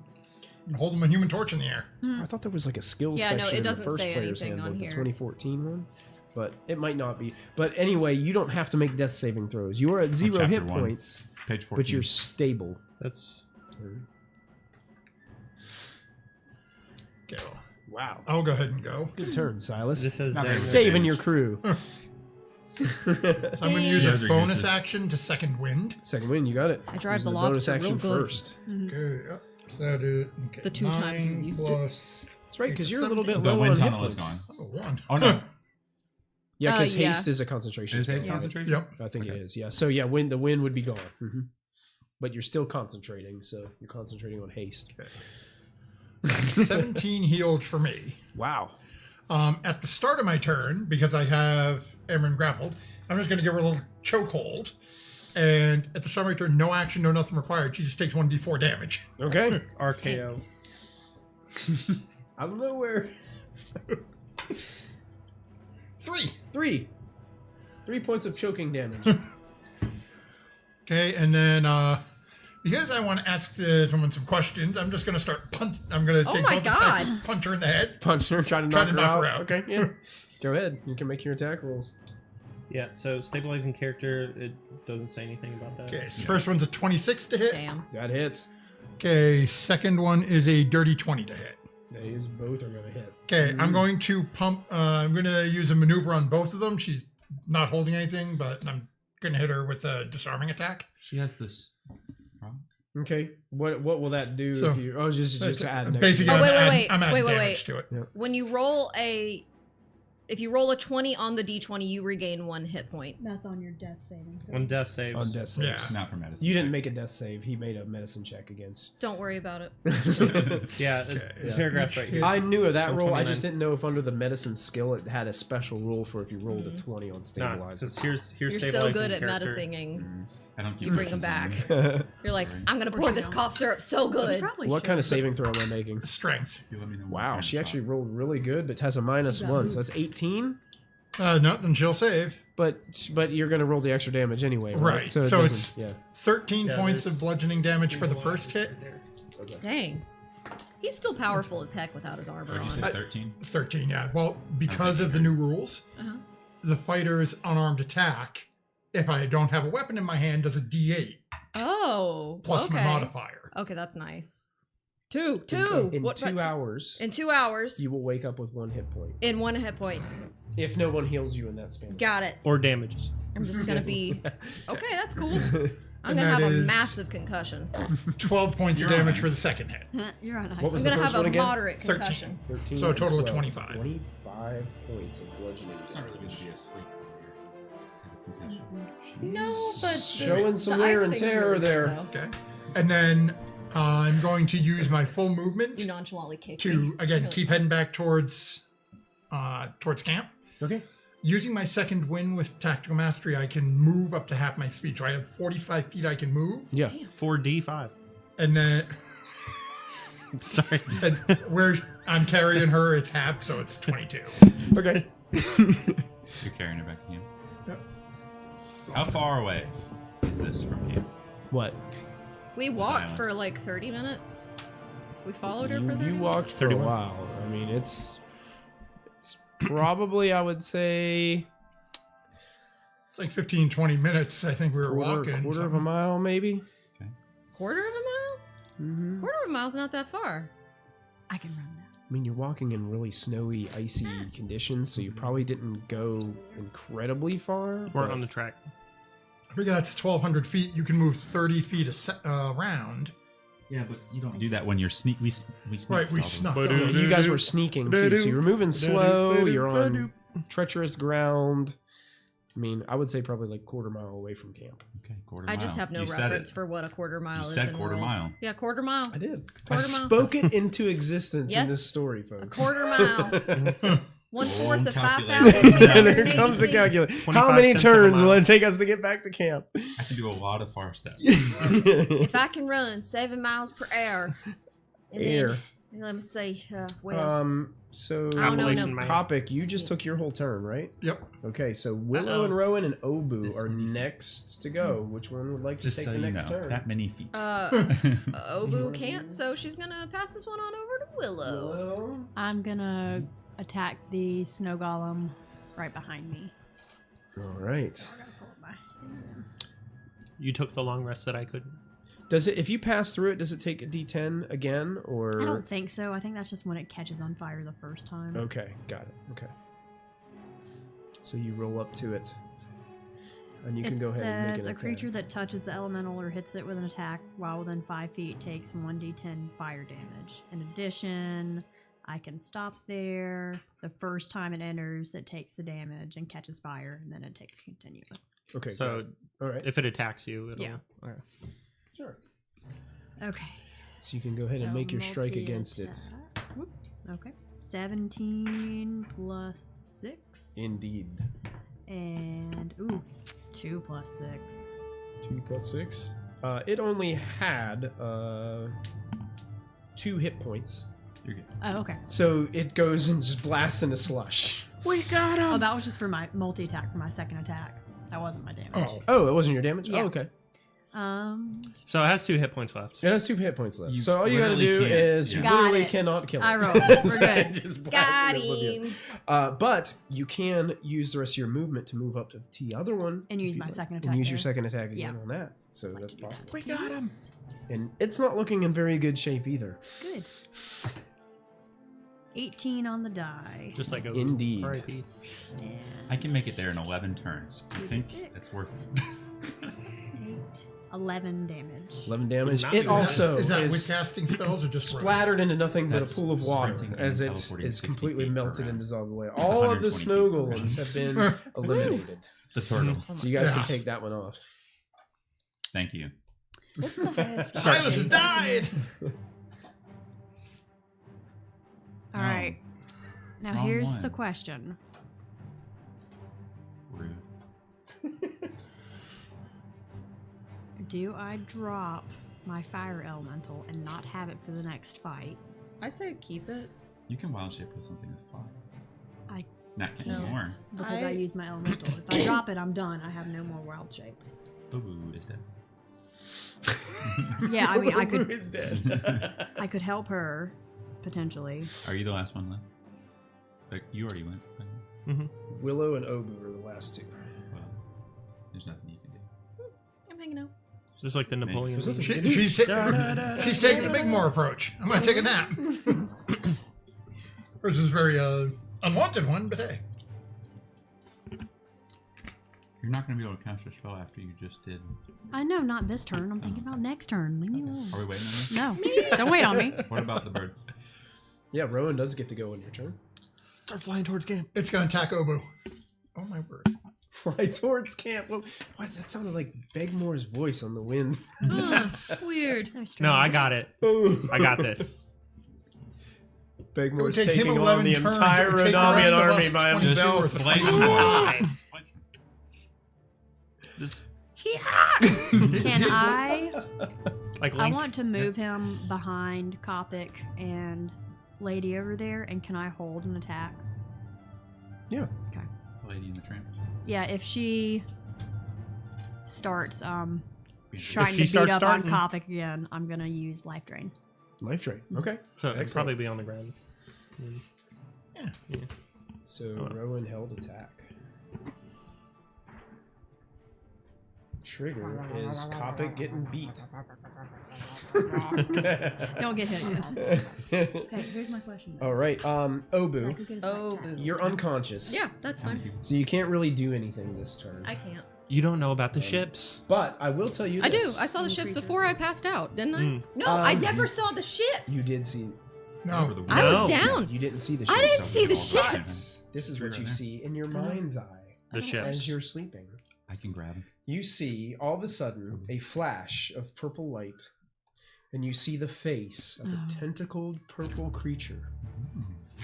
holding my human torch in the air. I thought there was like a skills Yeah, no, section it in the doesn't first say player's anything on handbook, the here. 2014 one. But it might not be. But anyway, you don't have to make death saving throws. You are at 0 chapter hit 1. points, Page 14. but you're stable. That's Okay. Wow. I'll go ahead and go. Good turn, Silas. this says Not damage. very Saving damage. your crew. So I'm going to use Those a are bonus uses. action to second wind. Second win, you got it. I drive Use the bonus lobster action real good. first. Okay. Yep. So that is okay, The 2 times you 9 used it. plus That's right, because It's you're a little bit 17. The low wind on hit tunnel is points. gone. 1. Oh no! Yeah, because Yeah. haste is a concentration. Is it spell. concentration? Yep. I think it is. Yeah. So yeah, the wind would be gone. But you're still concentrating, so you're concentrating on haste. 17 healed for me. Wow. At the start of my turn, because I have Emran grappled, I'm just going to give her a little chokehold. And at the start of my turn, no action, no nothing required. She just takes 1d4 damage. Okay. RKO. Out of nowhere. 3. 3 points of choking damage. Okay, and then because I want to ask this woman some questions, I'm just going to start punch. I'm going to take my both attacks, God. punch her in the head. Punch her, try to knock her out. Okay, yeah. Okay. Go ahead. You can make your attack rolls. Yeah, so stabilizing character, it doesn't say anything about that. Okay, so first one's a 26 to hit. Damn. That hits. Okay, second one is a dirty 20 to hit. These both are going to hit. Okay, I'm going to pump. I'm going to use a maneuver on both of them. She's not holding anything, but I'm going to hit her with a disarming attack. She has this. Okay. What will that do So- if you... Oh, just add an Basically, extra- I'm adding wait. damage to it. When you roll if you roll a 20 on the d20, you regain 1 hit point. That's on your death saving throw. On death saves. On death saves. Yeah. Not for medicine. You didn't make a death save. He made a medicine check against. Don't worry about it. Yeah, Okay. the paragraph's right here. I knew of that From rule. I 29. just didn't know if under the medicine skill it had a special rule for if you rolled a 20 on Nah, stabilizer. 'cause here's You're stabilizing so good at character. medicining. I don't keep You bring them potions back. on me. You're like, Sorry. I'm gonna pour this cough syrup so You good. probably What kind of should. saving throw am I making? Strength. You let me know when Wow, your she turn's actually up. rolled really good, but has a -1, so that's 18. No, then she'll save. But you're gonna roll the extra damage anyway, right? Right, it so doesn't- it's- yeah. 13 Yeah, points there's- of bludgeoning damage for the first hit. Dang. He's still powerful as heck without his armor What'd you on. say, 13? 13, yeah. Well, because of the new rules, Uh-huh. the fighter's unarmed attack, if I don't have a weapon in my hand, does a d8 Oh. plus okay. my modifier. Okay, that's nice. Two. In What- 2 hours, In 2 hours. you will wake up with 1 hit point. In 1 hit point. If no one heals you in that span. Got it. Or damages. I'm just gonna be. Okay, that's cool. I'm And gonna have that a is- massive concussion. 12 points of You're damage nice. for the second hit. You're on ice. What was I'm the gonna first have one a again? moderate 13. concussion. 13 So a and total of 12. 25. 25 points of bludgeoning It's not really good damage. to be asleep when you're have a concussion. No, but Showing some the wear ice and thing's tear really good, there. though. Okay. And then I'm going to use my full You movement nonchalantly kick to, me. again, Really keep fun. heading back towards camp. Okay. Using my second win with Tactical Mastery, I can move up to half my speed. So I have 45 feet I can move. Yeah. 4d5. And then Sorry. and where I'm carrying her, it's half, so it's 22. Okay. You're carrying her back to camp. Yep. How far away is this from camp? What? We walked Silent. for like 30 minutes. We followed her You, for 30 you walked minutes. for a 31. while. I mean, it's probably, I would say, It's like 15, 20 minutes, I think we were quarter walking. of a something. mile, maybe. Quarter of a mile? Mm-hmm. Quarter of a mile's not that far. I can run that. I mean, you're walking in really snowy, icy conditions, so you probably didn't go incredibly far. We're but- on the track. I think that's 1,200 feet. You can move 30 feet around. Yeah, but you don't do that when you're sneak. We sneak. Right, we all the- snuck. But, up. Yeah, you guys were sneaking too, so you're moving slow. You're on treacherous ground. I mean, I would say probably like quarter mile away from camp. Okay, quarter I mile. just have no You said reference it. for what a quarter mile You is. said in quarter world. mile. Yeah, quarter mile. I did. I Quarter mile. spoke it into existence in Yes. this story, A folks. quarter mile. 1/4 of calculator. 5,280 There comes the feet. calculator. How 25 many cents on a turns will mile. it take us to get back to camp? I can do a lot of far steps. If I can run 7 miles per hour. And Air. Then, let me see. Well, So I don't know, Appalachian man. Kopic, you just took your whole turn, right? Yep. Okay, so Willow Uh-oh. and Rowan and It's Obu this are many feet. next to go. Which one would like to Just take so the you next know, turn? that many feet. Obu can't, so she's gonna pass this one on over to Willow. Willow. I'm gonna attack the snow golem right behind me. All right. I gotta pull it by. You took the long rest that I couldn't. Does it? If you pass through it, does it take a D10 again, or? I don't think so. I think that's just when it catches on fire the first time. Okay, got it. Okay. So you roll up to it, and you can It go ahead and make says an a attack. creature that touches the elemental or hits it with an attack while within 5 feet takes 1d10 fire damage. In addition, I can stop there. The first time it enters, it takes the damage and catches fire, and then it takes continuous. Okay. got So it. all right. if it attacks you, it'll. Yeah. Okay. Sure. Okay. So you can go ahead and So make your strike against it. multi-attack. Whoop. Okay. 17 plus 6. Indeed. And, ooh, 2 plus 6. 2 plus 6. It only had 2 hit points. You're good. Oh, okay. So it goes and just blasts into slush. We got him. Oh, that was just for my multi-attack for my second attack. That wasn't my damage. Oh, it wasn't your damage? Yeah. Oh, okay. So it has 2 hit points left. It has 2 hit points left. You So all you gotta literally do can't- is you yeah. Got literally it. cannot kill it. I rolled. We're So good. it just blasts Got into oblivion. him. But you can use the rest of your movement to move up to the other one. And if use you'd my like. second And attack use your there. second attack again Yeah. on that. So that's possible. We got him. And it's not looking in very good shape either. Good. 18 on the die. Just like Obu. Indeed. R.I.P. And I can make it there in 11 turns. You think 2d6. it's worth it? 8, 11 damage. 11 damage. Not It bad. also Is that is with casting spells or just splattered into nothing but a That's pool of water sprinting as and it teleporting is 60 completely feet per melted and round. dissolved away. That's All of the 120 snow feet per golems have round. been eliminated. The turtle. So you guys can Yeah. take that one off. Thank you. What's the highest? Silas has died. All right. Now Wrong here's one. the question. Rude. Do I drop my fire elemental and not have it for the next fight? I say keep it. You can wild shape with something with fire. I Not No. anymore. Because I use my elemental. If I drop it, I'm done. I have no more wild shape. Ooh, is dead. Yeah, I mean, I Who could is dead? I could help her potentially. Are you the last one left? Like, you already went. Willow and Obu are the last 2. Well, there's nothing you can do. I'm hanging out. Is this like the Napoleon? There's nothing meme? you can do. She's taking the big more approach. I'm going to take a nap. Hers is very unwanted one, but hey. You're not going to be able to cast a spell after you just did. I know, not this turn. I'm thinking about next turn. Leave me alone. Are we waiting on this? No, don't wait on me. What about the bird? Yeah, Rowan does get to go in your turn. Start flying towards camp. It's going to attack Obu. Oh, my word. Fly towards camp. What? That sounded like Begmore's voice on the wind. Weird. So strange. No, I got it. I got this. Begmore's It would take him taking 11 on the turns. It entire would take the rest Renamian of army us by 22 himself. worth of Blade fighting. more. Just Can I? like I Link. want to move him behind Kopic and Lady over there, and can I hold an attack? Yeah. Okay. Lady in the Tramp. Yeah, if she starts trying If to she beat starts up starting- on Kopic again, I'm gonna use Life Drain. Life drain. Okay. So it'd Excellent. probably be on the ground. So Rowan held attack. Trigger is Kopic getting beat. Don't get hit again. Okay, here's my question. All right. Obu, Oh, boo. you're unconscious. Yeah, that's fine. So you can't really do anything this turn. I can't. You don't know about the ships. But I will tell you I do. this. I saw the ships before I passed out, didn't I? Mm. No, I Um, never saw the ships. You did see. No. Over the I No. was down. You didn't see the I ships. didn't see the Something ships. This is Sure, what you yeah. see in your mind's eye The as ships. you're sleeping. I can grab him. You see all of a sudden a flash of purple light, and you see the face of a Oh. tentacled purple creature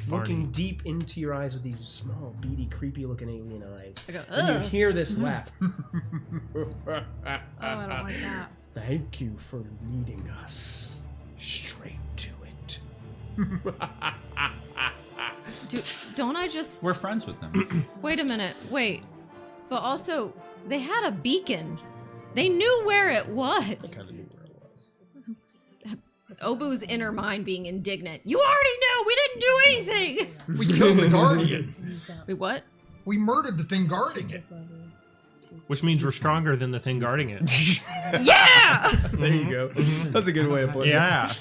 Barney. looking deep into your eyes with these small, beady, creepy-looking alien eyes. I go, And you ugh. hear this laugh. Oh, I don't like that. Thank you for leading us straight to it. Don't I just We're friends with them. wait a minute? Wait, but also they had a beacon. They knew where it I was. kind of knew where it was. Obu's inner mind being indignant. You already knew. We didn't do anything. We killed the Guardian. Wait, what? We murdered the thing guarding it. Which means we're stronger than the thing guarding it. Yeah. There you go. That's a good way of putting it. Yeah.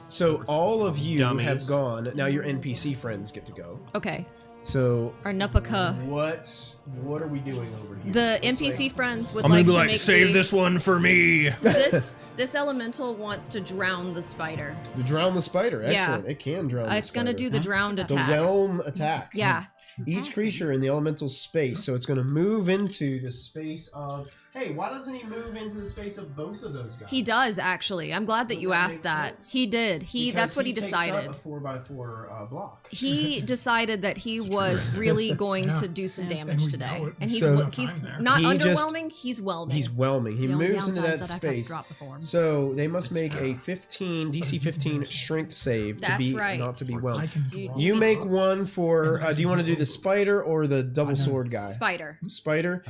So all of you Dummies. have gone. Now your NPC friends get to go. Okay. So Our Nupaka. what are we doing over here? The Looks NPC like- friends would like to make the, one for me. this elemental wants to drown the spider. to drown the spider. Yeah. Excellent. It can drown. It's the gonna spider. do the drowned the attack. realm attack. Yeah. Each creature in the elemental space, so it's going to move into the space of Hey, why doesn't he move into the space of both of those guys? He does actually. I'm glad that you asked that. He did. That's what he decided. Takes up a 4x4 block. He decided that he was really going to do some damage today, and he's not underwhelming. He's whelming. He's whelming. He The only moves into downside that is I'd have to space. drop the form. So they must make a DC 15 strength save to That's be right. not to be I whelmed. can You make one for. Do you want to do the spider or the double sword guy? Spider. Spider.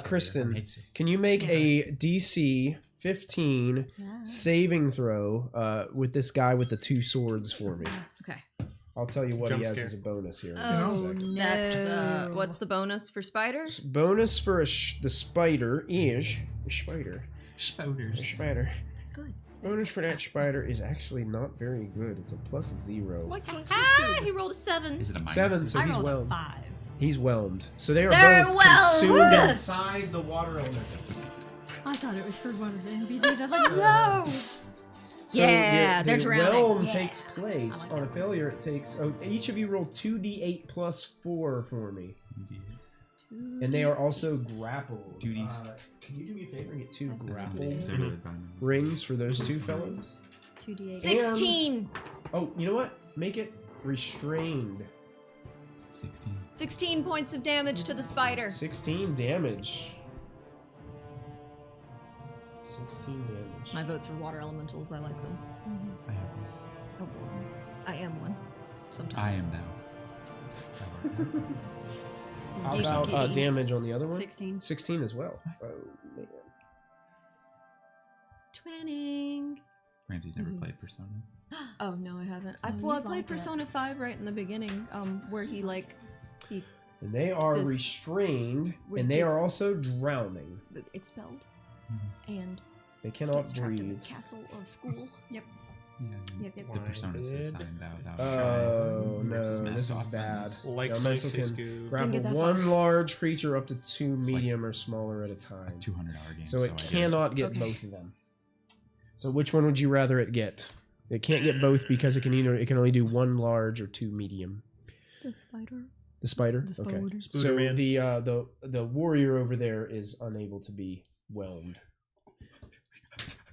Kristen, can you make a DC 15 saving throw with this guy with the 2 swords for me? Okay. I'll tell you what Jump he has scare. as a bonus here. In Oh, just a second. That's what's the bonus for spider? Bonus for the spider is spider. Spouters. Spider. That's good. Bonus for that spider is actually not very good. It's a +0. Ah, he rolled a 7. Is it a minus? 7, so I he's rolled a whelmed. 5. He's whelmed. So they are They're both whelmed. consumed inside the water element. I thought it was for one of the NPCs. I was like, no! So Yeah, they're the drowning. whelm Yeah. takes place. I like On a that. failure, it takes. Oh, each of you roll 2d8 + 4 for me. And they are also grappled. Duties. Can you do me a favor and get 2 That's grapple They're really bad. rings for those 2 fellows? 2d8. 16. Oh, you know what? Make it restrained. 16. 16 points of damage to the spider. 16 damage. 16 damage. My votes are water elementals. I like them. I have one. Oh, I am one. I Sometimes. am now. How Giddy, about giddy. damage on the other one? 16. 16 as well. Oh, man. Twinning. Ramsey's never played Persona. Oh no, I haven't. I Oh, well, I you'd played like it. Persona 5 right in the beginning, where he And they are This- restrained, where and they are gets- also drowning. expelled Mhm. and They cannot gets trapped in breathe. the castle of school. Yeah. Yep, yep. The Persona says Good. thou Oh shine. Rips no, his mask this is off bad. and it's- Like Elemental Space can Scoop. grapple get that one far. large creature up to 2 It's like medium or smaller at a A time. 200-hour game. So it I get cannot get Okay. both of them. So which one would you rather it get? It can't get both because it can only do 1 large or 2 medium. The spider. The spider? The Okay. spider. So Spooderman. the warrior over there is unable to be whelmed.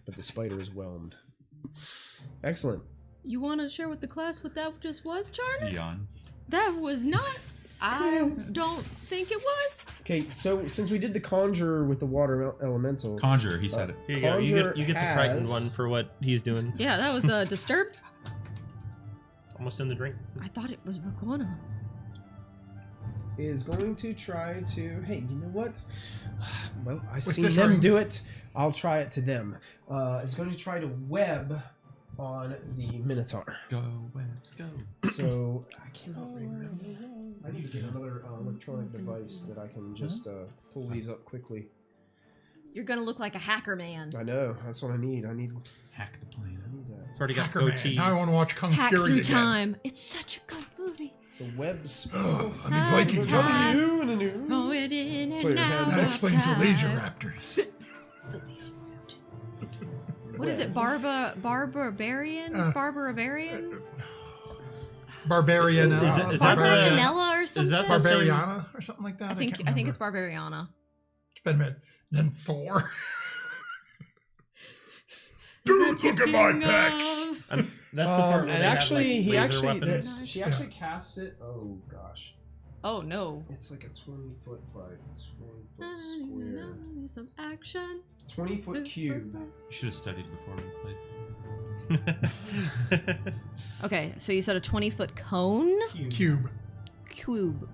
But the spider is whelmed. Excellent. You want to share with the class what that just was, Charlie? Zeon. That was not. I don't think it was. Okay, so since we did the conjure with the water elemental, Conjurer, he said it. Here you go. Conjure You get the frightened has- one for what he's doing. Yeah, that was disturbed. Almost in the drink. I thought it was Bakona. is going to try to. Hey, you know what? Well, I With seen this them ring. do it. I'll try it to them. Is going to try to web on the Minotaur. Go, Webs, go. So I cannot remember. I need to get another electronic device that I can just pull these up quickly. You're gonna look like a hacker man. I know. That's what I need. I need Hack the plane. that. I've already got Hacker Man. OT. Now I want to watch Kung Hack Fury through again. time. It's such a good movie. The web spell. Oh, I'm in Hack Viking through time. time. New and a new. Oh, it in Put and your out hands That up. of explains the time. laser raptors. So these roaches. What is it? Barbarian? Barbarian? Barbarian. Is that Barbarionella or something? Is that the same? Barbariana or something like that? I think can't it's remember. Barbariana. It's been a minute. Then Thor. Dude, look at my pecs. And that's the part where And they have, actually, like, he laser actually, weapons. she actually casts it. Oh gosh, Oh no. it's like a 20-foot by 20-foot square, Some action. 20-foot cube. You should have studied before we played. Okay, so you said a 20-foot cone? Cube. Cube.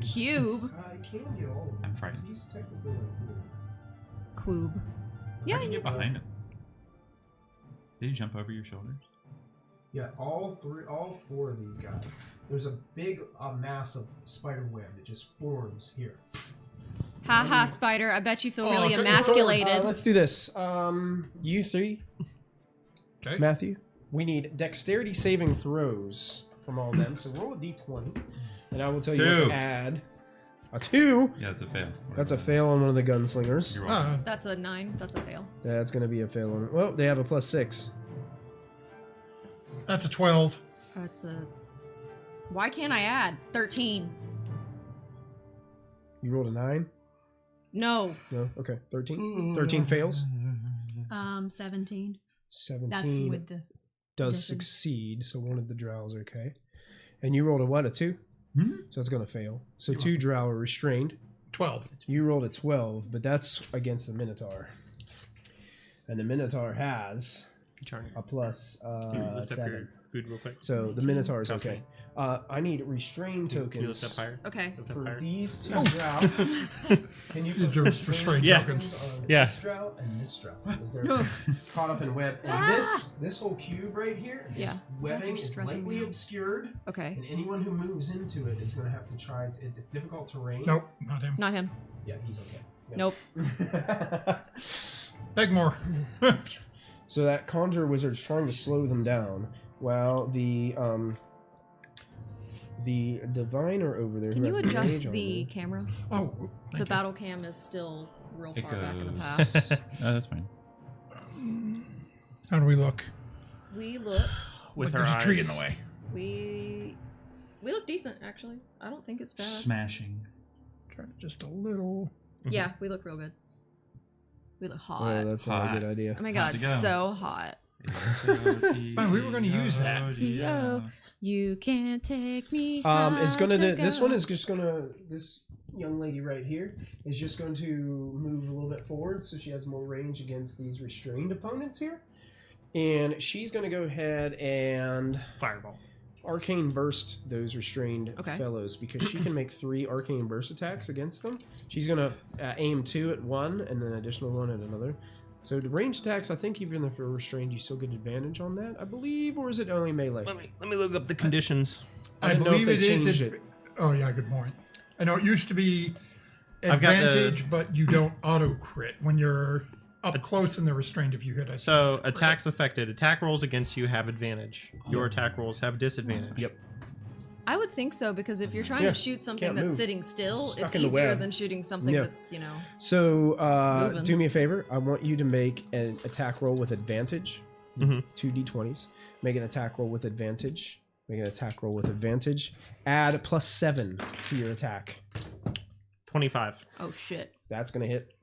Cube? I can't get all of them. I'm frightened. He's technically like here. Cube. Yeah, How'd you get behind him? Did he jump over your shoulders? Yeah, all 4 of these guys. There's a big mass of spider web that just forms here. Haha, spider. I bet you feel Oh, really okay, emasculated. Let's do this. You 3, Okay. Matthew. We need dexterity saving throws from all of them. So roll a d20, and I will tell you what 2. to add. A 2. Yeah, it's a fail. That's a fail on one of the gunslingers. You're welcome. That's a 9. That's a fail. That's going to be a fail on. Well, they have a +6. That's a 12. That's a... Why can't I add? 13. You rolled a 9. No. No? Okay. 13? 13 fails? 17. 17 That's with the does addition. succeed, so one of the drows, okay. And you rolled a what? A 2? So that's going to fail. So 2 drow are restrained. 12. You rolled a 12, but that's against the Minotaur. And the Minotaur has a plus Lift up 7. your food real quick. So the Minotaur is Cost okay. I need restrain Can you lift tokens up higher? Okay. Lift up for higher. these 2 drow. Can you put The restrain restrain Yeah. tokens. on Yeah. this drow and this drow? Because they're caught up in web. And this whole cube right here, this Yeah. webbing That's is stressing lightly me out. obscured. Okay. And anyone who moves into it is going to have to try to. It's difficult terrain. Nope, not him. Not him. Yeah, he's okay. Yep. Nope. Beg more. So that conjure wizard's trying to slow them down, while the diviner over there. Can who you has the adjust mage the armor- camera? Oh, The thank you. battle cam is still real It far back in the goes. past. Oh, that's fine. How do we look? We look. With Look, our there's eyes. a tree in the way. We look decent actually. I don't think it's bad. Smashing. Try to just a little. Yeah, we look real good. We look hot. Oh, that's not a Hot. good idea. Oh my Hot god, to go. so hot. Man, we were gonna use that. T.O. You can't take me. It's gonna. high to This go. one is just gonna. This young lady right here is just going to move a little bit forward, so she has more range against these restrained opponents here. And she's going to go ahead and Fireball. arcane burst those restrained Okay. fellows, because she can make 3 arcane burst attacks against them. She's going to aim 2 at one and then an additional 1 at another. So the ranged attacks, I think even if you're restrained, you still get advantage on that, I believe, or is it only melee? Let me look up the conditions. I didn't know if they changed it. it. Oh yeah, good point. I know it used to be I've got the- advantage, but you don't auto crit when you're up close and they're restrained. If you hit, So attacks affected. Attack rolls against you have advantage. Your attack rolls have disadvantage. Yep. I would think so, because if you're trying Yeah, to shoot something can't that's move. sitting still, Stuck it's in the easier web. than shooting something Yeah. that's, So, Moving. do me a favor. I want you to make an attack roll with advantage. Mhm. 2 d20s. Make an attack roll with advantage. Make an attack roll with advantage. Add +7 to your attack. 25. oh shit. That's going to hit.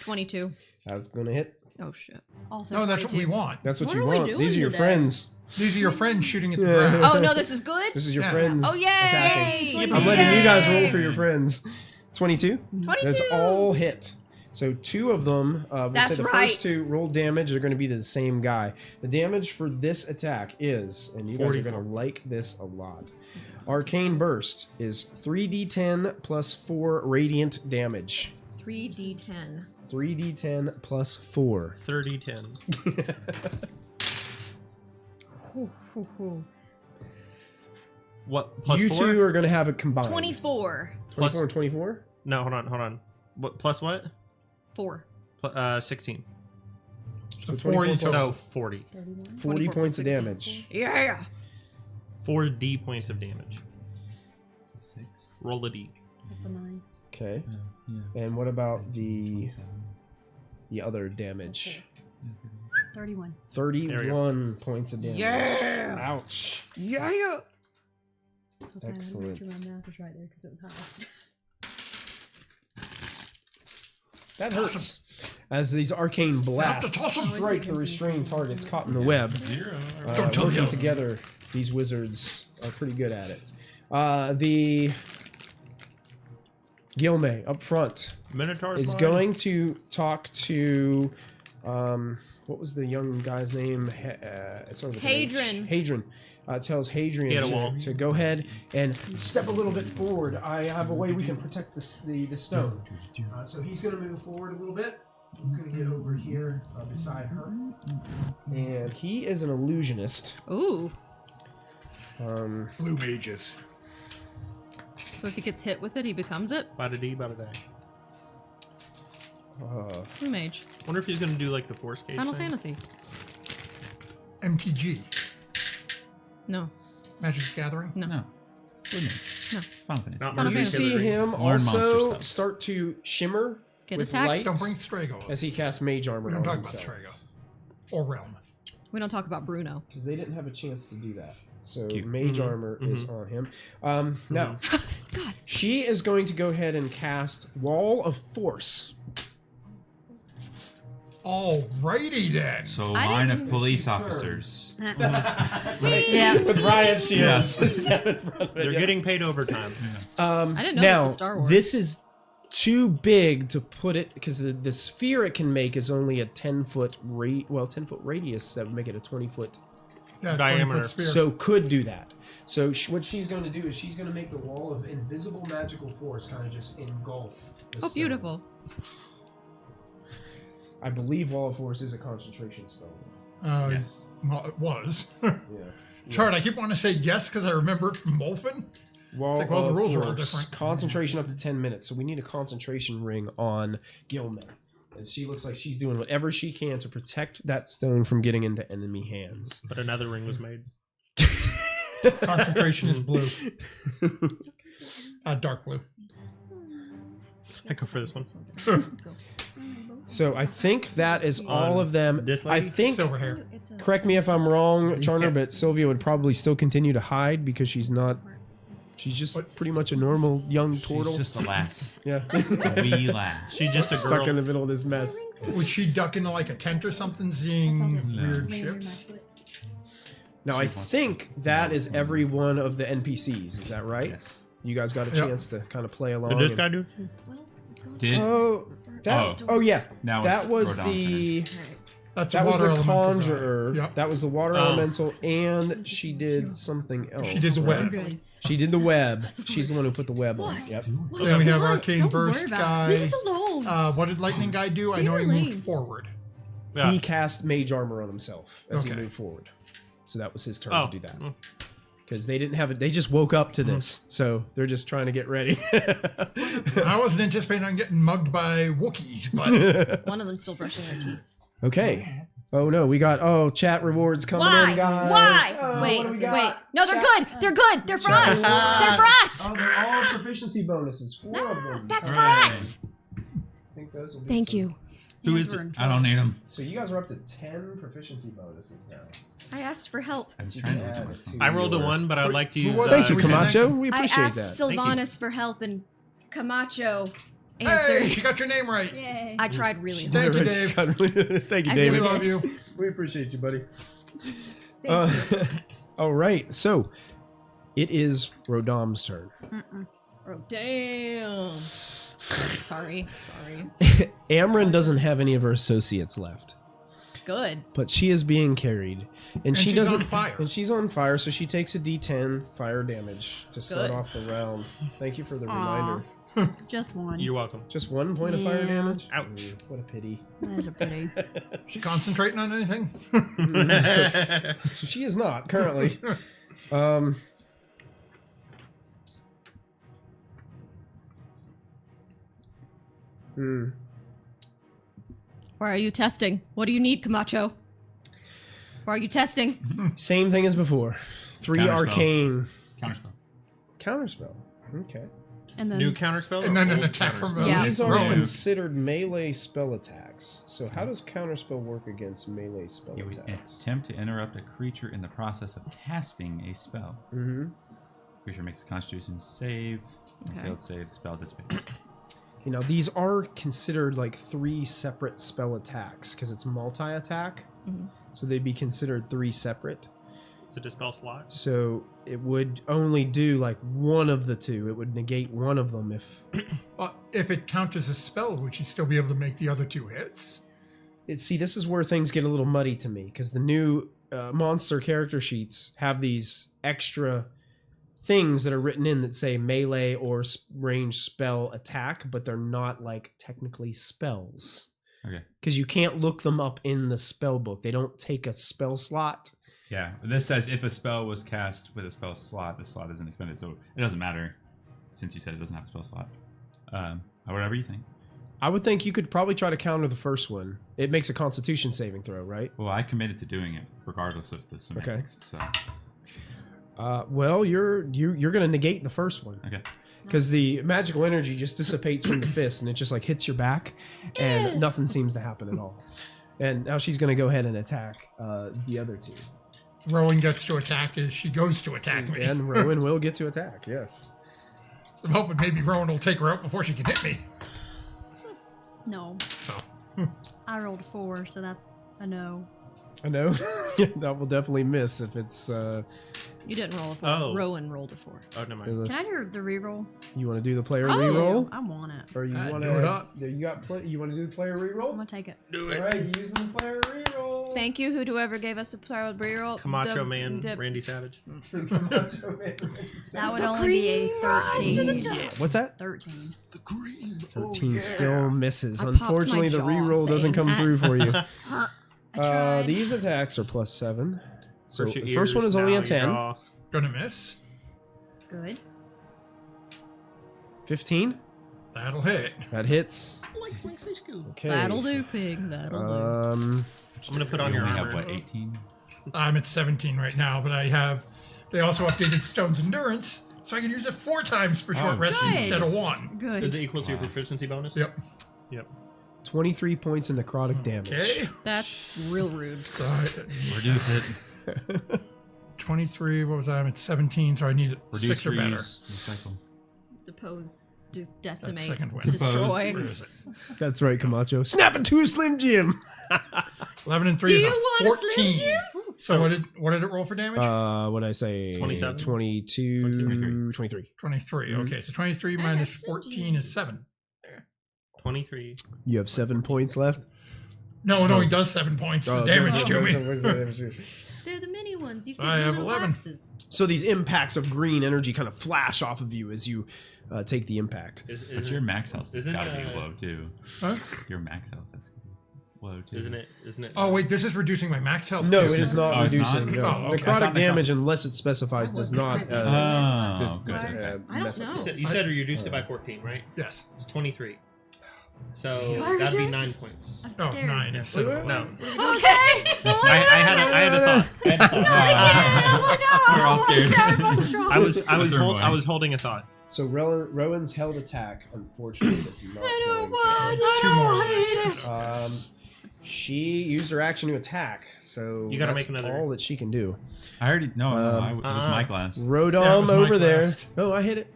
22. That's going to hit. Oh shit. Also, no, that's what we 22. want. That's what What you are we want. These are doing your today? friends. These are your friends shooting at the Yeah. ground. Oh no, this is good? This is your Yeah. friends. Oh yay! attacking. Yay! I'm letting you guys roll for your friends. 22? 22. That's all hit. So 2 of them, we'll That's say the right. first 2 roll damage are going to be to the same guy. The damage for this attack is, and you guys are 44. going to like this a lot, Arcane Burst is 3d10 plus 4 radiant damage. 3d10. 3d10 plus 4. 30-10. What? Plus You 4? 2 are going to have it combined. 24. 24 and 24? No, hold on. What? Plus what? 4. 16. So 24 40 plus- So 40. 40 24 points of plus 16 is damage. Yeah. 4d points of damage. 6. Roll a d. That's a 9. Okay. Yeah. And what about the other damage? 31. 31 points of damage. Yeah. Ouch. Yeah. Excellent. My math is right there because it was high. That hurts. As these arcane blasts to toss 'em. strike the restrained targets caught in the web. 0. Don't tell Working you. together, these wizards are pretty good at it. The Gilme up front Minotaur is going to talk to what was the young guy's name? It's sort of with an H. Hadrian. Hadrian. Tells Hadrian He had a wall. to go ahead and step a little bit forward. I have a way we can protect the stone. So he's going to move forward a little bit. He's going to get over here beside her. And he is an illusionist. Ooh. Blue mages. So if he gets hit with it, he becomes it? Bada d, bada day. Blue mage. Wonder if he's gonna do like the Force Cage Final thing. Fantasy. MTG. No. Magic the Gathering. No. No. Wouldn't it? No. Final Fantasy. Not Final You Magic see Gathering. him Learn monster also stuff. start to shimmer Get with attacked. light Don't bring Strago. as he casts mage armor We on don't talk about himself. Strago. Or Realm. We don't talk about Bruno. Because they didn't have a chance to do that. So Cute. mage armor is on him. Now, God. she is going to go ahead and cast Wall of Force. Alrighty then. So I line didn't- of police officers. Yeah. With riot shields. They're getting paid overtime. I didn't know now, this was Star Wars. this is too big to put it because the sphere it can make is only a 10-foot 10-foot radius that would make it a 20-foot. Yeah, Diameter. 20-foot sphere. So could do that. So what she's going to do is she's going to make the wall of invisible magical force kind of just engulf. the Oh, stone. beautiful. I believe Wall of Force is a concentration spell. Yes. Well, it was. Yeah. It's hard. I keep wanting to say yes because I remember it from Molfen. Wall like, well, the of rules are all Force, different. Concentration up to 10 minutes. So we need a concentration ring on Gilman. As she looks like she's doing whatever she can to protect that stone from getting into enemy hands. But another ring was made. Concentration is blue. Dark blue. I go for this one. So I think that is all of them. This I lady? think, Silver hair. correct me if I'm wrong, Charner, but Sylvia would probably still continue to hide because she's just pretty much a normal young turtle. She's just a lass. Yeah. A wee lass. She's just a Stuck girl. in the middle of this mess. Would she duck into like a tent or something, seeing weird ships? Now I think that is every one of the NPCs. Is that right? Yes. You guys got a Yep. chance to kind of play along. Did this and- guy do? Did Oh, that. Oh, yeah. now That it's was Rodon the. That's That a was water the elemental guy. conjurer. Yep. That was the water Oh. elemental, and she did something else. She did the right? web. Good. She did the web. She's the one who put the web on. Yep. Then we have Arcane Don't worry Burst about guy. it. Leave us alone. What did Lightning Guy do? Stay I know he in your moved lane. forward. Yeah. He cast mage armor on himself as he Okay. moved forward. So that was his turn Oh. to do that. Mm. Because they didn't have it. They just woke up to this, so they're just trying to get ready. I wasn't anticipating on getting mugged by Wookiees, but One of them's still brushing their teeth. Okay. Oh no, we got chat rewards coming Why? in, guys. Why? Oh, wait, what do we wait. got? No, they're good. They're good. They're for us. They're for us. Oh, they're all proficiency bonuses. 4 of them. That's for Hooray. us. I think those will be Thank some- you. Who is it? I don't need them. So you guys are up to 10 proficiency bonuses now. I asked for help. I was You trying can to add look it at to my I rolled a your- 1, but I'd like to Who use. was Thank you, we Camacho. We I appreciate asked that. Sylvanas for help, and Camacho hey, answered. she got your name right. Yay. I tried really hard. Thank you, Dave. Thank you, I We David. really love you. We appreciate you, buddy. Thank All right, so it is Rodam's turn. Oh, damn. Sorry. Amryn doesn't have any of her associates left, Good. but she is being carried, and she she's doesn't. on fire. And she's on fire, so she takes a D10 fire damage to start Good. off the round. Thank you for the Aw. reminder. Just one. You're welcome. Just 1 point of fire Yeah. damage. Ouch. What a pity. That's a pity. She concentrating on anything? She is not currently. Why are you testing? What do you need, Camacho? Why are you testing? Same thing as before. 3 Counterspell. arcane Counterspell. counterspell. Okay. And then New counterspell? And then an Old attack from counterspell? Yeah. These It's are new. considered melee spell attacks. So how does counterspell work against melee spell You attacks? attempt to interrupt a creature in the process of casting a spell. Mm-hmm. Creature makes a Constitution save. On Okay. failed save, the spell dissipates. You know, these are considered like 3 separate spell attacks because it's multi-attack. Mhm. So they'd be considered 3 separate. Is it dispel slot? So it would only do like one of the 2. It would negate one of them If it counts as a spell, would she still be able to make the other 2 hits? See, this is where things get a little muddy to me because the new monster character sheets have these extra things that are written in that say melee or range spell attack, but they're not like technically spells Okay. because you can't look them up in the spell book. They don't take a spell slot. Yeah. This says if a spell was cast with a spell slot, the slot isn't expended. So it doesn't matter since you said it doesn't have a spell slot. Whatever you think. I would think you could probably try to counter the first one. It makes a Constitution saving throw, right? Well, I committed to doing it regardless of the semantics. So, Well, you're going to negate the first one. okay. Because the magical energy just dissipates from the fist and it just like hits your back and nothing seems to happen at all. And now she's going to go ahead and attack the other two. Rowan gets to attack as she goes to attack me. And Rowan will get to attack, yes. I'm hoping maybe Rowan will take her out before she can hit me. No. Oh. I rolled a 4, so that's a no. I know. That will definitely miss if it's... You didn't roll a 4. Oh. Rowan rolled a 4. Oh, never mind. Can I do the reroll? You want to do the player Oh. reroll? I want it. Or you want do it up. to... You got you want to do the player I'm reroll? gonna take it. Do All right, using the player reroll. Thank you, whoever gave us a player reroll. Camacho Man, Dip. Randy Savage. Macho Man. That would only be a 13. Yeah, what's that? 13. The cream. 13 still misses. I popped my Unfortunately, the jaw reroll doesn't saying come that. through for you. I tried. These attacks are +7. So First your the first one ears, is only now a 10. your jaw. Gonna miss. Good. 15. That'll hit. That hits. Okay. That'll do, pig. That'll do. I'm gonna put on You your only armor. have, what, 18? I'm at 17 right now, but they also updated Stone's Endurance, so I can use it 4 times per short Oh, rest good. instead of 1. Good. Is it equal to your proficiency bonus? Yep. Yep. 23 points in necrotic damage. Okay. That's real rude. So Reduce it. 23, what was I? I'm at 17, so I need Reduce, 6 or better. reuse, recycle. Depose, That decimate, second one. destroy. Where is it? That's right, Camacho. Snap it to a Slim Jim. 11 and 3 Do is you a want a Slim 14. Jim? So what did it roll for damage? What'd I say? 27? 22, 23. 23. Okay, so 23 minus 14 is 7. 23. You have 7 points left. No, he does 7 points of damage to me. They're the mini ones. You I get have little 11. axes. So these impacts of green energy kind of flash off of you as you take the impact. But your max health has isn't, got to be low, too. Huh? Your max health has got to be low, too. Isn't it? Isn't it? Oh, wait, this is reducing my max health? No, too. it is not Oh, it's reducing. not? No. Oh, okay. Necrotic I thought damage, unless it specifies, does not. Oh, does- good. does, Okay. I don't mess up. know. You said you reduced it by 14, right? Yes. It's 23. So Why are we that'd be doing 9 points. Oh, Scared. 9 instead of No. 11. Okay. I had a thought. We're all scared. I was holding a thought. So Rowan's held attack, unfortunately, is not going to. 2 more. She used her action to attack, so You gotta that's make another- all that she can do. I already... No, it was my class. Rodom Yeah, it was my over there. last. Oh, I hit it.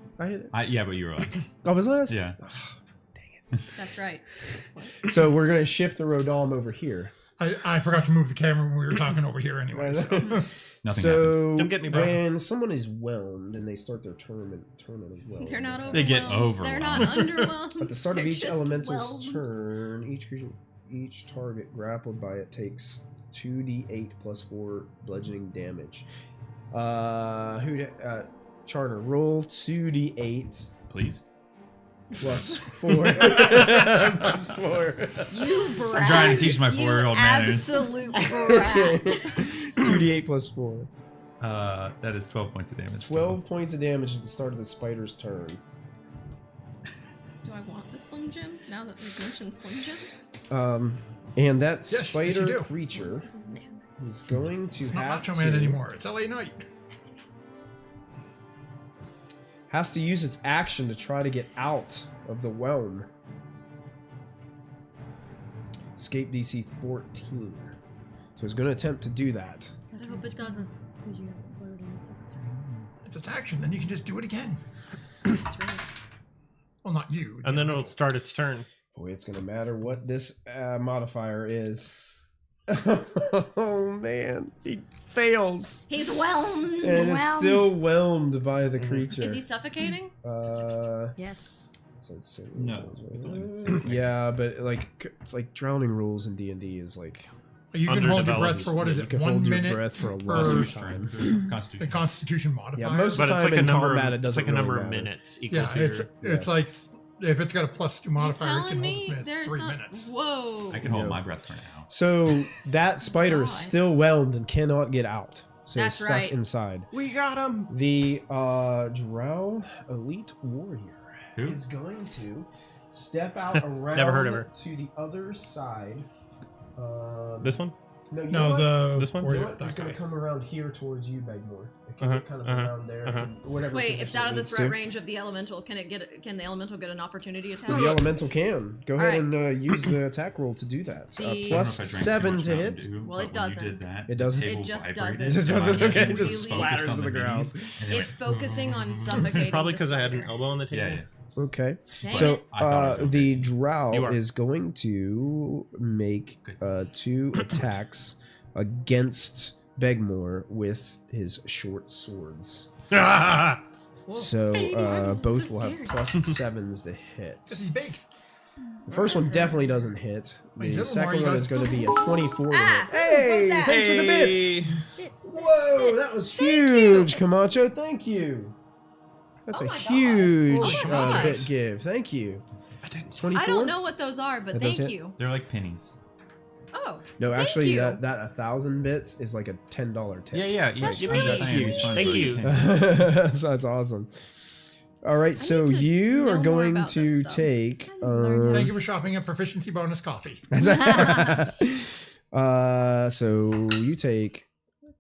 Yeah, but you were last. I was last? Yeah. That's right. So we're going to shift the Rodom over here. I forgot to move the camera when we were talking over here anyway. So. Nothing so Don't get me, bro. when someone is whelmed and they start their turn of whelmed, They're not overwhelmed. They get They're not overwhelmed. underwhelmed. At the start of They're each just elemental's whelmed. turn, each target grappled by it takes 2d8 plus 4 bludgeoning damage. Charter, roll 2d8 Please. plus 4. Plus 4. You brat. I'm trying to teach my You 4-year-old manners. Absolute brat. 2d8 plus 4. That is 12 points of damage. 12 points of damage at the start of the spider's turn. Do I want the Slim Jim now that we've mentioned Slim Jims? And that yes, you spider do. creature Snap. is going to It's not have Macho to Man anymore. It's LA Knight. has to use its action to try to get out of the whelm. Escape DC 14. So it's going to attempt to do that. I hope it doesn't. Because you have the word in the sentence, It's its action, then you can just do it again. That's right. Well, not you. And then it'll start its turn. Boy, it's going to matter what this modifier is. Oh man, he fails. He's whelmed. And it's still whelmed by the creature. Is he suffocating? Yes. So it's No, it's only been 6 seconds. yeah, but like drowning rules in D&D is like You can hold your breath Underdeveloped. for what is you it? can 1 hold your minute breath for a per long Strength time. or the Constitution. Constitution modifier. Yeah, most But of the it's time like a in number combat, it of, it's doesn't like a number really of matter. minutes equal Yeah, to it's your... like if it's got a +2 You modifier, it telling can me hold there's 3 some... minutes. Whoa. I can hold Yeah. my breath for now. So that spider is God. still whelmed and cannot get out. So That's it's stuck right. inside. We got him! The Drow Elite Warrior Who? is going to step out around Never heard of her. to the other side. This one? No, you know No, what? This one? You know warrior, what? that It's going guy. to come around here towards you, Begmore. It can get kind of around there. Whatever. Wait, if it's position out it of the needs threat to. range of the elemental, can the elemental get an opportunity attack? The elemental can. Go ahead Alright. and use the attack roll to do that. The- I don't know Plus if I drank too 7 much to Mountain hit. Dew, Well, but it when doesn't. You did that, It doesn't? The table It just vibrated. doesn't. It doesn't. My Okay, mind it just was splatters focused on to the ground. bees, and it It's went, focusing on suffocating. Probably the because I had an spider. elbow on the table. Yeah. Okay. Dang So it. I thought it was the okay. drow You are. is going to make 2 attacks against Begmore with his short swords. So both so will have scary. plus 7s to hit. Because he's big. The first one definitely doesn't hit. Wait, The is that second Mario one is going to be a 24 to Ah, hit. what was that? Thanks for the bits! Bits, Whoa, bits, that was thank huge, you. Camacho. Thank you. That's Oh a my God. huge Oh my gosh. bit give. Thank you. I didn't. 24? I don't know what those are, but That does thank hit. you. They're like pennies. Oh, No, Thank actually, you. that 1,000 bits is like a $10 tip. Yeah. That's I'm really just saying, huge. it's fun Thank for you. pennies. That's awesome. All right, so need to you know are more going about to this stuff. take. Thank you for shopping at Proficiency Bonus Coffee. So you take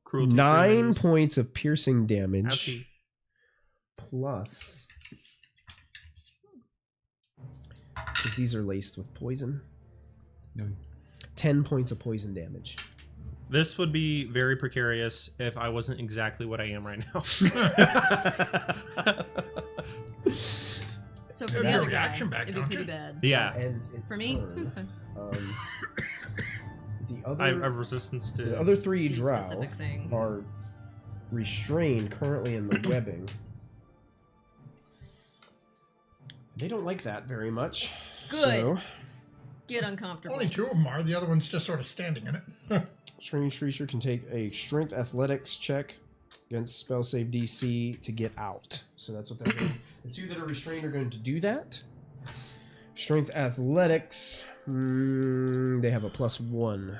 Cruelty 9 feelings. points of piercing damage Ouchie. plus, because these are laced with poison. No. 10 points of poison damage. This would be very precarious if I wasn't exactly what I am right now. so for Yeah, the your other guy, reaction back, it'd be don't pretty you? bad. Yeah, Ends its For me, turn. it's fine. The other, I have resistance to. the other 3 These drow specific things. are restrained currently in the webbing. They don't like that very much. Good. So, Get uncomfortable. Only 2 of them are. The other one's just sort of standing in it. strange creature can take a strength athletics check against spell save DC to get out. So that's what they're doing. The 2 that are restrained are going to do that. Strength athletics, they have a +1.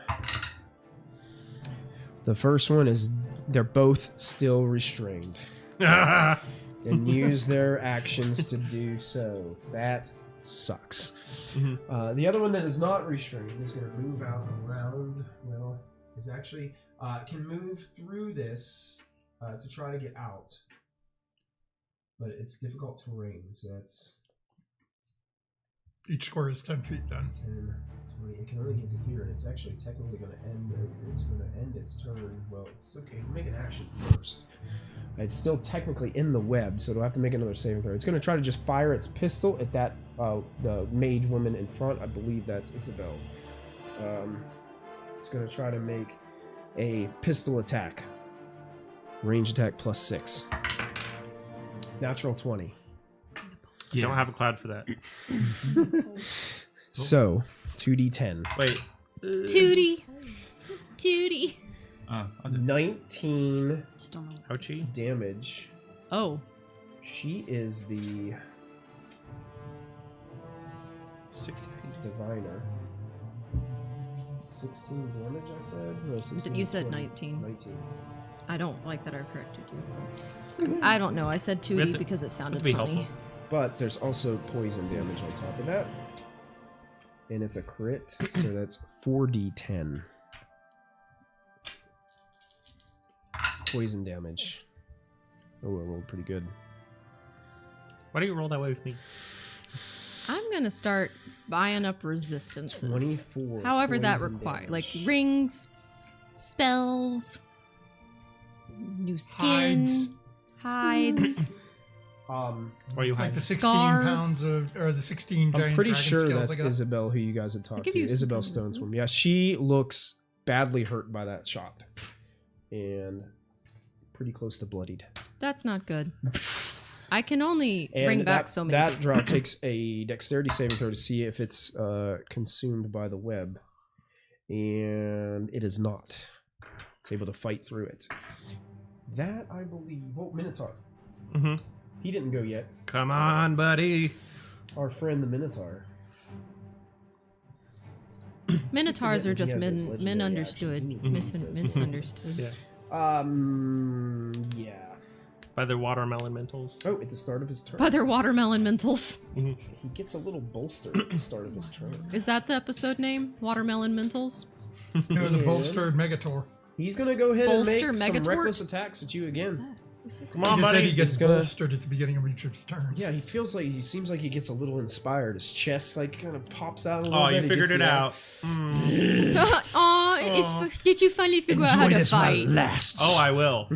The first one is they're both still restrained and use their actions to do so. That sucks. The other one that is not restrained is going to move out around. Well, is actually can move through this to try to get out, but it's difficult terrain. So that's Each square is 10 feet then. 10, 20. It can only get to here, and it's actually technically going to end. It's going to end its turn. Well, it's okay. We'll make an action first. It's still technically in the web, so it'll have to make another saving throw. It's going to try to just fire its pistol at that the mage woman in front. I believe that's Isabel. It's going to try to make a pistol attack. Range attack +6. Natural 20. You don't have a cloud for that. So 2d10. Wait, Tootie. Tootie. 19 Just don't know. ouchie. damage. Oh. She is the 60 feet. diviner. 16 damage, I said? No, 16, You said 20. 19. 19. I don't like that I corrected you. I don't know. I said We have 2D to- because it sounded be funny. helpful. But there's also poison damage on top of that. And it's a crit, so that's 4d10. Poison damage. Oh, I rolled pretty good. Why do you roll that way with me? I'm gonna start buying up resistances. 24. However that poison requires, like damage. rings, spells, new skin, hides. Why are you Like hiding? the 16 Scarves. pounds of, or the 16 giant I'm pretty dragon sure scales that's I got. Isabel who you guys had talked give to. you some Isabel kind of Stonesworm. Yeah, she looks badly hurt by that shot. And pretty close to bloodied. That's not good. I can only And bring back that, so many. that things. draw takes a dexterity saving throw to see if it's consumed by the web. And it is not. It's able to fight through it. That, I believe... Oh, Minotaur. Mm-hmm. He didn't go yet. Come on, buddy. Our friend the Minotaur. Minotaurs are just He has his legendary misunderstood. action. Misunderstood. Yeah. Yeah. By the watermelon mentals. Oh, at the start of his turn. But they're watermelon mentals. He gets a little bolster at the start of his turn. Is that the episode name? Watermelon mentals? No, the And bolstered Megator. He's gonna go ahead Bolster and make some Megatort? reckless attacks at you again. Come He on, just said he buddy. gets He's gonna- bolstered at the beginning of each of his turns. Yeah, he seems like he gets a little inspired. His chest like kind of pops out a little Oh, bit. you He figured gets it the- out. Mm. Did you finally figure out how Enjoy to this while it fight? lasts. Oh, I will.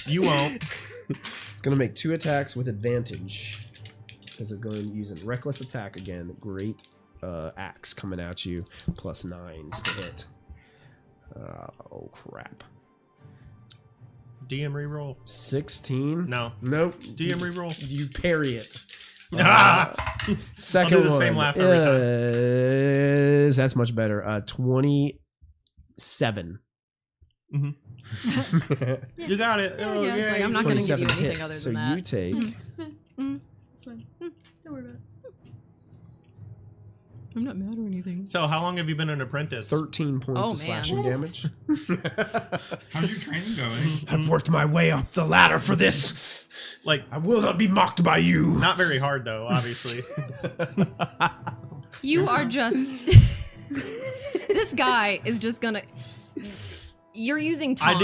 You won't. It's gonna make 2 attacks with advantage because of going using reckless attack again. Great axe coming at you, +9s to hit. Oh crap! DM reroll. 16. No. Nope. DM reroll. You parry it. Ah! Second I'll do the one same laugh every time. is that's much better. 27. Mm-hmm. You got it. Oh, yeah, it's yeah. like, I'm not gonna give you 27 anything hits. other So than you that. take Don't worry about it. I'm not mad or anything. So, how long have you been an apprentice? 13 points Oh, of man. slashing damage. How's your training going? I've worked my way up the ladder for this. Like, I will not be mocked by you. not very hard though, obviously. You are just. This guy is just gonna. You're using taunt.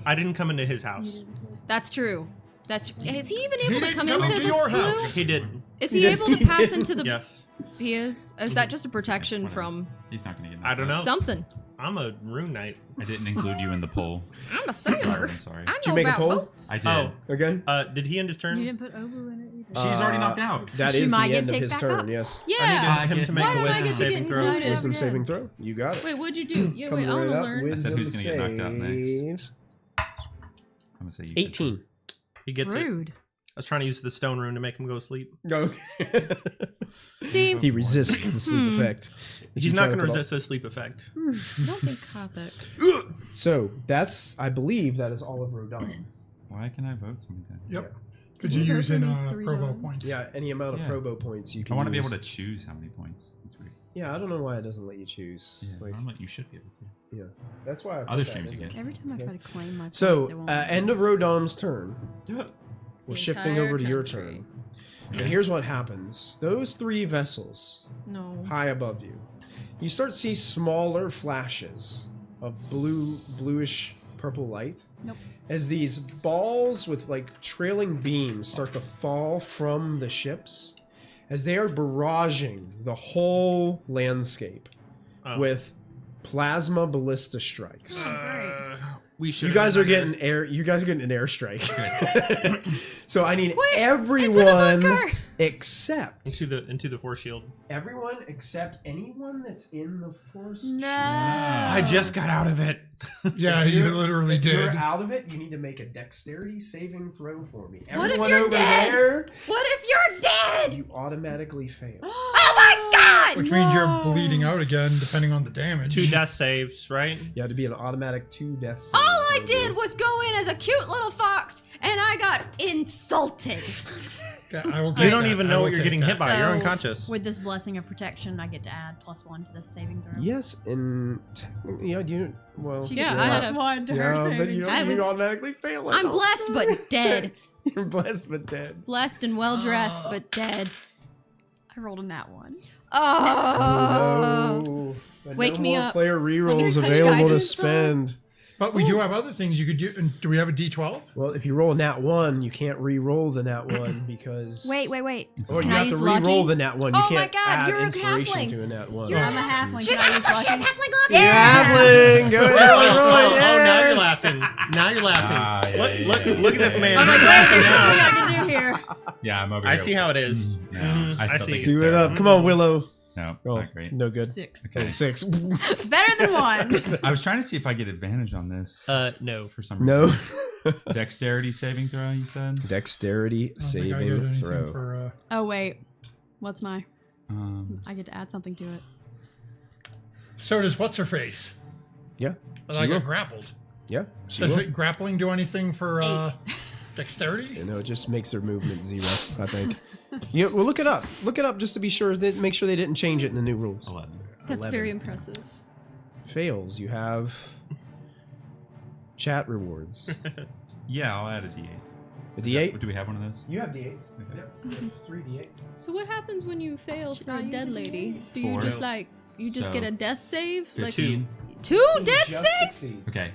I didn't come into his house. That's true. Is he even able to didn't come come into to this your blue? house. He did. Is he able to pass into the? Yes. He is. Is that just a protection Whatever. from He's not going to get. I don't know. something? I'm a rune knight. I didn't include you in the poll. I'm a sailor. I'm sorry. I know you make a about poll? boats. I did. Oh. Okay. Did he end his turn? You didn't put Obu in it either. She's already knocked out. That She is might the get end of picked his back turn, up. yes. I Yeah. needed him to make Why a don't I wisdom get to saving get throw. included? Wisdom Yeah. saving throw. You got it. Wait, what'd you do? Yeah, wait, I Coming want right to up. learn. I said who's Wisdom gonna get knocked out next. saves. I'm gonna say you. 18. He gets it. Rude. I was trying to use the stone rune to make him go sleep. No. See, He resists the sleep effect. Did He's you not try going to put all- resist the sleep effect. I don't think Carpet. So that's, I believe, that is all of Rodon. Why can I vote so many times? Yep. Because you're using Three probo times. points. Yeah, any amount of Yeah. probo points you can. I want to be use. able to choose how many points. That's weird. Yeah, I don't know why it doesn't let you choose. Yeah, Like, normally you should be able to. yeah, that's why. I put Other that streams in you there. get. Every time I Okay. try to claim my points, it So, won't end of Rodom's turn. Yeah. We're The shifting entire over to your country. turn. And here's what happens. Those 3 vessels No. high above you, you start to see smaller flashes of bluish purple light. Nope. As these balls with like trailing beams start to fall from the ships as they are barraging the whole landscape Oh. with plasma ballista strikes. We should. You guys are getting air. You guys are getting an airstrike. So I need Quick, everyone into the bunker! except into the force shield. everyone except anyone that's in the force. No. I just got out of it. Yeah, you literally If you're did. out of it, you need to make a dexterity saving throw for me. What if Everyone you're over dead? there, What if you're dead? you automatically fail. Oh my god! Which means you're bleeding out again, depending on the damage. 2 death saves, right? You have to be an automatic 2 death saves. All I over. did was go in as a cute little fox, and I got insulted. Yeah, I will You take don't that. even I know will what you're take getting that. hit by. You're So, unconscious. With this blessing of protection, I get to add +1 to this saving throw. Yes, and yeah, do you? Well, She Yeah, gets I had +1 to her yeah, but saving you, throw. I don't, was- you automatically fail it. I'm Oh, blessed sorry. but dead. You're blessed but dead. Blessed and well dressed but dead. I rolled a nat 1. Oh. No. But Wake no me more up. player rerolls Let me touch available to guidance. spend. But we do have other things you could do. And do we have a D12? Well, if you roll a nat 1, you can't re-roll the nat 1 because. Wait. Or Can you I have to use re-roll lucky? the nat 1. You Oh my can't God, add you're a inspiration halfling. to a nat 1. I'm a halfling. She's Can I use halfling. She's lucky? halfling lucky. Halfling! Go ahead and roll it, Oh, now you're yes! laughing. Now you're laughing. Yeah. Look at this man. I'm He's like, laughing wait, there's something now. I can do here. Yeah, I'm over I here. see how it is. No, Mhm, I I still see. think Do it's it terrible. up. Come on, Willow. No, Oh, not great. no good. 6. Okay. 6. Better than 1. I was trying to see if I get advantage on this No. for some reason. No. Dexterity saving throw, you said? Dexterity I don't think I get saving anything throw. for, Oh, wait. What's my? Um, I get to add something to it. so does what's her face? Yeah. But She I will. got grappled. Yeah. She Does will. it grappling do anything for 8. dexterity? You know, it just makes their movement 0, I think. Yeah, well, look it up. Look it up just to be sure. Make sure they didn't change it in the new rules. 11. That's 11. very impressive. Fails. You have chat rewards. Yeah, I'll add a D8. A D8? Do we have one of those? You have D8s. Okay. Yep. 3 D8s. So what happens when you fail Should for I a use dead a lady? D8? Do you 4. just like You just So, get a death save? 15. Like two He death just saves? succeeds. Okay.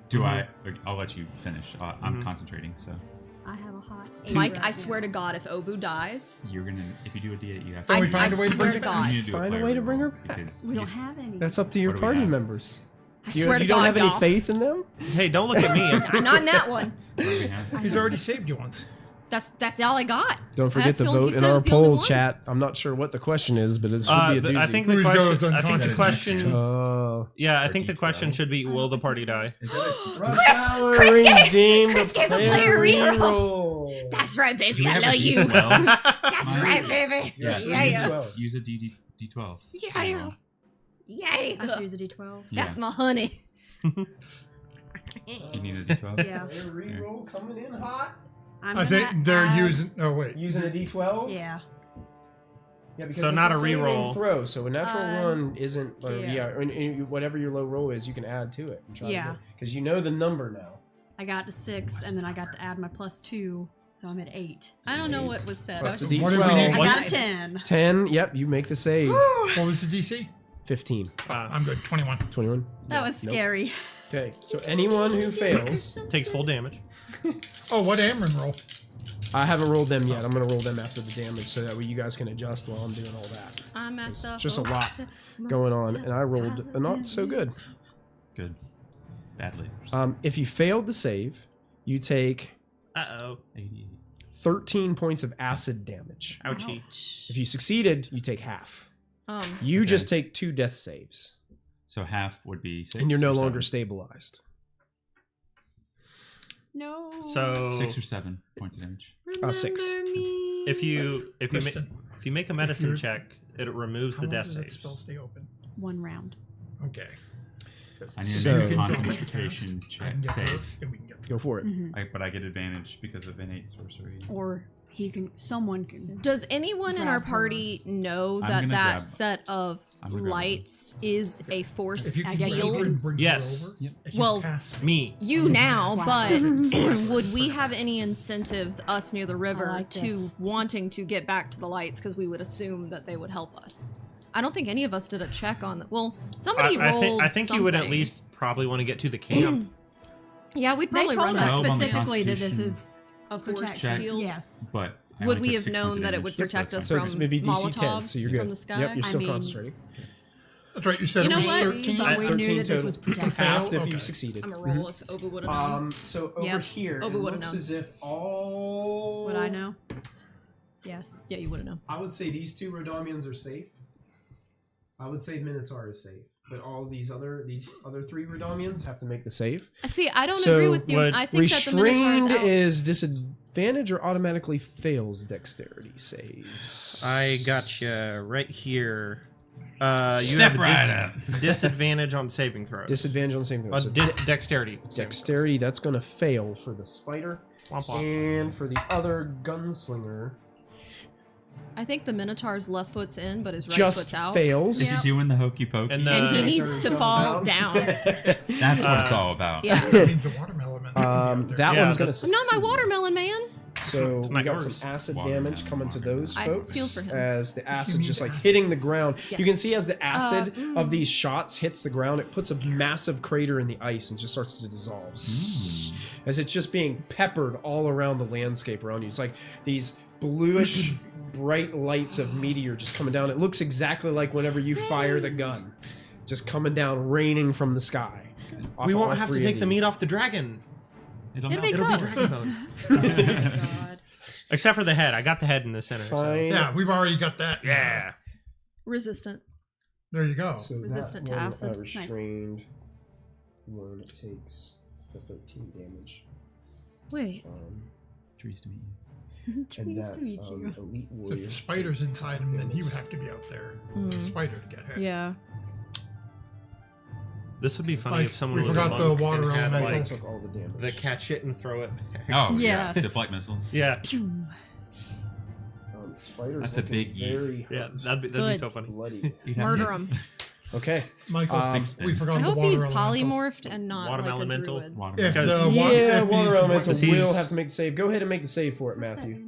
Do I? I'll let you finish. I'm concentrating. So I have a hot 8 Mike, right I now. swear to God, if Obu dies, you're gonna. If you do a D8, you have Can to. we find a way to swear bring to it back? God. You need to do Find a player way to bring her reroll back. because We you- don't have any. That's up to your What do we party have? members. I You, swear to you don't God, have any y'all. faith in them? Hey, don't look at me. Not in that one. What do we have? He's already saved you once. That's all I got. Don't forget That's to the only- vote he in said it our was the only poll one. chat. I'm not sure what the question is, but it should be a doozy. I think the Who's goes question. I think the unconscious question. Oh. Yeah, I Or think the D12. question should be, will the party die? Is that a, Chris gave a player reroll. That's right, do baby. we I have love a you. D12? That's Mine- right, baby. Yeah. Yeah. Use a D12. Yeah. Yay. I should use a D12. That's my honey. You need a D12. Yeah. Reroll coming in hot. I'm I gonna think they're add- using. Oh wait. Using a D12. Yeah. Yeah, because So it's not a a saving reroll. throw. So a natural one isn't. yeah. And whatever your low roll is, you can add to it. Yeah. Because you know the number now. I got to 6, and then I got to add my +2, so I'm at 8. I don't know what was said. Plus I the was What do we need? D12. I What? got a 10. 10. Yep, you make the save. What was the DC? 15. I'm good. 21. 21. That was Nope. scary. Okay, so anyone who fails, Takes full damage. Oh, what Amron roll? I haven't rolled them yet. I'm gonna roll them after the damage, so that way you guys can adjust while I'm doing all that. I'm at It's the just a lot going on, and I rolled a not so good. Good. Bad lasers. If you failed the save, you take Uh-oh. 88. 13 points of acid damage. Ouchie. If you succeeded, you take half. You Okay. just take 2 death saves, So half would be 6. and you're no or longer 7? stabilized. No. So 6 or 7 points of damage. 6. if you Kristen, make a medicine you're- check, it removes how the long death does that saves. spell stay open? 1 round. Okay. I need So- to You do can a go concentration I check can get her, save. and we can get Go for it. But I get advantage because of innate sorcery. Or someone can. Does anyone in our Grab her. party know I'm that gonna that grab- set of I'm gonna grab lights is a If force you can guess you grab her can- and bring Yes. her over, Yep. if you Well, pass Me. You now, Slap but her. would we have any incentive, us near the river, like to this. wanting to get back to the lights because we would assume that they would help us? I don't think any of us did a check on that. Well, somebody rolled. I think you would at something. least probably want to get to the camp. Yeah, we'd They probably told run us Twelve on the specifically that this Constitution. is a force protection. field. Yes. But I Would only we took have 6 points known of that it damage. would Yes, protect that's us fine. So it's from maybe DC 10, Molotovs so you're good. from the sky? Yep, you're still I mean- concentrating. That's right. You said You it know was what? 13. But we 13 knew that this total. was protected. Half if Okay. you succeeded. I'm a roll if Obu would have known. So over Yep. here, Obi it would've looks known. as if all. Would I know? Yes. Yeah, you would have known. I would say these 2 Rodomians are safe. I would say Minotaur is safe, but all these other 3 Rodomians have to make the save. See, I don't So agree with you. would I think that the Minotaur Restrained is out. is disadvantage or automatically fails dexterity saves. I got you right here. You Step have a right up. disadvantage on saving throws. Disadvantage on saving throws. So Dexterity. dexterity, that's going to fail for the spider, Womp womp. and for the other gunslinger, I think the Minotaur's left foot's in, but his right just foot's out. fails. Is Yeah. he doing the hokey pokey? And And he Uh, needs to fall down. That's what it's all about. Yeah. That means the watermelon. man. That Yeah, one's going to that's- succeed. Not my watermelon, man. So It's we not got yours. some acid Watermelon, damage coming to those I folks feel for him. as the acid mean just like acid? hitting the ground. Yes. You can see as the acid mm. of these shots hits the ground, it puts a massive crater in the ice and just starts to dissolve. As it's just being peppered all around the landscape around you. It's like these bluish bright lights of meteor just coming down. It looks exactly like whenever you fire the gun. Just coming down, raining from the sky. We Off won't all have to 3 take of the meat these. off the dragon. It'll It'll help. be It'll be cooked. dragon bones. God. Except for the head. I got the head in the center. so- Fine. Yeah, we've already got that. Yeah. Resistant. There you go. So Resistant that to one, acid. Nice. Restrained one takes the 13 damage. Wait. Trees to meet you. And that's elite So warrior. if the spider's inside him, then he would have to be out there. Mm. The spider to get hit. Yeah. This would be funny Like, if someone we was forgot a the monk water and had, elemental. like, took all the damage. the catch it and throw it. Oh, Yes. yeah. Deflect missiles. Yeah. Spiders That's a looking big yeet. very Yeah. hurt. That'd be Good. so funny. bloody. Murder him. Okay. Michael, Big spin. we forgot I the hope water he's elemental. polymorphed and not Water like a elemental. druid. Watermelon. If Because- the Yeah, if water he's- elemental Because he's- will have to make the save. Go ahead and make the save for it, Matthew.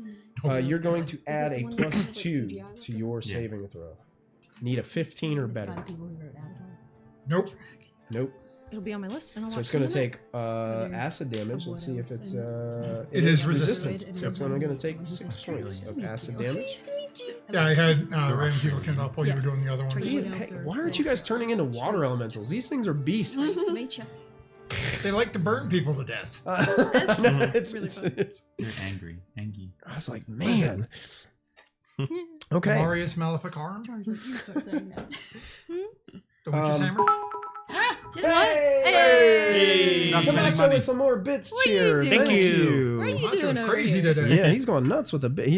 You're going to add a +2 to your Yeah. saving throw. Need a 15 or better. Nope. Nope. It'll be on my list. And I'll So watch it's going to it in a take acid damage. Let's see if it's It is resistant. So it's only going to take 6 points of acid damage. Yeah, I had Ramsey looking it up while you were doing the other ones. Hey, why aren't you guys turning into water elementals? These things are beasts. Nice to meet you. They like to burn people to death. No, it's, really it's- You're angry. Angy. I was like, man. Okay. Glorious Maleficarum? The witch's Um, hammer? Did what? Hey! Stop Come spending back money. with some more bits, What are you cheer. doing? Thank Thank you. What are you Macho's doing over crazy here? today. Yeah, he's going nuts with a bit.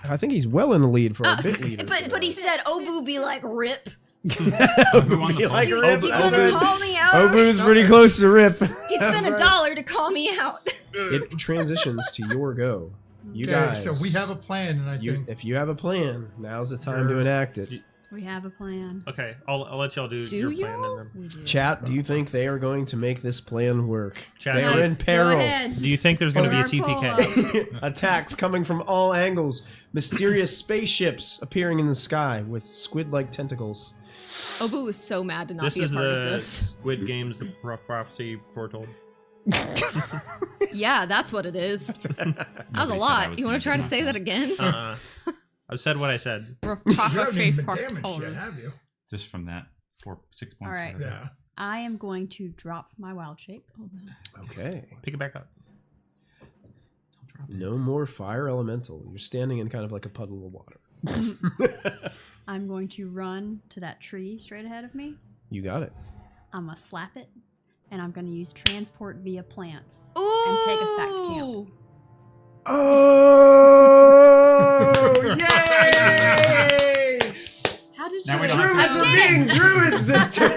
I think he's well in the lead for a bit leader. But he said Obu be like rip. Obu on the You like phone. Rip? You gonna Obu- call me out? Obu's pretty close to Rip. He That's spent right. $1 to call me out. It transitions to your go. You Okay, guys. so we have a plan, and I think If you have a plan, now's the time to enact it. We have a plan. Okay, I'll let y'all do your plan and then. We do. Chat, do you think they are going to make this plan work? Chat, They are in Go peril. ahead. Do you think there's going to be a Put our TPK? Attacks coming from all angles. Mysterious spaceships appearing in the sky with squid-like tentacles. Obu was so mad to not This be a is part of the this. Squid Games, the prophecy foretold. Yeah, that's what it is. That was a Nobody said I lot. was You want to gonna try to do say that. that again? I've said what I said. you haven't Prophecy even been damaged foretold. yet, have you? Just from that 6 points. All right. Yeah. I am going to drop my wild shape. Okay. Pick it back up. No more fire elemental. You're standing in kind of like a puddle of water. I'm going to run to that tree straight ahead of me. You got it. I'm going to slap it. And I'm going to use transport via plants. Ooh! And take us back to camp. Oh! Yay! How did Now you we don't have to- Druids are being druids this turn.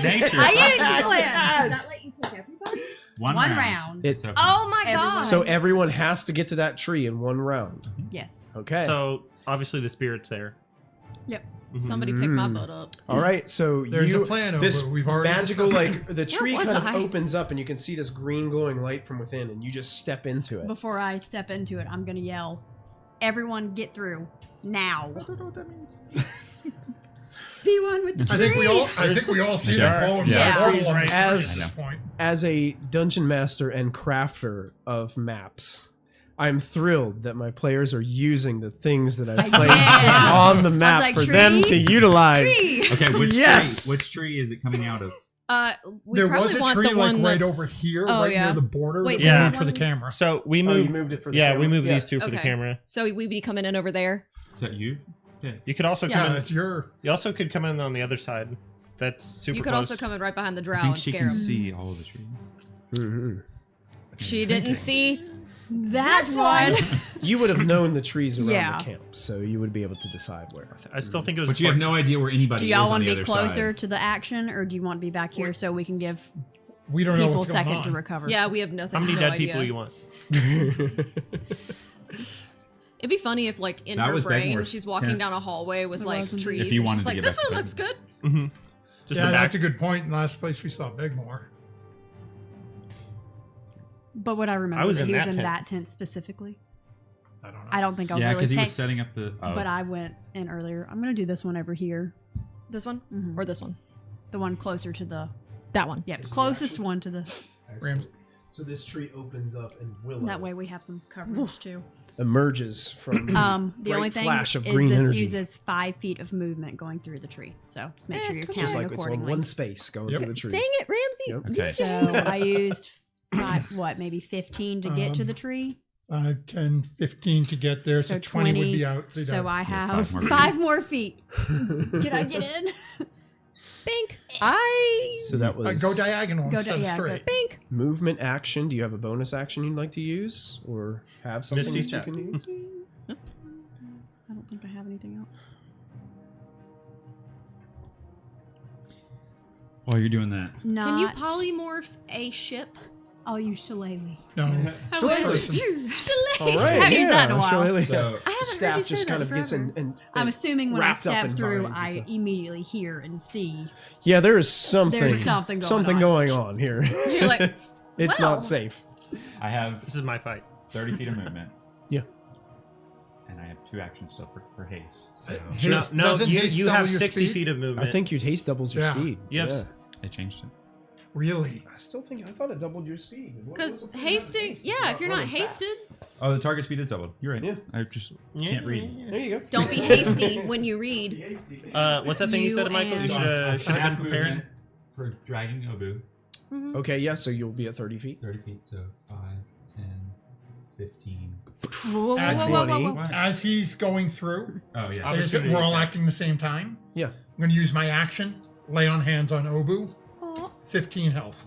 Nature. I used the plan. Yes. Does that let you take everybody? One One round. round. It's So Oh my Everyone. god. so everyone has to get to that tree in one round. Yes. Okay. So obviously the spirit's there. Yep. Somebody pick my Mm. butt up. all right. So There's you, a plan over. this We've already magical discussed like the tree was kind of I? opens up and you can see this green glowing light from within and you just step into it. Before I step into it, I'm going to yell, everyone get through. Now. I don't know what that means. Be one with the tree. I think we all see Yeah. the glow of Yeah. the portal on the As- tree at this point. As a dungeon master and crafter of maps, I'm thrilled that my players are using the things that I've placed Yeah. on the map like, for them to tree, utilize. Tree. Okay, which Yes! tree? Which tree is it coming out of? We There probably was a want tree the like one right that's... over here, Oh, right yeah. near the border. Wait, that we there moved was for the one- camera. So we Oh, moved. you moved it for the yeah, camera? we moved Yeah. these two for the Okay. camera. So we'd be coming in over there. Is that you? Yeah. You could also Yeah. come in. That's your. You also could come in on the other side. That's super You could close. also come in right behind the drow I think and she scare can him. see all of the trees. Mhm. She didn't see. That's one. You would have known the trees around Yeah. the camp, so you would be able to decide where. I still think it was. But you have no idea where anybody Do is y'all on want the to other be closer side. to the action, or do you want to be back here so we can give We don't know people a what's going second on. to recover? Yeah, we have nothing. How many no dead idea. people you want? It'd be funny if, like, in That her was brain, Bedmore's she's walking tent. down a hallway with It like was indeed. trees. If you and wanted she's to like, get "This back to one looks good." Mm-hmm. Just Yeah, the back. that's a good point. Last place we saw Bigmore. But what I remember I was that in he was that in tent. that tent specifically. I don't know. I don't think I was Yeah, really because he paying. was setting up the. Oh. But I went in earlier. I'm gonna do this one over here. This one Mhm. or this one? The one closer to the. That one. Yep, closest one to the. Rams- So this tree opens up and Willow That way we have some coverage too. emerges from The great only thing flash of is green this energy. uses 5 feet of movement going through the tree. So just make sure you're counting just like it's on accordingly. one space going Yep. through the tree. Dang it, Ramsey. Yep. You Okay. said- So I used maybe 15 to get to the tree. 5, 10, 15 to get there, so So 20 would 20. be out. So, So I Yeah, have 5 more feet. 5 more feet. Can I get in? Bink. So that was go diagonal Go instead of yeah, go- straight. Bink. movement action. Do you have a bonus action you'd like to use, or have something Misty that you step. can use? I don't think I have anything else. While you're doing that, Can you Not- polymorph a ship? I'll use shillelagh. No. How Short would- person. All right, Haven't used that in a while. Shillelagh. So- I haven't heard staff you just say kind that of gets in, forever. and I'm assuming when I wrapped up step in through, vines and I stuff. immediately hear and see. Yeah, there is something. There's something going on here. You're like, it's well. not safe. I have This is my fight. 30 feet of movement. Yeah. and I have 2 actions still for haste. So Doesn't haste you double have your 60 speed? feet of movement. I think your haste doubles your Yeah. speed. You have Yeah. they changed it. Really? I thought it doubled your speed. Because hasting, yeah, if you're not hasted, Oh, the target speed is doubled. You're right. Yeah. I just can't read. There you go. don't be hasty when you read. What's that thing you You said, Michael? You and- should have been Half prepared. movement for dragging Obu. Okay, yeah, so you'll be at 30 feet. 30 feet, so 5, 10, 15. Whoa, As, whoa, whoa, whoa, whoa. What? as he's going through, Oh, yeah. is it, we're all acting the same time. Yeah. I'm going to use my action, lay on hands on Obu, 15 health.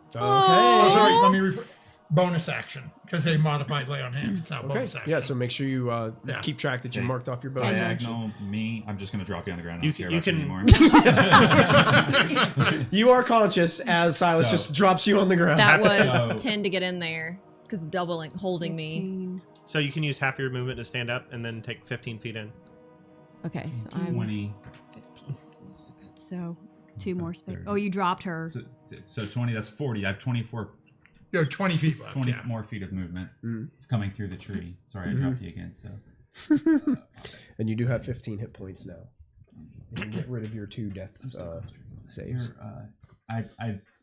Okay. Oh, sorry, let me bonus action, because they modified lay on hands. It's not Okay. bonus action. Yeah, so make sure you Yeah. keep track that you Okay. marked off your bonus action. Diagonal, me, I'm just going to drop you on the ground. I You don't can- care you about can- anymore. You are conscious as Silas So- just drops you on the ground. That So- was 10 to get in there. Because holding me. 15. So you can use half your movement to stand up and then take 15 feet in. Okay, so I'm 20. 15. So 2 more space. 30. Oh, you dropped her. So 20, that's 40. I have 24, You have 20 feet left. 20 yeah. more feet of movement Mhm. coming through the tree. Sorry, I dropped you again. So And you do have 15 hit points now. You can get rid of your 2 death saves. I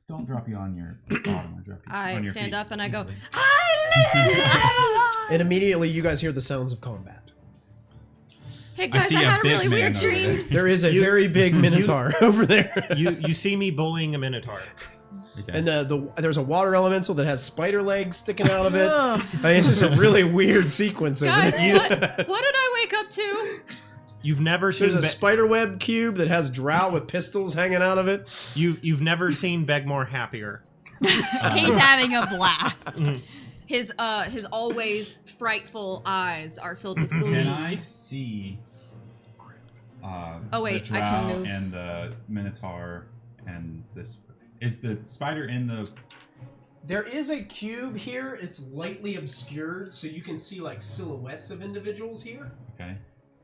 don't drop you on your bottom. I drop you I on your stand feet up and I go, easily. And immediately you guys hear the sounds of combat. hey guys, see I a had a big really man weird over dream. there. There is a very big minotaur over there. You see me bullying a minotaur. Okay. And there's a water elemental that has spider legs sticking out of it. I mean, it's just a really weird sequence over Guys, there. what did I wake up to? You've never seen There's a spider web cube that has drow with pistols hanging out of it. you've never seen Begmore happier. He's having a blast. His always frightful eyes are filled with glee. Can I see? Oh, wait, the I can drow move. and the minotaur and this. Is the spider in the? There is a cube here. It's lightly obscured, so you can see like silhouettes of individuals here. Okay.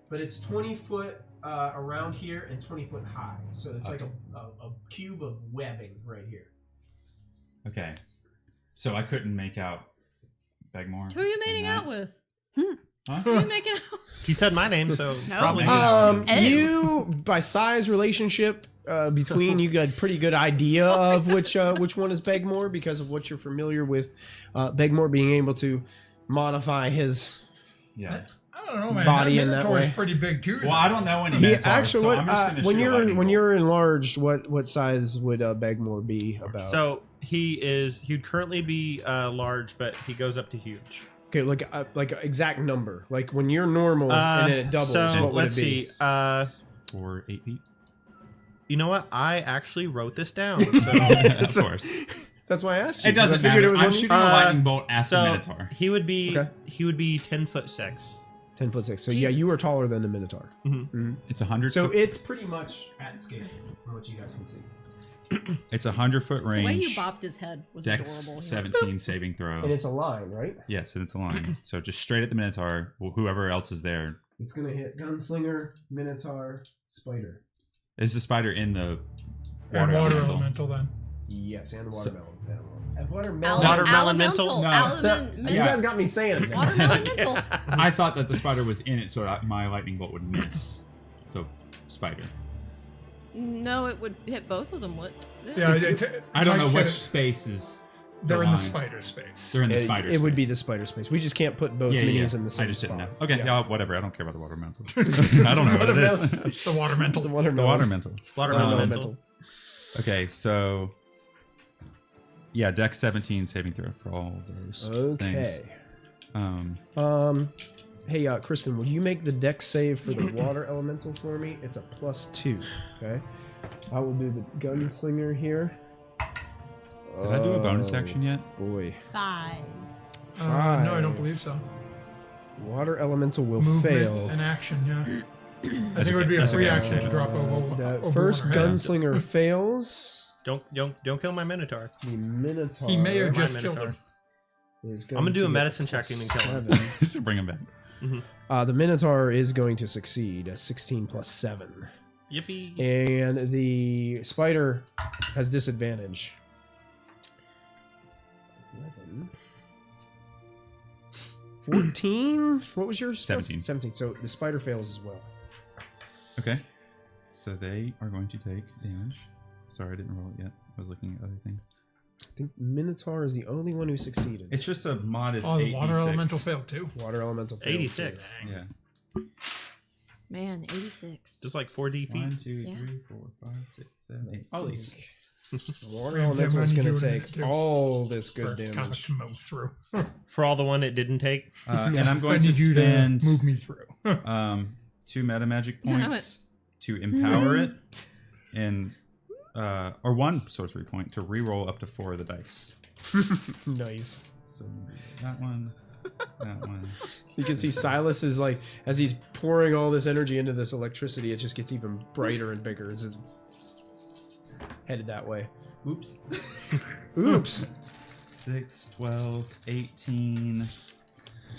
But it's 20 foot around here and 20 foot high. So it's like a cube of webbing right here. Okay. So I couldn't make out Begmore. Who are you in mating that. out with? Huh? Who are you making out? He said my name, so No. probably. You by size relationship between you got a pretty good idea of which one is Begmore because of what you're familiar with. Begmore being able to modify his. Yeah. I don't know, man. Body that in that Minotaur is way. pretty big too. Well, I don't know any He minotaurs, actually, so what, I'm just gonna when shoot a you're lightning when bolt. you're enlarged, what size would Begmore be about? So he'd currently be large, but he goes up to huge. Okay, like exact number. Like when you're normal and then it doubles. So what would let's it be? see. For 8 feet. You know what? I actually wrote this down. So, Of course. That's why I asked you. It doesn't 'cause I figured matter. it was I'm on you. shooting a lightning bolt at the so minotaur. he would be Okay. 10'6". 10'6". So yeah, you are taller than the Minotaur. It's 100. So foot, it's pretty much at scale from what you guys can see. it's 100-foot range. The way you bopped his head was Dex adorable. 17 saving throw. And it's a line, right? Yes, and it's a line. So just straight at the minotaur. Whoever else is there. It's gonna hit Gunslinger, Minotaur, Spider. Is the spider in the and water elemental? elemental then. Yes, and So- watermelon. And watermelon. Watermelon mental? No. You guys got me saying it. Watermelon mental. I thought that the spider was in it, so my lightning bolt would miss the spider. No, it would hit both of them. What? Yeah, I don't know Mike's which got it. space is. They're in the line. spider space. They're in the It, spider. it would be space. the spider space. We just can't put both Yeah, yeah, minis yeah. in the same I just didn't spot. know. Okay, Yeah. yeah, whatever. I don't care about the water mental. I don't know what it is. The watermental. The The watermelon. water mental. Watermelon Watermelon mental. Okay, so yeah, Dex 17 saving throw for all of those things. Okay. Hey, Kristen, will you make the dex save for the water elemental for me? It's a +2. Okay. I will do the gunslinger here. Did I do a bonus action yet? Boy. 5. No, I don't Five. believe so. Water elemental will Movement fail. and action, yeah. I That's think it would be a okay. free That's action okay. to drop over. The over first one of our heads. gunslinger fails. Don't kill my minotaur. The Minotaur. He may have My just killed Minotaur. him. is I'm gonna going do to a get medicine check and then kill him. +7. Just to bring him back. The Minotaur is going to succeed at 16 + 7. Yippee! And the spider has disadvantage. 11. 14. What was yours? 17. 17. So the spider fails as well. Okay. So they are going to take damage. Sorry, I didn't roll it yet. I was looking at other things. I think Minotaur is the only one who succeeded. It's just a modest. Oh, the water 86. elemental failed too. Water elemental failed 86. too. Yeah. Man, 86. Just like 4D feet. 1, 2, Yeah. 3, 4, 5, 6, 7, 8. At least. Water Yeah, elemental is man, going you to do take it too. all this good For comic damage. to move through. For all the one it didn't take. And I'm going I to need you spend to move me through. 2 meta magic No, points to empower it, and or 1 sorcery point to reroll up to 4 of the dice. Nice. So that one, that one. You can see Silas is like, as he's pouring all this energy into this electricity, it just gets even brighter and bigger. It's headed that way. Oops. Oops. 6, 12, 18,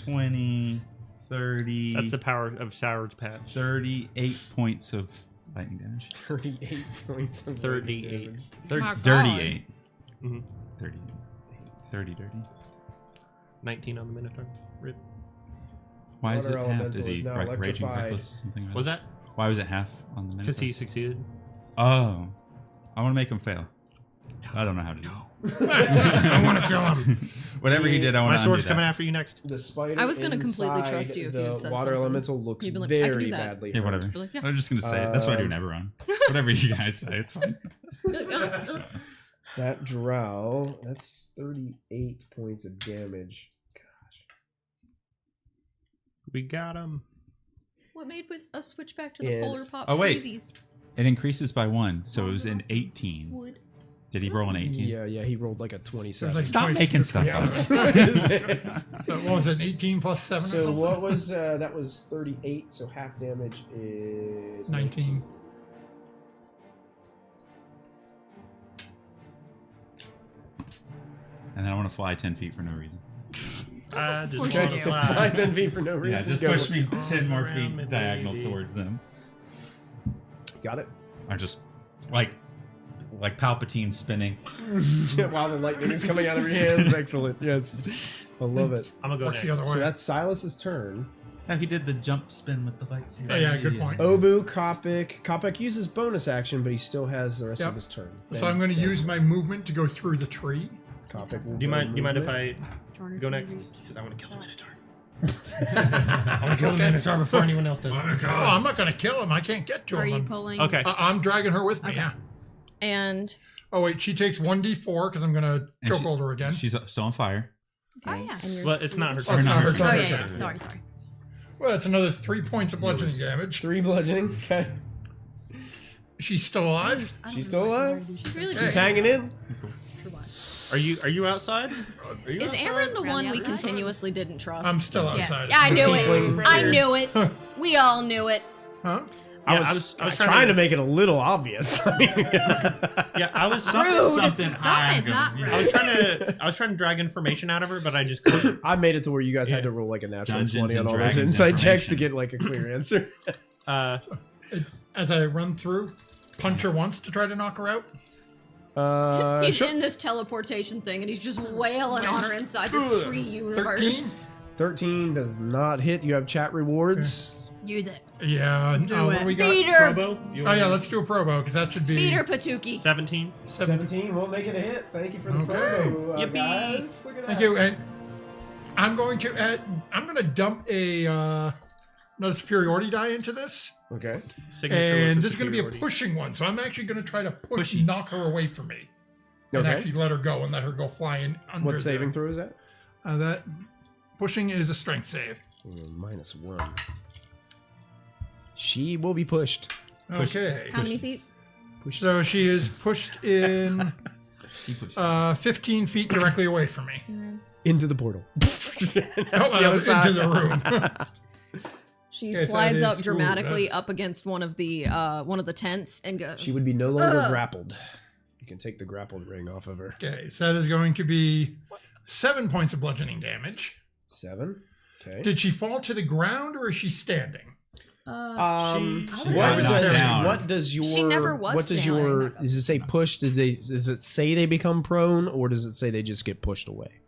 20, 30. That's the power of Sour's patch. 38 points of lightning damage. 38 points of 38. damage. My God. 38. Mhm. 30. 30 dirty. 19 on the Minotaur. Rip. Why is it Water half? elemental Is he is now raging electrified. reckless? Something like Was that? Why was it half on the Because Minotaur? he succeeded. Oh. I want to make him fail. I don't know how to do it. I want to kill him. Whatever he did, I want My to sword's undo coming that. after you next. The spider I was gonna completely inside trust you if you the had said water something. elemental looks You'd be like, "I can do very that." badly Yeah, hurt. whatever. Be like, yeah. I'm just going to say it. That's what I do in Um, Eberron. Whatever you guys say, it's fine. That drow, that's 38 points of damage. Gosh. We got him. What made us switch back to the And- Polar Pop Oh, wait. freezies? It increases by 1, so it was an 18. Wood. Did he roll an 18? Yeah, he rolled like a 27. Like Stop twice making your stuff twice. up. So what was it, 18 plus 7 or So something? what was, that was 38, so half damage is 19. And then I want to fly 10 feet for no reason. I just course want you to do. Fly fly. 10 feet for no reason. Yeah, just Go. push me 10 more Around me, feet diagonal baby. towards them. Got it. I just, like Palpatine spinning. While the lightning is coming out of your hands. Excellent. Yes. I love it. I'm going to go Works next. the other So way. that's Silas's turn. Oh, he did the jump spin with the lightsaber. Yeah, good point. Obu, Kopik. Kopik uses bonus action, but he still has the rest Yep. of his turn. So I'm going to use my movement to go through the tree. Kopik will Do you go mind? Do you mind if movement. I go next? Because I want to kill the Minotaur. I want to kill the Minotaur before anyone else does. Oh, I'm not going to kill him. I can't get to Are you him. pulling? Okay. I'm dragging her with me, Okay. yeah. And Oh, wait, she takes 1d4 because I'm going to And choke she- hold her again. She's still on fire. Oh, yeah. And you're Well, it's not her Oh, turn. it's not her Or turn. Oh, not yeah, her yeah. turn. Sorry. Well, that's another 3 points of bludgeoning damage. 3 bludgeoning. Okay. She's still alive? I don't She's still remember alive? where She's really Hey. She's hanging in. For what? Are you outside? Are you Is outside? Aaron the Around one the we outside? continuously didn't trust? I'm still Yes. outside. Yeah, I The knew tiefling. it. I knew it. We all knew it. Huh? I Yeah, was, I was trying to make it a little obvious. I mean, Yeah, I was. Something Something's not Yeah. right. I was trying to drag information out of her, but I just couldn't. I made it to where you guys Yeah. had to roll like a natural Dungeons 20 on and all those Dragons inside checks to information. get like a clear answer. As I run through, punch her once to try to knock her out. He's Sure. in this teleportation thing and he's just wailing on her inside this tree universe. 13? 13 does not hit. You have chat rewards. Use it. Yeah. Do What it. do we got? Peter! Probo? You Oh, yeah, let's do a probo because that should be Peter Patuki. 17. 17 won't make it a hit. Thank you for the Okay. promo, Yippee. guys. Look at Thank that. you. And I'm going to dump a another superiority die into this, Okay. Signature and with this is going to be a superiority. pushing one. So I'm actually going to try to push Pushy. and knock her away from me, and Okay. actually let her go and let her go flying under. What saving there. throw is that? That pushing is a strength save. -1. She will be pushed. Okay. How many feet? So she is pushed in She pushed. 15 feet directly away from me. Into the portal. Oh, The other into side. the room. She Okay, so slides that up is- dramatically that's- up against one of the tents and goes. She would be no longer grappled. You can take the grappled ring off of her. Okay, so that is going to be 7 points of bludgeoning damage. 7. Okay. Did she fall to the ground or is she standing? She- What was does, down. what does your She never was what does your does it say push? Does it say they become prone, or does it say they just get pushed away?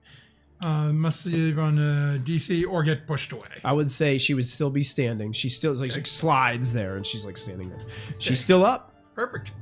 Must either on DC or get pushed away. I would say she would still be standing. She still like slides there, and she's like standing there. She's still up. Perfect.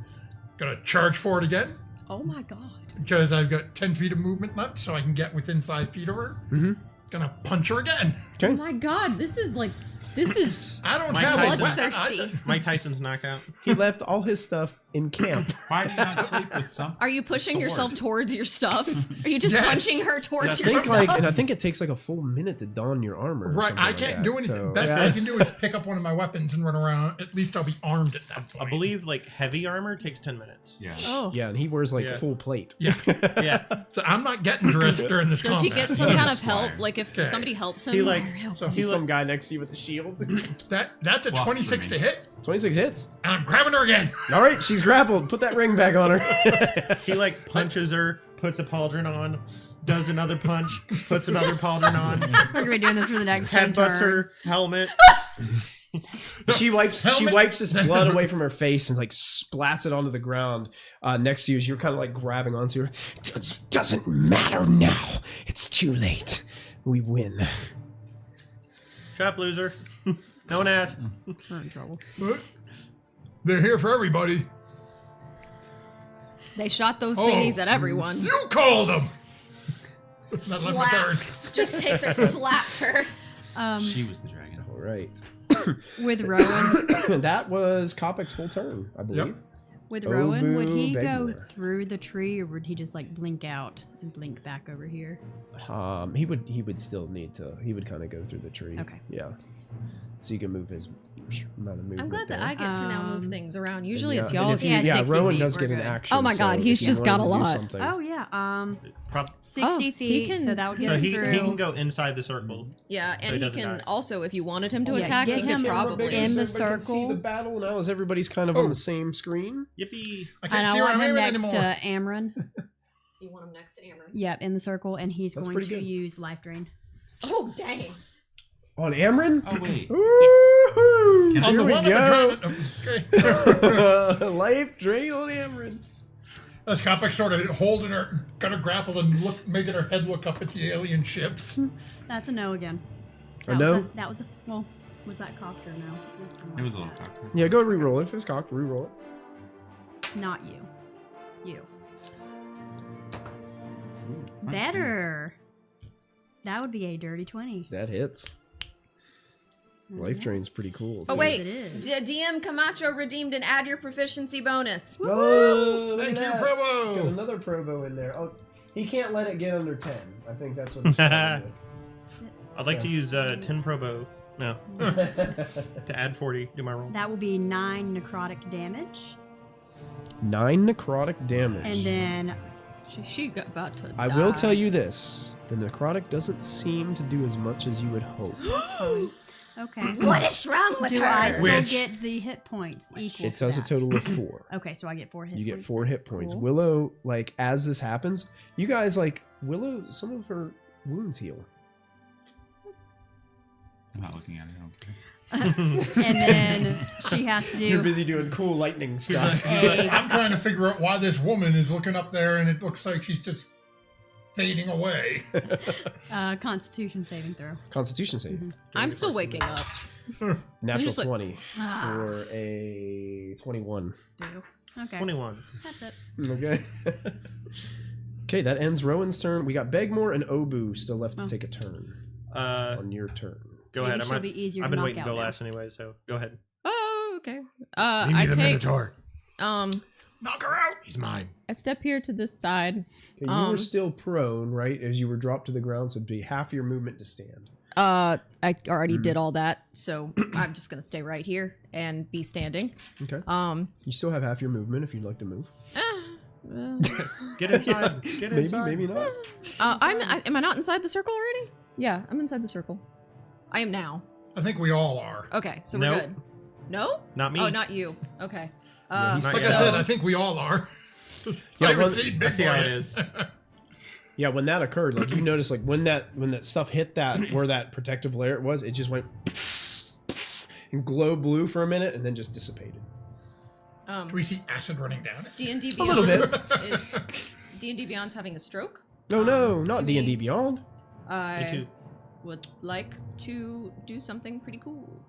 Gonna charge forward again Oh my god. because I've got 10 feet of movement left, so I can get within 5 feet of her. Mm-hmm. Gonna punch her again. Okay. Oh my god, this is I don't Mike have Tyson. a weapon. Bloodthirsty. Mike Tyson's knockout. He left all his stuff in camp. Why do you not sleep with some? Are you pushing sword? yourself towards your stuff? Are you just Yes. punching her towards I your think stuff? and I think it takes like a full minute to don your armor. or Right, something I like can't that, do anything. so- Best Yeah. thing I can do is pick up one of my weapons and run around. At least I'll be armed at that point. I believe like heavy armor takes 10 minutes. Yeah. Oh. Yeah, and he wears like Yeah. full plate. Yeah. Yeah. So I'm not getting dressed during this Does combat. he get some kind of help? Fine. Like if Okay. somebody helps him? See, like, So He's some guy next to you with a shield. that's a Walk 26 through to me. hit, 26 hits. and I'm grabbing her again. All right, she's grappled. Put that ring back on her. He like punches her, puts a pauldron on, does another punch, puts another pauldron on, We're gonna be doing this for the next 10 headbutts her, turns. helmet. She wipes Helmet? this blood away from her face and like splats it onto the ground next to you as you're kind of like grabbing onto her. Doesn't matter now. It's too late. We win. Shut up, loser. No one asked. We're in trouble. But they're here for everybody. They shot those Oh. thingies at everyone. You called them. It's not left my turn. Just takes her, slaps her. She was the dragon. All right. With Rowan, That was Kopek's full turn, I believe. Yep. with Oh, Rowan, would boo, he go Begmore. through the tree, or would he just like blink out and blink back over here? He would still need to. He would kind of go through the tree. Okay. Yeah. So you can move his amount of movement. I'm glad that there. I get to now move Um, things around. Usually Yeah, it's and y'all. if you- Yeah, yeah, 60 Rowan feet, does we're get an good. action. Oh my God, so he's if you just wanted got a to do lot. something- Oh yeah, Prob- 60 he feet. can- so that would get so us he through. can go inside the circle. Yeah, So and he he doesn't can die. also, if you wanted him to Yeah, attack, get he could him probably. in the so everybody can see circle. the battle now as everybody's kind of on the same screen. Yippee! I And can't I see where want I'm him aiming next anymore. to Amron. You want him next to Amber? Yep, in the circle, and he's That's going pretty to good. use life drain. Oh dang! On Amron? Oh wait. Woo-hoo! Can I- On Here the we one go. okay. Life drain on Amron. As Kopek sort of holding her, got her grappled and making her head look up at the alien ships. That's a no again. A That no? Was that was a well. Was that cocked or no? It was a little cocked. Yeah, go re-roll it. If it's cocked, re-roll it. Not you. You. Fine. Better. That would be a dirty 20. That hits. Life drain's pretty cool. Oh too. wait, it is. DM Camacho redeemed and add your proficiency bonus. Oh, Thank you, Got Provo. another Provo in there. Oh, he can't let it get under 10. I think that's what he's trying to I'd like to use 10 Probo. No, do. to add 40 to my roll. That will be 9 necrotic damage. 9 necrotic damage. And then She got about to. I will tell you this. The necrotic doesn't seem to do as much as you would hope. okay. What is wrong with Do her? I still Which- get the hit points equal? It does a that? total of 4. Okay, so I get 4 hit You points. get 4 hit points. Cool. Willow, like, as this happens, you guys, like, Willow, some of her wounds heal. I'm not looking at it. I don't care. And then she has to do busy doing cool lightning He's stuff. like, I'm trying to figure out why this woman is looking up there and it looks like she's just fading away. Constitution saving throw. Constitution save. I'm still waking up. Natural just like- 20 for a 21. Okay, 21. that's it. Okay. Okay, that ends Rowan's turn. We got Begmore and Obu still left to Oh. take a turn Uh, on your turn. go Maybe ahead. she'll be easier I've to been knock waiting to out go now. last anyway, so go ahead. Oh, okay. Leave me I the take Minotaur. um. Knock her out. He's mine. I step here to this side. Okay, you were still prone, right? As you were dropped to the ground, so it'd be half your movement to stand. I already did all that, so I'm just gonna stay right here and be standing. Okay. Um. You still have half your movement if you'd like to move. Get inside. Get Maybe, inside. maybe not. Am I not inside the circle already? Yeah, I'm inside the circle. I am now. I think we all are. Okay, so Nope. we're good. No? Not me. Oh, not you. Okay. Yeah, he's Not Like yet. I said, I think we all are. Yeah, I haven't well, seen I Big see Boy how it yet. is. Yeah, when that occurred, like you noticed, like when that stuff hit that where that protective layer was, it just went and glow blue for a minute and then just dissipated. Do we see acid running down it? D&D A Beyond little bit. is D&D Beyond's having a stroke? No, not D&D Beyond. I too. would like to do something pretty cool.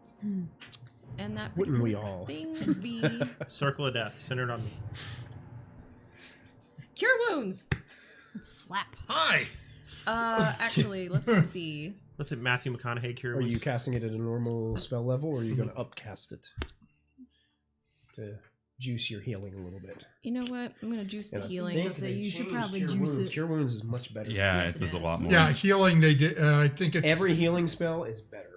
And that Wouldn't we pretty cool all? thing would be Circle of death, centered on me. cure wounds. Slap. Hi. Actually, let's see. Let's at Matthew McConaughey cure Are you wounds. casting it at a normal spell level, or are you going to upcast it to juice your healing a little bit? You know what? I'm gonna juice the And I healing. think So they you should changed probably Cure juice Wounds. it. Cure Wounds is much better. Yeah, Yes, it it does a is. lot more. Yeah, healing. They did. I think it's Every healing spell is better.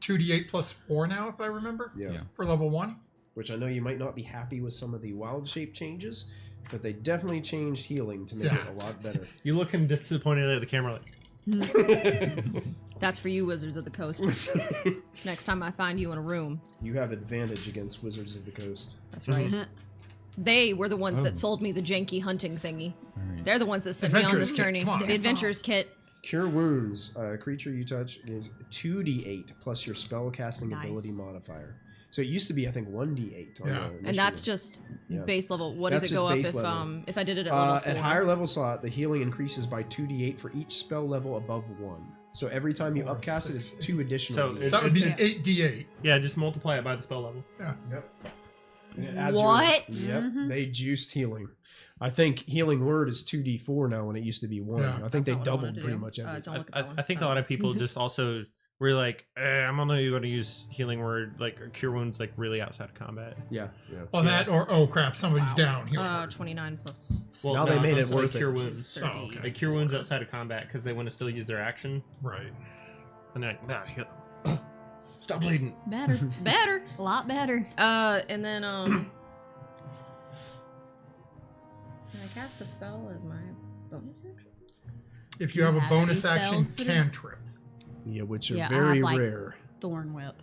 2d8 plus 4 now, if I remember, Yeah. for level 1. Which I know you might not be happy with some of the wild shape changes, but they definitely changed healing to make Yeah. it a lot better. You looking disappointed at the camera like, That's for you, Wizards of the Coast. Next time I find you in a room. You have advantage against Wizards of the Coast. That's right. They were the ones Oh. that sold me the janky hunting thingy. All right. They're the ones that sent me on Adventurers this kit, journey. come on. The Adventurers Kit. Cure Wounds, creature you touch is 2d8 plus your spell casting Nice. ability modifier. So it used to be, I think, 1d8. On Yeah. the And initiative. that's just Yeah. base level. What That's does it just go up base level. if I did it at level 4? At higher level slot, the healing increases by 2d8 for each spell level above 1. So every time you upcast it, it's 2 additional. So d8. So that would be Yeah. 8d8. yeah, just multiply it by the spell level. Yep. And it adds What? Yep. Mhm. They juiced healing. I think healing word is 2d4 now when it used to be 1. Yeah. I think That's they not what I wanna doubled do. pretty much everything. Don't look at I, that one. I think a lot of people just also were like, I'm only going to use healing word, like, or cure wounds, like, really outside of combat. Yeah. Yeah. Well, that or, oh crap, somebody's down here. 29 plus Well, Now they made I'm it sorry, worth it. cure Which wounds. 30. Oh, okay. Like, cure wounds outside of combat because they want to still use their action. Right. And they're like, stop bleeding. Better. Better. A lot better. And then, can I cast a spell as my bonus action? If you have a have bonus any action spells that are- cantrip. Yeah, which are Yeah, I very have, like- rare. Thorn whip.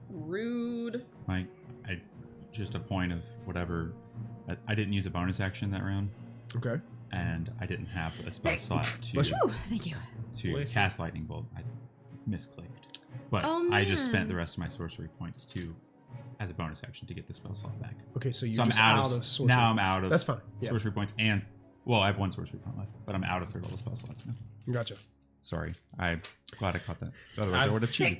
Rude. I just a point of whatever. I didn't use a bonus action that round, Okay. and I didn't have a spell slot Bless you. Whew, thank you. to Bless you. cast lightning bolt. I misclicked, but Oh, I just spent man. the rest of my sorcery points to as a bonus action to get the spell slot back. Okay, so you're So I'm just out, out of sorcery. now. I'm out of That's fine. Yeah. sorcery points, and well, I have 1 sorcery point left, but I'm out of 3rd level spell slots now. Gotcha. Sorry, I'm glad I caught that. Otherwise, I would have cheated.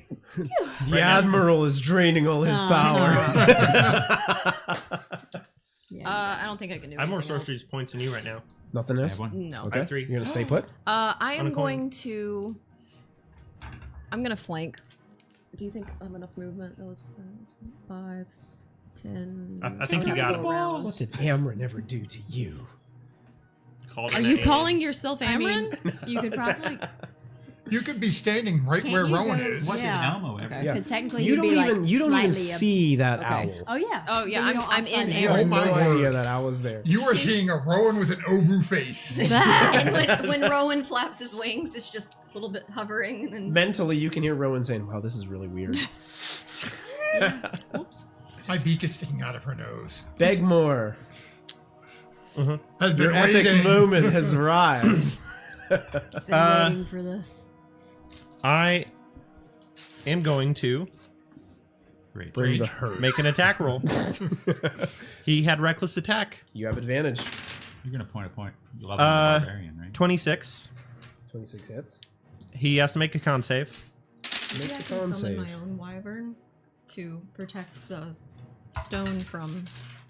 The Admiral is draining all his power. Yeah, I don't think I can do I have more anything sorcery points than you right now. Nothing I else? have 1. No. I Okay. have 3. You're going to stay put? I On am a coin. going to. I'm gonna flank. Do you think I have enough movement? That was 5, 10. I think you got it. around. What did Amryn ever do to you? Called Are in you a- calling yourself I mean, Amryn? you could probably. You could be standing right Can't where you Rowan go- is. What Yeah. did Elmo ever? Okay. Yeah. Because technically You you'd don't be even like you don't even slightly up- see that Okay. owl. Oh yeah. Oh, yeah, Then you I'm don't in upfront You Oh had my no word. idea that owl was there. You are seeing a Rowan with an Obu face. and when Rowan flaps his wings, it's just a little bit hovering, and then Mentally, you can hear Rowan saying, "Wow, this is really weird." oops. My beak is sticking out of her nose. Begmore, Has been your epic waiting. moment has arrived. It's been waiting for this. I am going to Great. Bring the hurt. make an attack roll. He had reckless attack. You have advantage. You're gonna point a point. You love Uh, the barbarian, right? 26. 26 hits. He has to make a con save. Maybe Makes I a can con summon save. my own wyvern to protect the stone from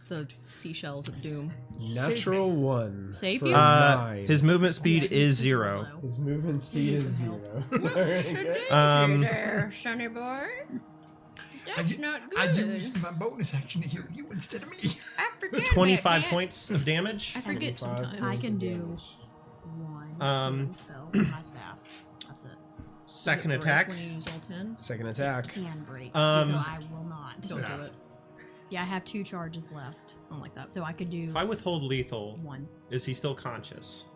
the seashells of doom. Natural 1. Save for you? 9. His movement speed is 0. His movement speed is 0. Okay. there, sonny boy. That's not I good. used my bonus action to heal you instead of me. I forget 25 that, points of damage. I forget 25 sometimes. I points can of do damage. one spell with my staff. That's it. Second Break attack. When you use all 10. Second attack. Can break. Um, so I will not. Don't do it. Yeah, I have 2 charges left. I don't like that. So I could do If I withhold lethal, 1. is he still conscious?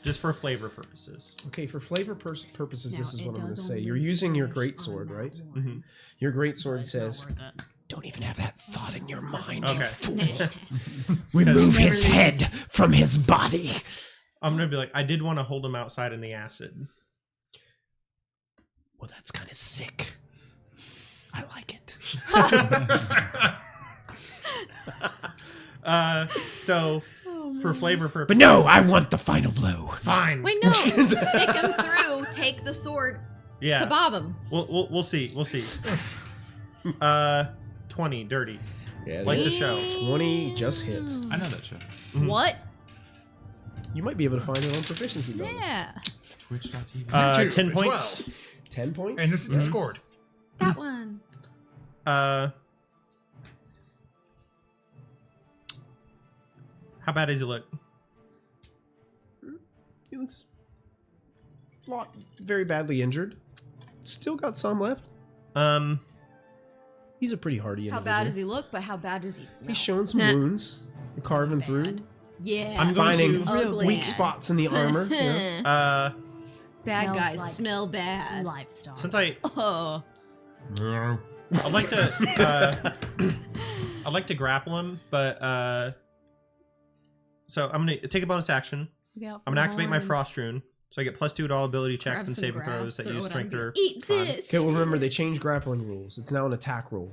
Just for flavor purposes. Okay, for flavor purposes, Now, this is it what I'm going to does say. only You're using your finish great on sword, that right? one, Mhm. Your great but sword it's not says, worth it. "Don't even have that thought in your mind, Okay. you fool. Remove his head from his body." I'm gonna be like, I did want to hold him outside in the acid. Well, that's kind of sick. I like it. So Oh for flavor purposes. But no, I want the final blow. Fine. Wait, no. Stick him through. Take the sword. Yeah. Kebab him. We'll see. 20 dirty. Yeah, Like the show. 20 just hits. I know that show. Mhm. What? You might be able to find it on proficiency bonus. Yeah. It's Twitch.tv. YouTube 10 as points. well. 10 points? And this is Discord. That one. How bad does he look? He looks very badly injured. Still got some left. He's a pretty hardy How individual. bad does he look, but how bad does he smell? He's showing some wounds. You're carving through. Yeah. I'm going Finding to ugly. weak spots in the armor. Yeah. Bad Smells guys like smell bad. Livestock. Since I Oh. I'd like to I'd like to grapple him, but so I'm gonna take a bonus action. I'm gonna activate my frost rune, so I get +2 to all ability checks Grab and some saving grass, throws that throw use it strength on me. or Eat con. this. Okay, well remember they changed grappling rules. It's now an attack roll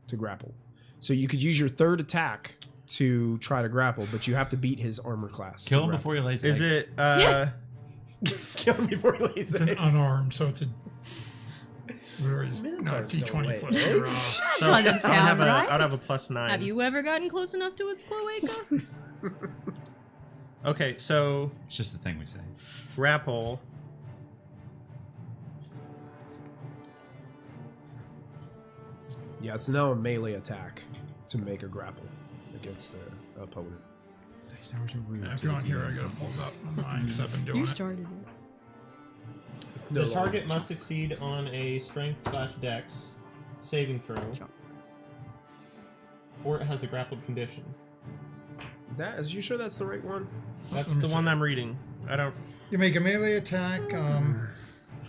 to grapple. So you could use your third attack to try to grapple, but you have to beat his armor class. to Kill him grapple. before he lays Is eggs. it Kill him before he lays It's an eggs. unarmed, so it's a. Where is Minotaurs D20 don't lay plus your, eggs. so doesn't I'd sound have right. I'd have a +9. Have you ever gotten close enough to its cloaca? Okay, so It's just the thing we say. grapple. Yeah, it's now a melee attack to make a grapple against the opponent. Dice towers are rude. After on here, I gotta pull it up on mine because I've been doing it. started it. It's no The target longer- must succeed on a strength/dex saving throw, or it has a grappled condition. That is you sure that's the right one? That's Let me the see. one I'm reading. I don't. You make a melee attack.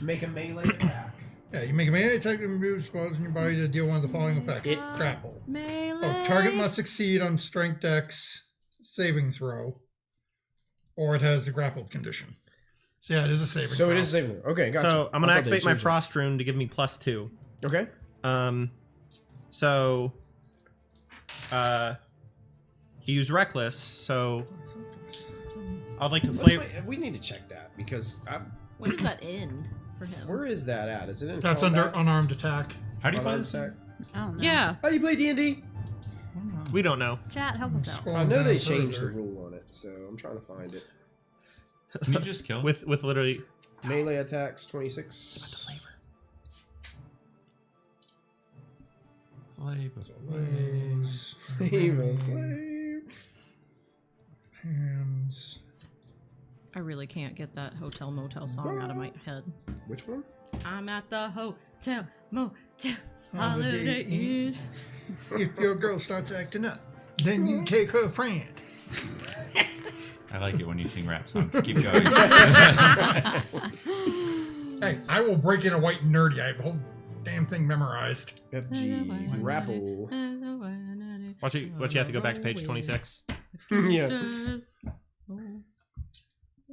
Make a melee attack. Yeah, you make a melee attack that removes spells in your body to deal one of the following effects. Grapple. Melee. Oh, target must succeed on strength dex saving throw, or it has the grappled condition. So yeah, it is a saving So throw. it is a saving throw. Okay, gotcha. So I'm I gonna thought they activate my changed it. frost rune to give me +2. Okay. So he used reckless, so I'd like to flavor. We need to check that because When does that end for him? where is that at? Is it in That's combat? under unarmed attack. How do you play Unarmed this? attack? I don't know. Yeah. How do you play D&D? We don't know. Chat, help us out. Scroll I know down they changed the further. rule on it, so I'm trying to find it. Can you just kill him? With literally. Melee attacks 26. Legs, Flavor, hands. I really can't get that hotel motel song out of my head. Which one? I'm at the hotel motel Holiday holiday inn. If your girl starts acting up, then you take her friend. I like it when you sing rap songs. Keep going. Hey, I will break in a white nerdy. I have the whole damn thing memorized. FG. Grapple. Watch you have to go back to page 26. Yeah.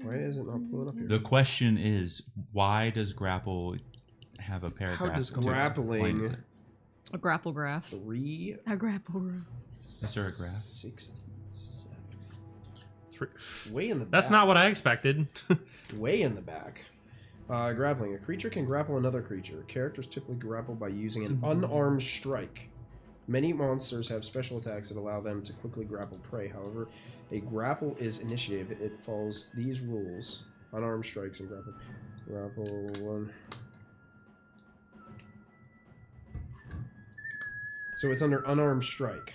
Why is it not pulling up here? The question is, why does grapple have a paragraph? does to explain grappling- it? A grapple graph. 3. A grapple graph. Is there a graph? 67. Three. Way in the back. That's not what I expected. Way in the back. Grappling. A creature can grapple another creature. Characters typically grapple by using an unarmed strike. Many monsters have special attacks that allow them to quickly grapple prey. However, a grapple is initiative. It follows these rules. Unarmed strikes and grapple. Grapple 1. So it's under unarmed strike.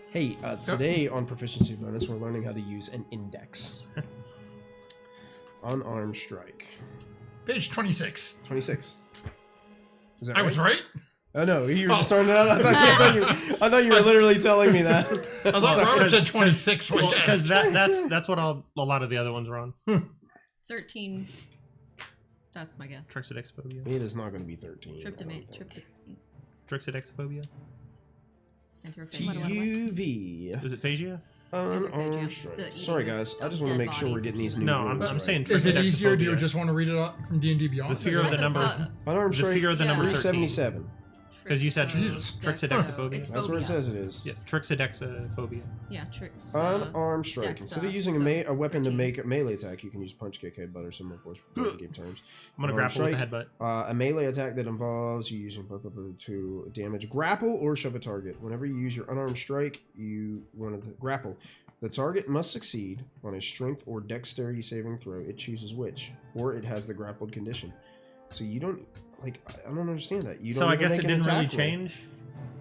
Hey, today on Proficiency Bonus, we're learning how to use an index. Unarmed strike. Page 26. 26. Is that I was right. Oh no, you were just starting it out. I thought you were literally telling me that. I thought Robert said 26. Because that's what a lot of the other ones are on. 13. That's my guess. Trixidexphobia. It is not going to be 13. Trixidexphobia. TUV. Is it phagia? Unarmed strike. Sorry guys, I just want to make sure we're getting these new No, rules I'm right. saying Is it easier? Do you Trixidexphobia. just want to read it up from D&D Beyond? The fear of the number. Unarmed The strike. fear of the number 13. 377. Because you said Jesus. Trixodexophobia. It's That's where it phobia. says it is. Yeah, Trixodexophobia. Yeah, tricks. Unarmed strike. Dex, Instead of using a weapon to make a melee attack, you can use punch, kick, headbutt, or similar force for game terms. I'm gonna grapple with the headbutt. A melee attack that involves you using to damage, grapple, or shove a target. Whenever you use your unarmed strike, you want to grapple. The target must succeed on a strength or dexterity saving throw. It chooses which, or it has the grappled condition. So you don't like. I don't understand that. You don't. So I even guess make it an didn't really attack roll. change.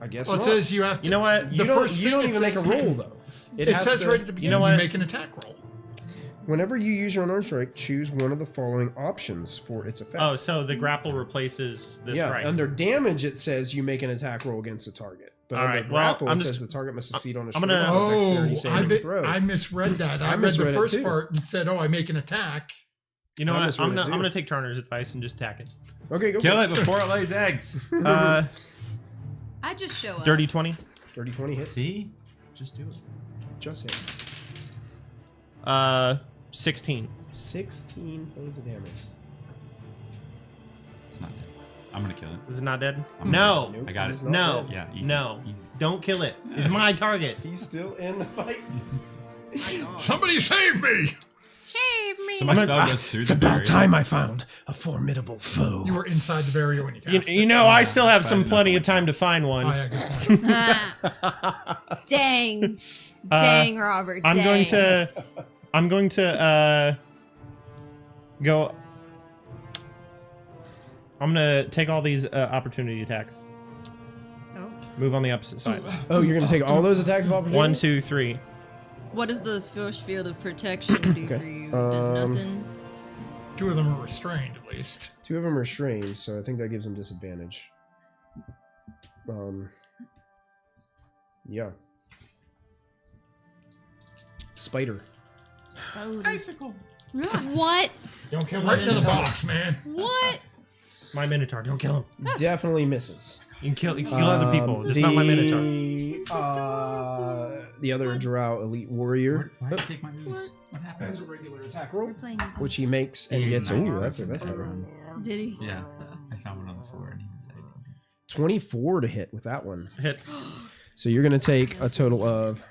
I guess Well, it not. says you have to. You know what? You the don't, first you thing don't it even make a says- roll though. It has says to- right at the beginning, know what? make an attack roll. Whenever you use your unarmed strike, choose one of the following options for its effect. Oh, so the grapple replaces the yeah. strike. Under damage, it says you make an attack roll against a target. But All under right, well, grapple, I'm it just- says the target must succeed on a I'm strength gonna- or dexterity Oh, saving throw. I misread that. I read misread the it first too. part and said, "Oh, I make an attack." You know I what? misread I'm it gonna, too. I'm gonna take Charner's advice and just attack it. Okay, go Kill for it before it lays eggs. I just show up. Dirty 20. Dirty 20 hits. See? Just do it. Just hits. 16. 16 points of damage. It's not dead. I'm gonna kill it. Is it not dead? I'm No. Nope, I got he's it. not No. dead. Yeah, easy. No. Easy. Don't kill it. It's my target. He's still in the fight. Somebody save me! So my spell goes through It's the about barrier. time I found a formidable foe. You were inside the barrier when you cast You it. know, I still have some plenty of time to find Oh, one. yeah, good point. Dang. Dang, Robert. I'm dang. going to go. I'm gonna take all these opportunity attacks. Oh. Move on the opposite side. Oh, you're going to take all those attacks of opportunity? 1, 2, 3. What does the force field of protection do Okay. for you? Does nothing. 2 of them are restrained, at least. 2 of them are restrained, so I think that gives them disadvantage. Yeah. Spider. Icicle. What? Don't kill Right into the box, man. What? My Minotaur. Don't kill him. Definitely misses. You can kill other people, just not my Minotaur. The other Drow elite warrior. Why did you take my moves? What happened? Has a regular attack roll, We're playing. which he makes and gets. Oh, that's better. Did he? Yeah, I found one on the floor and he was like, 24 to hit with that one. Hits. So you're going to take a total of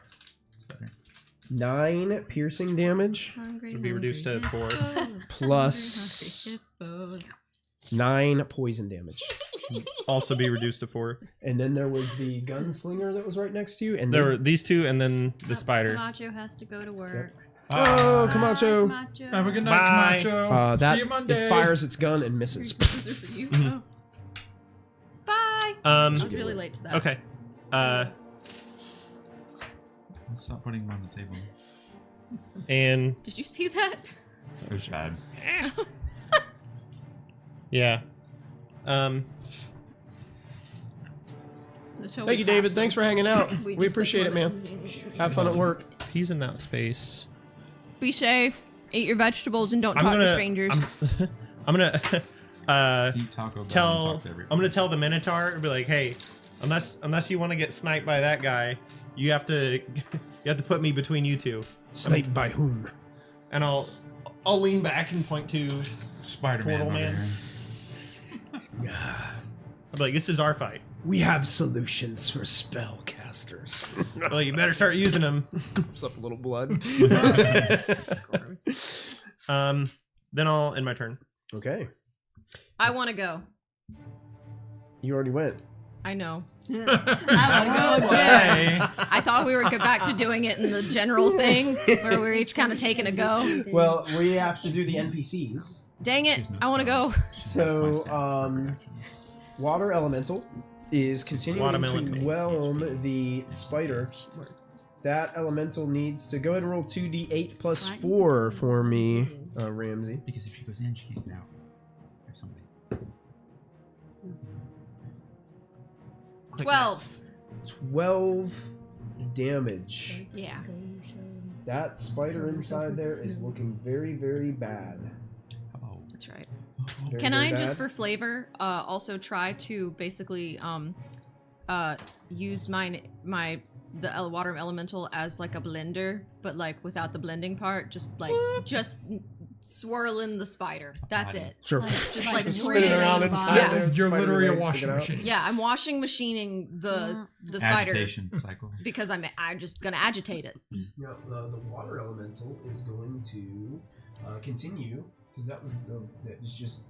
it's better. 9 piercing damage Should be reduced to 4. plus 9 poison damage. Also be reduced to 4. And then there was the gunslinger that was right next to you. And There then- were these 2 and then the spider. Camacho has to go to work. Oh, Camacho. Camacho. Have a good night, Bye. Camacho. That See you Monday. it fires its gun and misses. Mhm. Bye. I was Um. really late to that. Okay. Let's stop putting them on the table. And Did you see that? It was bad. yeah. Thank you, David. Thanks for hanging out. We appreciate it, man. Have fun at work. He's in that space. Be safe. Eat your vegetables and don't I'm talk gonna. to strangers. I'm gonna. Eat Taco Bell and Tell. talk to everybody. I'm gonna tell the Minotaur. Be like, hey, unless you want to get sniped by that guy, you have to put me between you two. Sniped by whom? And I'll lean back and point to Spider-Man. Portal over Man. here. I'll be like, this is our fight. We have solutions for spellcasters. Well, you better start using them. Comes up a little blood. Then I'll end my turn. Okay. I want to go. You already went. I know. I Hey. I thought we were get back to doing it in the general thing where we're each kind of taking a go. Well, we have to do the NPCs. Dang it! I want to go. So, Water Elemental is continuing Water to Elemental. whelm the spider. That elemental needs to go ahead and roll 2d8 plus 4 for me, Ramsey. Because if she goes in, she can't get out. Or somebody. 12. 12 damage. Yeah. That spider inside there is looking very, very bad. Oh. That's right. Very, Can very I just bad. for flavor also try to basically use the water elemental as like a blender, but like without the blending part, just swirling the spider. That's it. Sure. Just like spinning around swirling. inside Yeah. there. You're spider literally a legs washing sticking out. machine. Yeah, I'm washing machining the spider Agitation cycle. because I'm just gonna agitate it. Now, the water elemental is going to continue because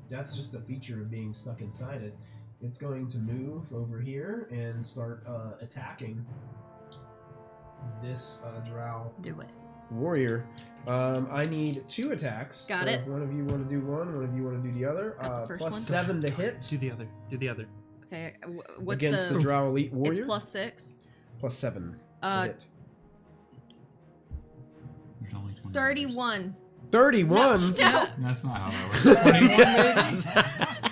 that's just a feature of being stuck inside it. It's going to move over here and start attacking this drow Do it. warrior. I need 2 attacks. Got so it. If one of you want to do one of you want to do the other. Got the first Plus one. 7 to hit Do the other. Do the other. Okay, what's against the drow elite warrior. It's plus 6. Plus 7 to Uh, hit. There's only 20 numbers. 31. 31. No. That's not how that works. 21 maybe?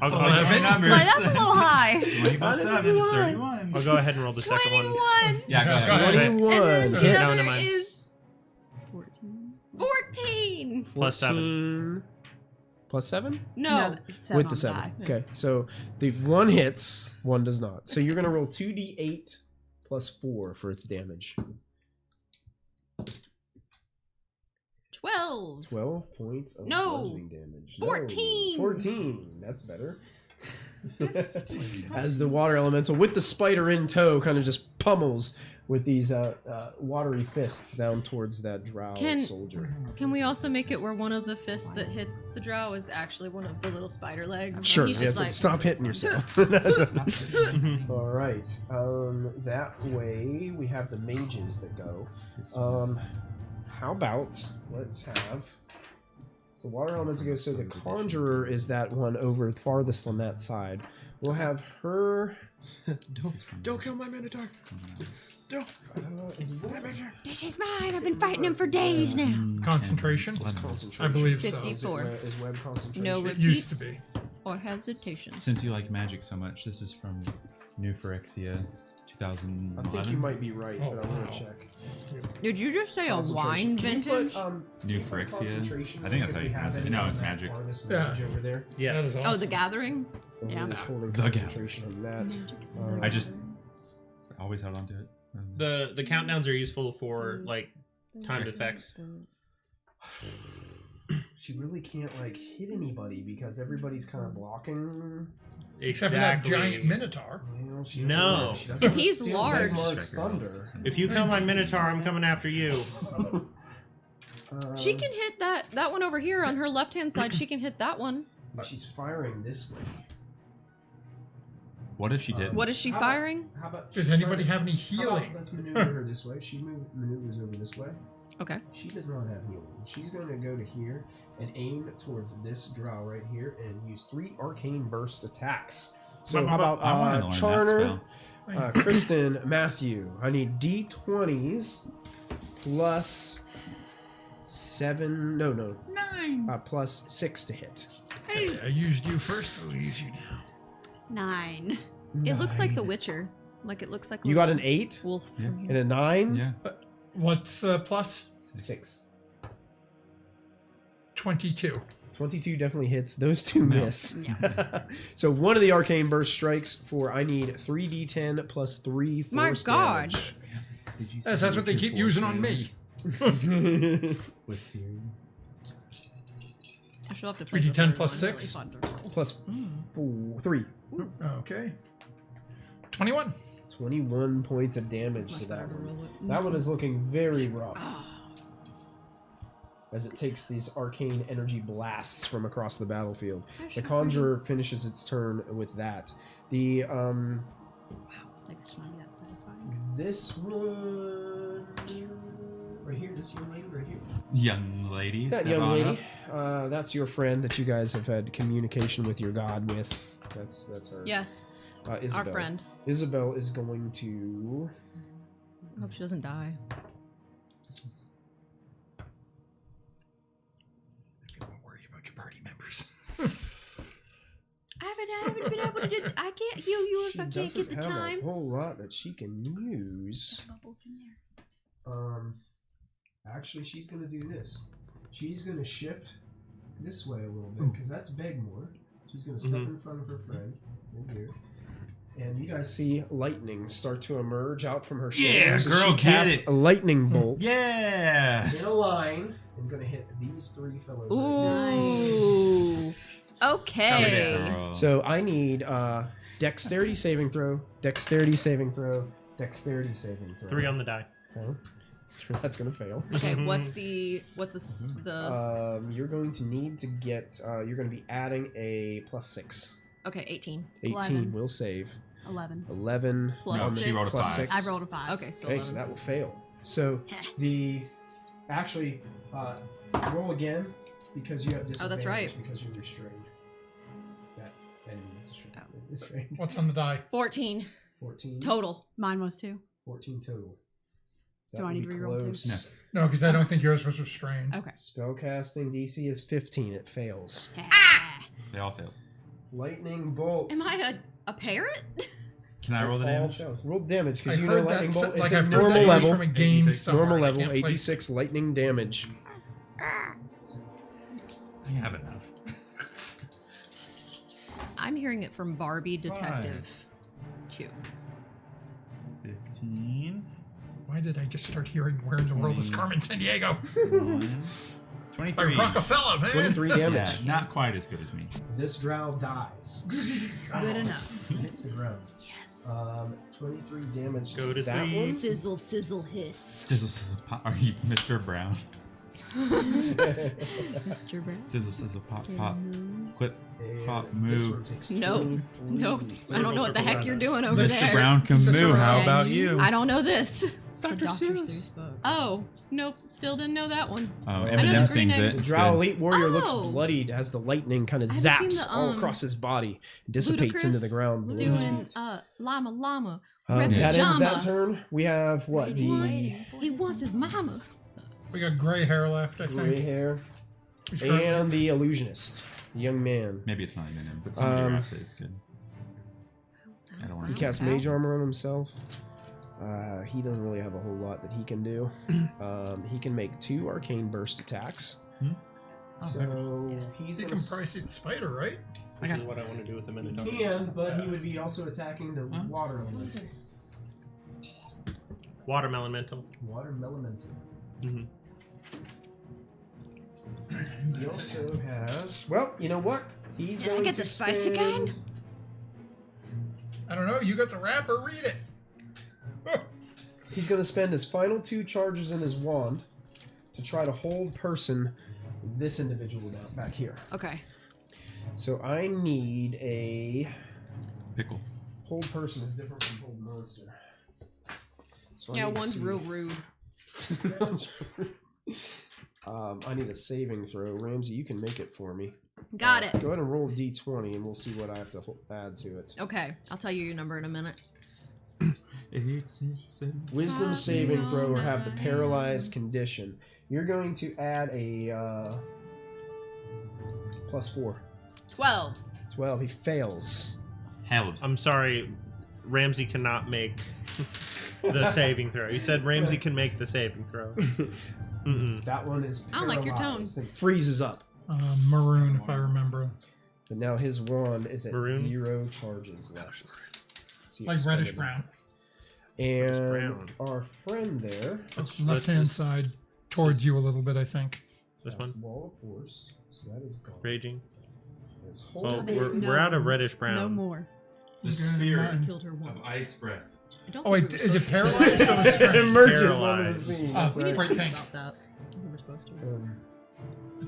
I'll go, 11. Numbers. Like, that's a little high. 20 plus 7 is 31. I'll go ahead and roll the second 21. one. Yeah, go Go ahead. ahead. 21. And then the Yeah. other No, never mind. is 14. Plus 7. 14. Plus 7? No. With the 7. Okay, so the 1 hits, 1 does not. So you're going to roll 2d8 plus 4 for its damage. 12. 12 points of No. bludgeoning damage. 14. 14. That's better. As the water elemental with the spider in tow kind of just pummels with these watery fists down towards that drow soldier. Can we also make it where one of the fists that hits the drow is actually one of the little spider legs? Sure. He's Yeah, just so like, stop hitting yourself. All right. That way we have the mages that go. How about let's have the water elements go. So the conjurer is that one over farthest on that side. We'll have her. Don't kill my minotaur. Don't. This is mine. I've been fighting him for days now. Concentration? It's concentration. I believe so. 54. Is web concentration? No It used to repeats be. or hesitation. Since you like magic so much, this is from New Phyrexia I 2011. think you might be right, Oh, but I'm wow. gonna check. Did you just say a Concentration. wine Can you vintage? put, New can you put Phyrexia? concentration I think that's if how we you have pronounce it. any No, on it's that magic. harness Yeah. mage over there. That Yeah. is awesome. Oh, the gathering? Yeah. Yeah. Holding The gathering. concentration on that. I just always held on to it. The countdowns are useful for like timed effects. She really can't like hit anybody because everybody's kind of blocking. Except for that giant minotaur. Well, she No. doesn't- she doesn't If have he's steel large- Magmar's thunder. If you kill my minotaur, I'm coming after you. She can hit that one over here on her left hand side. She can hit that one. She's firing this way. What if she didn't? What is she How about- firing? How about? Does she's anybody trying- have any how about healing? let's maneuver her this way. She maneuvers over this way. Okay. She does not have healing. She's going to go to here and aim towards this drow right here and use 3 arcane burst attacks. So how about I wanted to learn Charner, that spell. Kristen, Matthew? I need D20s plus 7. No. 9. Plus 6 to hit. Hey, I used you first. I'll use you now. 9. It looks like The 9. Witcher. Like it looks like You got an 8 wolf. Yeah. From and here. a 9. Yeah. What's the plus? 6. 22. 22 definitely hits. Those 2 No. miss. So one of the arcane burst strikes for I need 3d10 plus 3 force My God. damage. Yes, that's what they keep using on me. With Siri. I shall have to play 3d10 the third plus one. Really 6? fun to roll. Plus 3. Okay. 21. 21 points of damage to that one. That one is looking very rough. As it takes these arcane energy blasts from across the battlefield. The conjurer finishes its turn with that. The Like, it's not that satisfying. this one right here, this young lady right here. Young lady. That step young on lady. up. That's your friend that you guys have had communication with your god with. That's her. Yes, Isabel. our friend. Isabel is going to. I hope she doesn't die. Don't worry about your party members. I haven't been able to do. I can't heal you if She I can't doesn't get the have time. a whole lot that she can use. Bubbles in there. Actually, she's gonna do this. She's gonna shift this way a little bit because that's Begmore. She's gonna step in front of her friend in here, and you guys see lightning start to emerge out from her shoulders. Yeah, as girl, she get casts it. a lightning bolt Yeah. in a line. I'm gonna hit these 3 fellows. Right Ooh. Okay. Girl. So I need dexterity saving throw, dexterity saving throw, dexterity saving throw. 3 on the die. Okay. That's gonna fail. Okay, what's the You're going to need to get. You're going to be adding a +6. okay, 18. 18 11. will save. 11. 11 Plus on the- she rolled a plus 5. 6. I rolled a 5. Okay, so Okay, 11. so that will fail. So the actually roll again because you have disadvantage. Oh, that's right. Because you're restrained. That enemy is restrained. What's on the die? 14 14 total. Mine was 2. 14 total. That Do I would need be to reroll too? close. No. No, because I don't think yours was restrained. Okay. Spellcasting DC is 15. It fails. They all failed. Lightning bolt. Am I a parrot? Can I roll the All damage? fails. Roll damage I because you know heard lightning that, bolt. like It's I've a heard normal that level. from a game 86. somewhere. Normal I level, can't place 86 lightning damage. I have enough. I'm hearing it from Barbie Detective 2. 15. Why did I just start hearing "Where in the world is Carmen Sandiego"? 23. Like Rockefeller, man. 23 damage. Yeah, not quite as good as me. This drow dies. Good enough. Hits the ground. Yes. 23 damage. Go to that sleep. one. Sizzle, sizzle, hiss. Sizzle, sizzle, pop. Are you Mr. Brown? Mr. Brown. Sizzle, sizzle, pop, pop. Quit. And Pop, this move. one takes No. 23. No, I don't know what the heck you're doing over Mr. there. Brown can Cicero. move. How about you? I don't know this. It's Dr. Seuss. book. Oh, nope. Still didn't know that one. Oh, I know Eminem the sings green it. eggs. The It's drow good. elite warrior looks Oh. bloodied as the lightning kind of I haven't zaps seen the, all across his body, dissipates into the ground below his Doing feet. llama llama. That red ends that pajama. turn. We have what? He The want- He wants his mama. We got gray hair left, I gray think. hair Who's currently- and the illusionist, the young man. Maybe it's not even him, but somebody wraps it. It's good. I don't want He to. casts mage armor on himself. He doesn't really have a whole lot that he can do. He can make 2 arcane burst attacks. Oh, So he's You gonna can price it spider, right? This is what I want to do with the Minotaur. He can, but he would be also attacking the water elemental. Watermelon mental. Water elemental. Mm-hmm. He also has. Well, you know what? He's Can I going get to the spice spend- again? I don't know. You got the wrapper. Read it. He's going to spend his final 2 charges in his wand to try to hold person this individual down back here. Okay. So I need a Pickle. hold person is different from hold monster. So I Yeah, need to one's see- real rude. I need a saving throw. Ramsey, you can make it for me. Got it. Go ahead and roll a d20 and we'll see what I have to add to it. Okay, I'll tell you your number in a minute. Wisdom saving throw or have the paralyzed condition. You're going to add a +4. 12. 12. He fails. Held. I'm sorry, Ramsey cannot make the saving throw. You said Ramsey can make the saving throw. Mm-mm. That one is I don't like your tone. paralyzed and freezes up. Maroon, if I remember. But now his wand is at Maroon? 0 charges left. So he Like reddish expended brown. And brown. our friend there. It's left hand side towards you a little bit, I think. This that's one? Wall of Force. So that is gone. Raging. There's So hold. we're out of reddish brown. No more. The Okay, spirit mine. Killed her of once. ice breath. I don't Oh, think wait, we were is it supposed to- paralyzed or It restrained? emerges onto the Paralyzed. scene. Oh, That's We right. didn't Great think pink. about that. We were supposed to.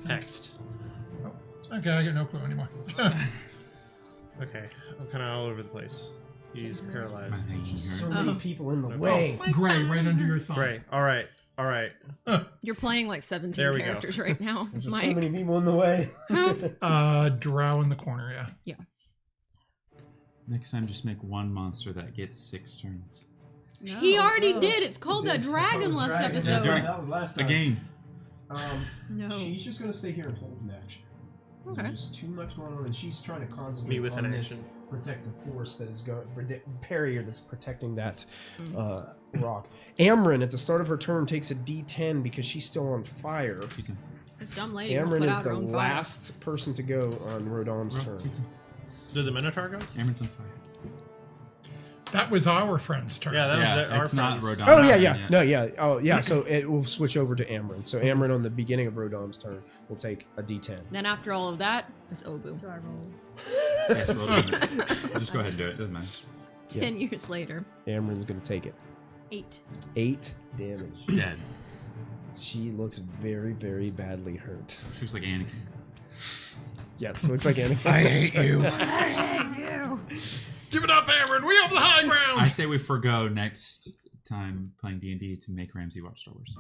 Text. Okay, I got no clue anymore. Okay, I'm kind of all over the place. He's paralyzed. So many people in the Oh. way. Gray, right under your thumb. Great. All right. All right. You're playing like 17 There we go. characters right now, There's just so Mike. many people in the way. Drow in the corner, yeah. Next time, just make one monster that gets 6 turns. He already Oh. did. It's called that dragon last Dragon. episode. Dragon. That was last time. Again. No. She's just gonna stay here and hold an action. Okay. There's just too much going on, and she's trying to concentrate Me with on an this action. protective force that is going barrier that's protecting that rock. Amryn at the start of her turn takes a D10 because she's still on fire. This dumb lady won't Amryn put is out her the own fire. last person to go on Rodon's turn. Did the Minotaur go? Amron's on fire. That was our friend's turn. Yeah, that was Yeah, our it's not friends. Rodon. Oh yeah. No, yeah. Oh yeah. So it will switch over to Amryn. So Amryn on the beginning of Rodom's turn will take a D10. Then after all of that, it's Obu. So I roll. Yes, roll damage. Just go ahead and do it. Doesn't matter. 10 years later. Amryn's gonna take it. 8. 8 damage. Dead. She looks very, very badly hurt. She looks like Anakin. Yes, looks like Anakin. I hate you. You. Give it up, Amryn. We have the high ground. I say we forgo next time playing D&D to make Ramsey watch Star Wars.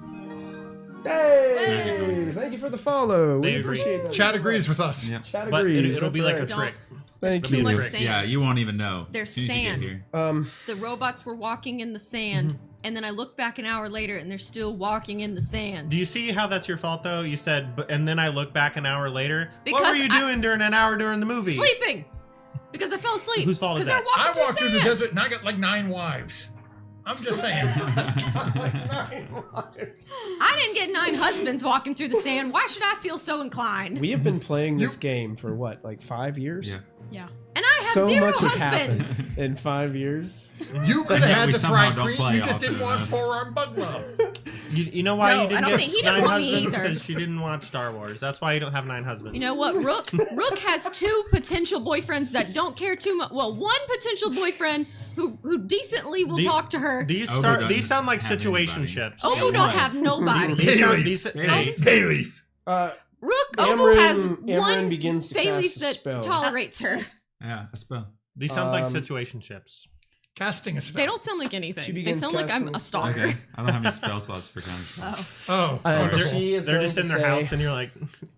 Hey! Thank you for the follow. They We agree. appreciate that. Chad agrees with us. Yep. Chat But agrees. it'll be That's like a right. trick. Thank Too you. much Trick. sand. Yeah, you won't even know. There's as soon as you get sand. here. The robots were walking in the sand, and then I look back an hour later, and they're still walking in the sand. Do you see how that's your fault though? You said, and then I look back an hour later. What Because were you doing during an hour during the movie? Sleeping! Because I fell asleep. Whose fault is Because they're that? walking I walked through through the sand. desert and I got like 9 wives. I'm just saying. I didn't get 9 husbands walking through the sand. Why should I feel so inclined? We have been playing this game for what, like 5 years? Yeah. Yeah. And I have So 0 much has husbands. happened in 5 years. You could Yet have had we the somehow fried don't queen. play You just often didn't want enough. forearm bug love. You know why No, you didn't I don't get think he didn't 9 want me husbands? either. Because she didn't watch Star Wars. That's why you don't have 9 husbands. You know what? Rook has 2 potential boyfriends that don't care too much. Well, 1 potential boyfriend who decently will talk to her. These Obu start. doesn't These sound like have anybody. situationships. Obu don't have nobody. These sound, these, hey, Bayleaf. Rook, Amryn- Obu has Amryn 1 begins to Bayleaf cast a that spell. tolerates her. Yeah, a spell. these sound like Um, situationships. Casting a spell. They don't sound like She anything. They begins sound like I'm casting a a spell. stalker. Okay. I don't have any spell slots for counter spells. Oh, They're, She is they're going just to in their say, house, and you're like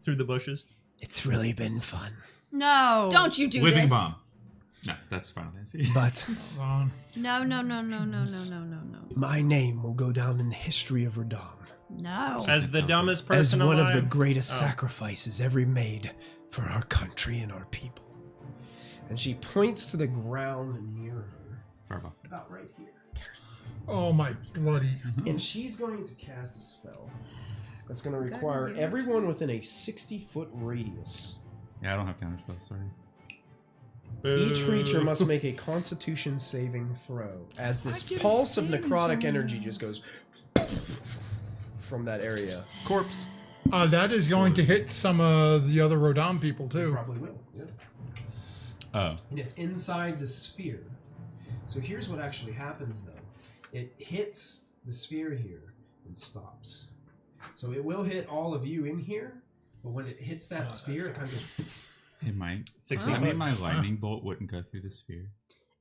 through the bushes. It's really been fun. No. Don't you do Living this. bomb. No, that's Final Fantasy. But hold on. No. my name will go down in the history of Radom No. As the dumbest as person one alive. of the greatest Oh. sacrifices ever made for our country and our people. And she points to the ground near her. Fireball. About right here. Oh my bloody. And she's going to cast a spell that's going to require everyone within a 60-foot radius. Yeah, I don't have counter spells. Sorry. Each Boo. creature must make a Constitution saving throw as this pulse of necrotic energy just goes from that area. Corpse. That is going to hit some of the other Rodon people too. Probably will. Yeah. Oh. And it's inside the sphere. So here's what actually happens though. It hits the sphere here and stops. So it will hit all of you in here, but when it hits that sphere, it kind of goes... Hey, Mike. 60 I mean, foot. my lightning bolt wouldn't go through the sphere.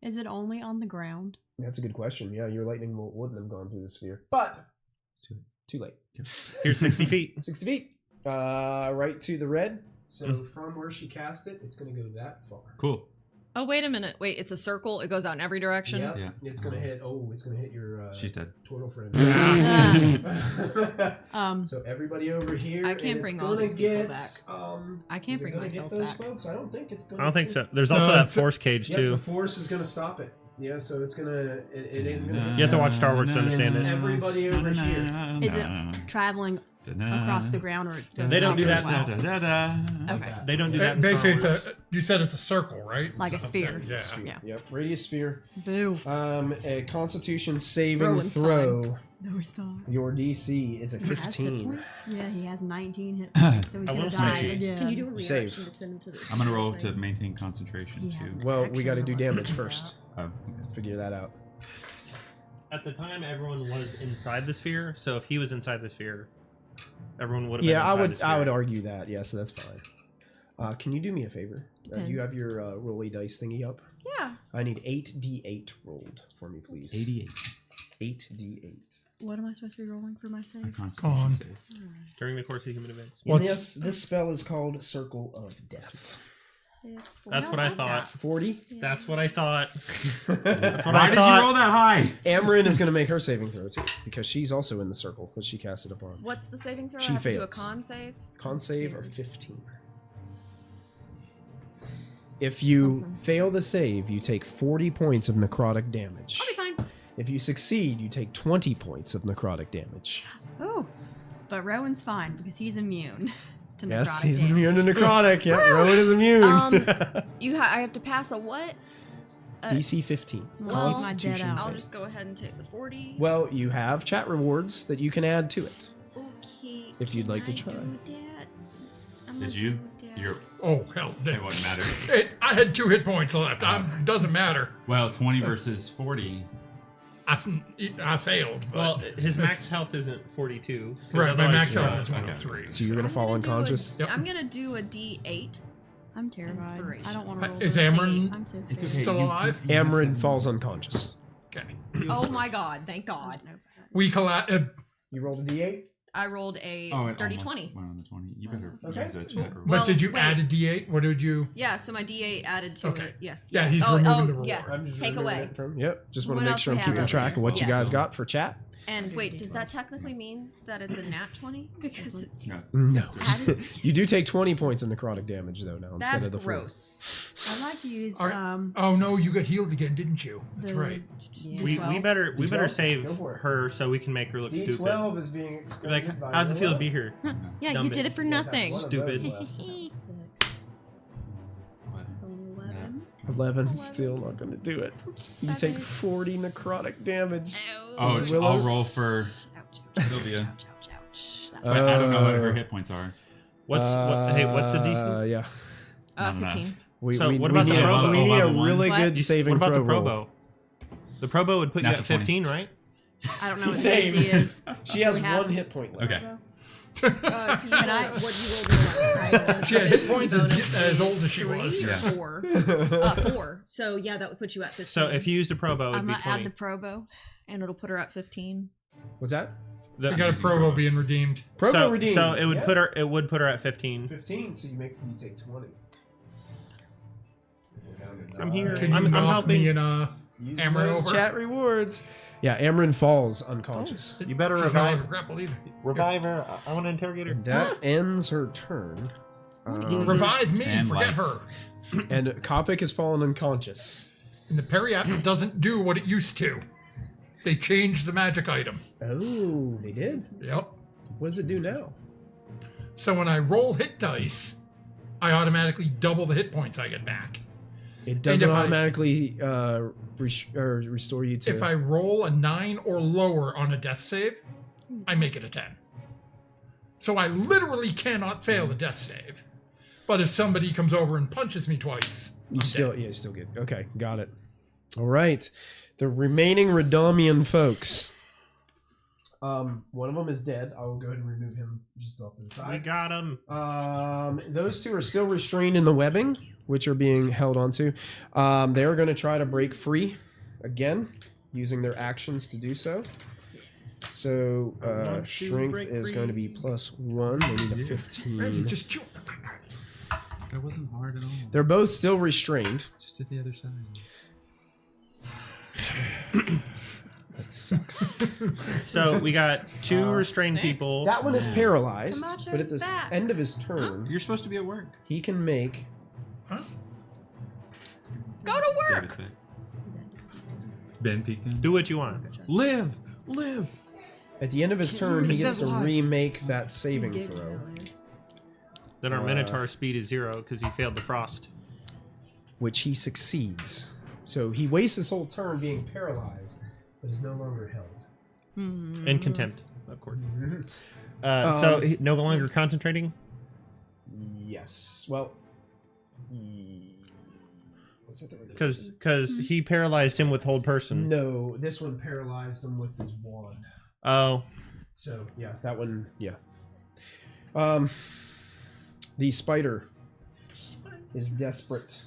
Is it only on the ground? That's a good question. Yeah, your lightning bolt wouldn't have gone through the sphere. But It's too late. too late. Here's 60 feet. 60 feet. Right to the red. So from where she cast it, it's going to go that far. Cool. Oh, wait a minute. Wait, it's a circle. It goes out in every direction. Yep. Yeah. It's going to hit... Oh, it's going to hit your... She's dead. Turtle friend. Um, So everybody over here. I can't and it's bring all gonna these people get, back. I can't is it bring gonna myself get those back. folks? I don't think it's going. I don't think so. There's also No, that it's- force cage Yeah, too. the force is gonna stop it. Yeah, so it's gonna. It ain't gonna. You have to watch Star Wars to understand It's it. everybody over here. is it traveling across the ground, or does They it don't do not that go now. out? Okay. They don't do that. in Basically, Star it's Wars. you said it's a circle, right? Like a sphere. Yeah. Yeah. Yep. Radius sphere. Boo. A Constitution saving Rowan's throw. No, he's not. Your DC is a He has hit 15. points? Yeah, he has 19 hit points, so he's I gonna will die say- again. Can you do a Save. reaction to send him to the... I'm gonna roll to maintain concentration He has too. an Well, we action got to do that lets damage him first. Oh, okay. Figure that out. At the time, everyone was inside the sphere. So if he was inside the sphere, everyone would have Yeah, been inside the I would sphere. argue that. Yeah, so that's fine. Can you do me a favor? Do you Depends. have your rolly dice thingy up? Yeah. I need 8d8 rolled for me, please. 88. 8d8. What am I supposed to be rolling for my A save? constitution Con. save. During the course of human events. And What's- this spell is called Circle of Death. That's what I thought. 40. That's what I thought. Amryn That's what Why I did thought. you roll that high? is going to make her saving throw too, because she's also in the circle that she cast it upon. What's the saving throw? She I have to do a fails. con save? Con save of 15. If you Something. fail the save, you take 40 points of necrotic damage. I'll be fine. If you succeed, you take 20 points of necrotic damage. Oh, but Rowan's fine because he's immune to Yes, necrotic he's damage. immune to necrotic. Yep, Rowan is immune. I have to pass a what? DC 15. Well, my Constitution dead out. I'll save. just go ahead and take the 40. Well, you have chat rewards that you can add to it. Okay. If you'd can like to I try. do that? I'm Did gonna you? do that. You're. Oh, hell. It wouldn't matter. I had 2 hit points left. Doesn't matter. Well, 20 versus 40. I failed. But Well, his max health isn't 42. 'cause right, my otherwise- max health yeah, is okay. 103. So you're going to fall I'm gonna do a- unconscious? Yep. I'm gonna do a D8. I'm terrified. Inspiration. I don't want to roll. Is this. Amron I'm so scared. It's okay. still alive? Amron falls unconscious. Okay. Oh my god! Thank God. We You rolled a D8? I rolled a Oh, it dirty almost 20. went on the 20. You better Okay. use a chat reward. Well, did you wait. add a D8? What did you? Yeah, so my D8 added to Okay. it. Yes. Yeah, he's oh, removing oh, the reward. yes. I'm just Take removing away. it from- Yep. Just want What to make else sure we I'm have keeping up track there? of what you Yes. guys got for chat. And wait, does that technically mean that it's a nat 20? Because it's No. No. You do take 20 points of necrotic damage, though, now, instead that's of the 4. gross. I'd like to use All right. Oh no, you got healed again, didn't you? That's the- right. the We 12. better D12? save Go for it. her so we can make her look stupid. D12 is being Like, excluded by how's it feel to Willow. be here? Yeah, Dumb you did it. it for You guys have nothing. one of Stupid. those left. 6. What? It's 11. 11, still not going to do it. You take 40 necrotic damage. Oh, Willow? I'll roll for Sylvia. But I don't know what her hit points are. What's the DC? Yeah. Not enough. 15. So what about the need Probo? We need a Level one? really What? good saving What about throw the Probo? roll. The Probo would put you Natural at 15, right? I don't know She what saves. DC is. She has We have- 1 hit point left. Okay. So you rolled, what you rolled? She had hit points as old as she was. Yeah. 4. 4. So yeah, that would put you at 15. So if you used a Probo, it'd I'm be gonna add 20. the Probo. and it'll put her at 15. What's that? The- I got a Provo being redeemed. Provo so, redeemed. so it would Yeah. put her. It would put her at 15. 15, so you take 20. I'm here. Can you I'm knock helping. me and Use Amron those over? chat rewards. Yeah, Amron falls unconscious. You better she's not revive, even grappled either. revive her. I want to interrogate her. And that ends her turn. Revive me, And forget life. her. And Kopic has fallen unconscious. And the Periapt doesn't do what it used to. They changed the magic item. Oh, they did? Yep. What does it do now? So when I roll hit dice, I automatically double the hit points I get back. It doesn't if I- automatically restore you to... If I roll a 9 or lower on a death save, I make it a 10. So I literally cannot fail the death save. But if somebody comes over and punches me twice, You I'm still, dead. yeah, still good. Okay, got it. All right, the remaining Redomian folks. One of them is dead. I will go ahead and remove him just off to the We side. got him. Those two are still restrained in the webbing, which are being held onto. They are going to try to break free again, using their actions to do so. So Want to strength break is free. going to be +1. They need a Ramsey, 15. just chew. That wasn't hard at all. They're both still restrained. Just to the other side. That sucks. So we got 2 restrained thanks. people. That one is paralyzed, Camacho's but at the back. end of his turn, You're supposed to be at work. he can make. Go to work! David's back. Ben peeked in. Do what you want. Live! Live! At the end of his turn, he It gets says to live. remake that saving He's getting throw, earlier. Then our Minotaur speed is 0 because he failed the frost. which he succeeds. So he wastes his whole turn being paralyzed, but is no longer held. In contempt, of course. So he, no longer concentrating. Yes. Well. Was that the Because he paralyzed him with hold person. No, this one paralyzed him with his wand. Oh, So yeah, that one. Yeah. The spider is desperate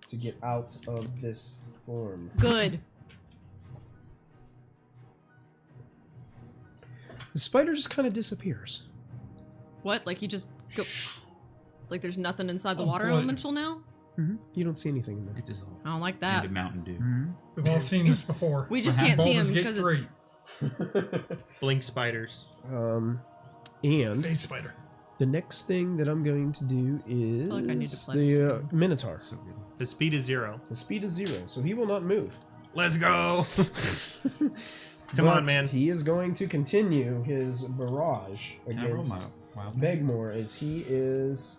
to get out of this form. Good. The spider just kind of disappears. What? Like you just go. Like there's nothing inside the Oh, water boy. elemental now? You don't see anything in there. It dissolved. I don't like Into that. Mountain Dew. We've all seen this before. We just What can't see him Baldur's Gate because it's 3. blink spiders. And Phase spider. the next thing that I'm going to do is like I need to play the this Minotaur. So good. His speed is 0. The speed is 0, so he will not move. Let's go. Come on, But man. He is going to continue his barrage Can I roll against my wild? Begmore as he is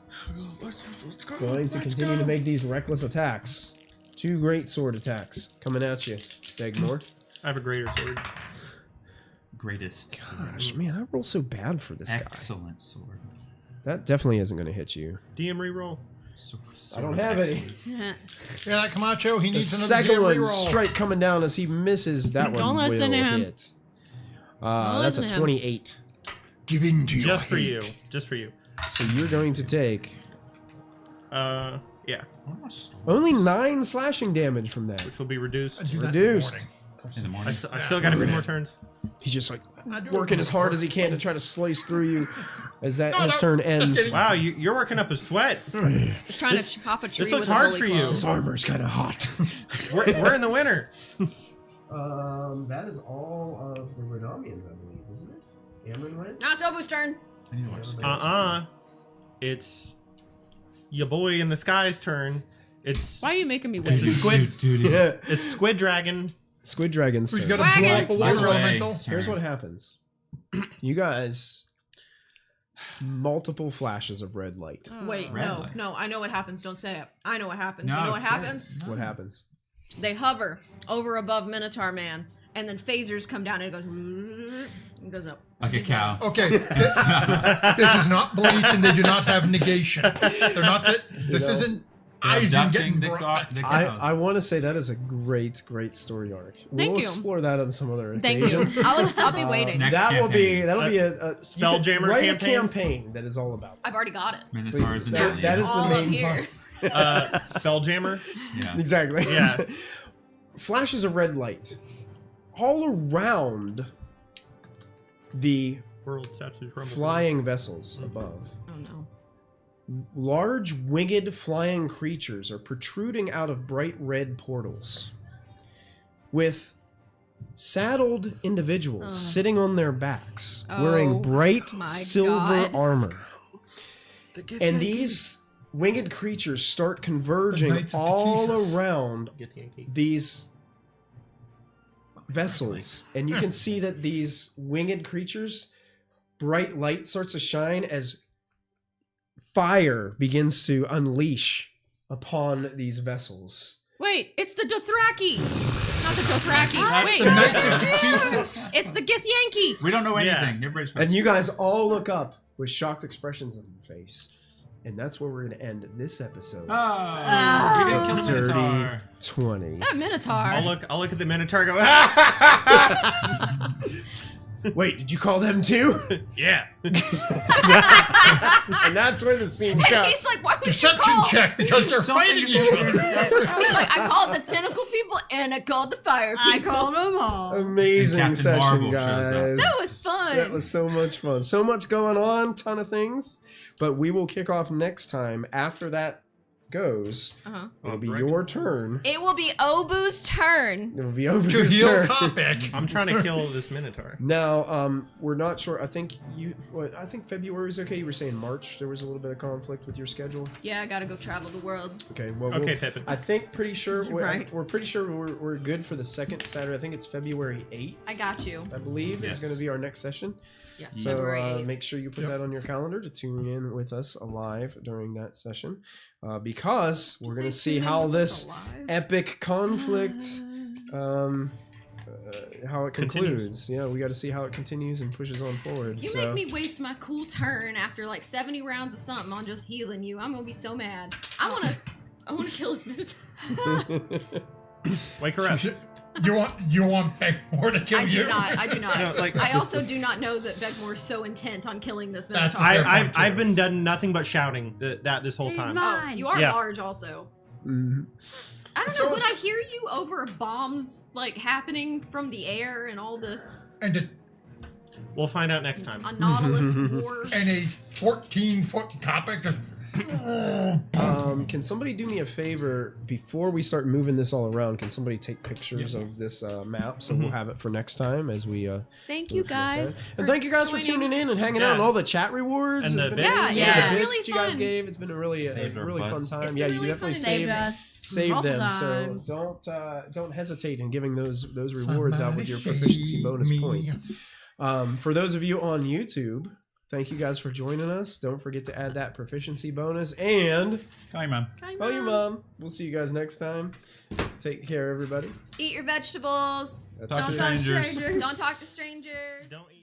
Let's go. going to continue to make these reckless attacks. 2 great sword attacks coming at you, Dagmore. I have a greater sword. Greatest. Gosh, man, I roll so bad for this guy. Excellent sword. That definitely isn't going to hit you. DM reroll. I don't have any. Yeah, that Camacho, he The needs another second DM one, reroll. strike coming down as he misses. That one Don't will listen to him. hit. That's a listen to him. 28. Give in to your Just for hate. you. Just for you. So you're going to take Yeah. only 9 slashing damage from that. Which will be reduced. I do that in the Reduced. morning. In the I, morning. I still got a few more turns. He's just like I do it working in as the hard morning. as he can to try to slice through you as that No, his no, turn just ends. kidding. Wow, you're working up a sweat. It's trying to chop a tree. This looks with a hard holy for you. club. His armor's kind of hot. We're in the winter. That is all of the Redamians, I believe, isn't it? Amron went? Now it's Obo's turn. I need to watch Star It's your boy in the sky's turn. It's Why are you making me it's wait? a squid. Yeah. It's Squid Dragon. Squid Dragon's He's turn. got to blow Wagon. up a water Wagon. elemental. Here's what happens. You guys, multiple flashes of red light. Wait, Red no, light. no. I know what happens. Don't say it. I know what happens. No, you know what say it. happens? What happens? They hover over above Minotaur Man, and then phasers come down and it goes and goes up. Like a cow. Okay, this is not bleach, and they do not have negation. They're not. This know, isn't They're Eisen abducting getting the, brought. the I cows. want to say that is a great story arc. Thank We'll you. explore that on some other Thank occasion. you. I'll be waiting. Next That'll campaign. be a Spelljammer write campaign? a campaign that is all about. I've already got it. Minotaurs and That- that aliens. is the All main up here. Spelljammer. Yeah. Exactly. Yeah. Flashes of red light all around the World Statues Rumble. flying vessels above. Oh no. Large winged flying creatures are protruding out of bright red portals, with saddled individuals sitting on their backs, Oh wearing bright my silver God. armor. And these winged creatures start converging Knights of all Techesis. around Get the Yankee. these vessels, and you can see that these winged creatures, bright light starts to shine as fire begins to unleash upon these vessels. Wait, it's the Dothraki. Not the Dothraki. That's Wait, The Knights of Techesis. it's the Githyanki. We don't know Yeah. anything. Everybody's And you guys all look up with shocked expressions on your face. And that's where we're going to end this episode. Oh, you didn't kill the Dirty Minotaur. 20. That Minotaur. I'll look at the Minotaur. And go. Ah! Wait, did you call them too? Yeah. And that's where the scene And cuts. he's like, why would you Deception call? check because they're Something fighting is each other. He's like, I called the tentacle people and I called the fire I people. called them all. Amazing And Captain session, Marvel shows up. guys. That was fun. That was so much fun. So much going on, ton of things. But we will kick off next time. After that goes, Uh-huh. it'll be Dragon. your turn. It will be Obu's turn. It'll be over To your heal turn. topic. I'm trying to kill this Minotaur. Now, we're not sure. I think I think February is okay. You were saying March. There was a little bit of conflict with your schedule. Yeah, I gotta go travel the world. Okay. Well, Okay, we'll- Pippin. I think pretty sure Right. we're pretty sure we're good for the second Saturday. I think it's February 8th. I got you. I believe is Yes. going to be our next session. Yes, So February 8th. make sure you put Yep. that on your calendar to tune in with us live during that session, because we're going to see how this epic conflict, how it concludes. Continues. Yeah, we got to see how it continues and pushes on forward. You so. make me waste my cool turn after like 70 rounds of something on just healing you. I'm gonna be so mad. I wanna kill this Minotaur. Wake her up. You want Beckmore to kill I do you? not. I do not. No, like- I also do not know that Beckmore is so intent on killing this That's Minotaur. fair point, I've too. been done nothing but shouting this whole He's time. mine. Oh, you are Yeah. large also. Mhm. I don't So know. When is- I hear you over bombs like happening from the air and all this And We'll find out next time. a Nautilus war. a 14-foot topic just. Can somebody do me a favor before we start moving this all around? Can somebody take pictures of this map so we'll have it for next time as we Thank you move to next guys. time? And thank you guys for joining. tuning in and hanging out and Yeah. all the chat rewards. And It's the been bits. Yeah, amazing. yeah. The bits Really you guys fun. gave. It's been a really Saved our really fun butts. time. It's Yeah, been you really definitely fun. Saved saved us save them. multiple So times. don't hesitate in giving those rewards out with your Somebody proficiency save bonus me. points. For those of you on YouTube, thank you guys for joining us. Don't forget to add that proficiency bonus and Hi, Mom. call your mom. We'll see you guys next time. Take care, everybody. Eat your vegetables. That's Talk to it. strangers. Don't talk to strangers. Don't eat.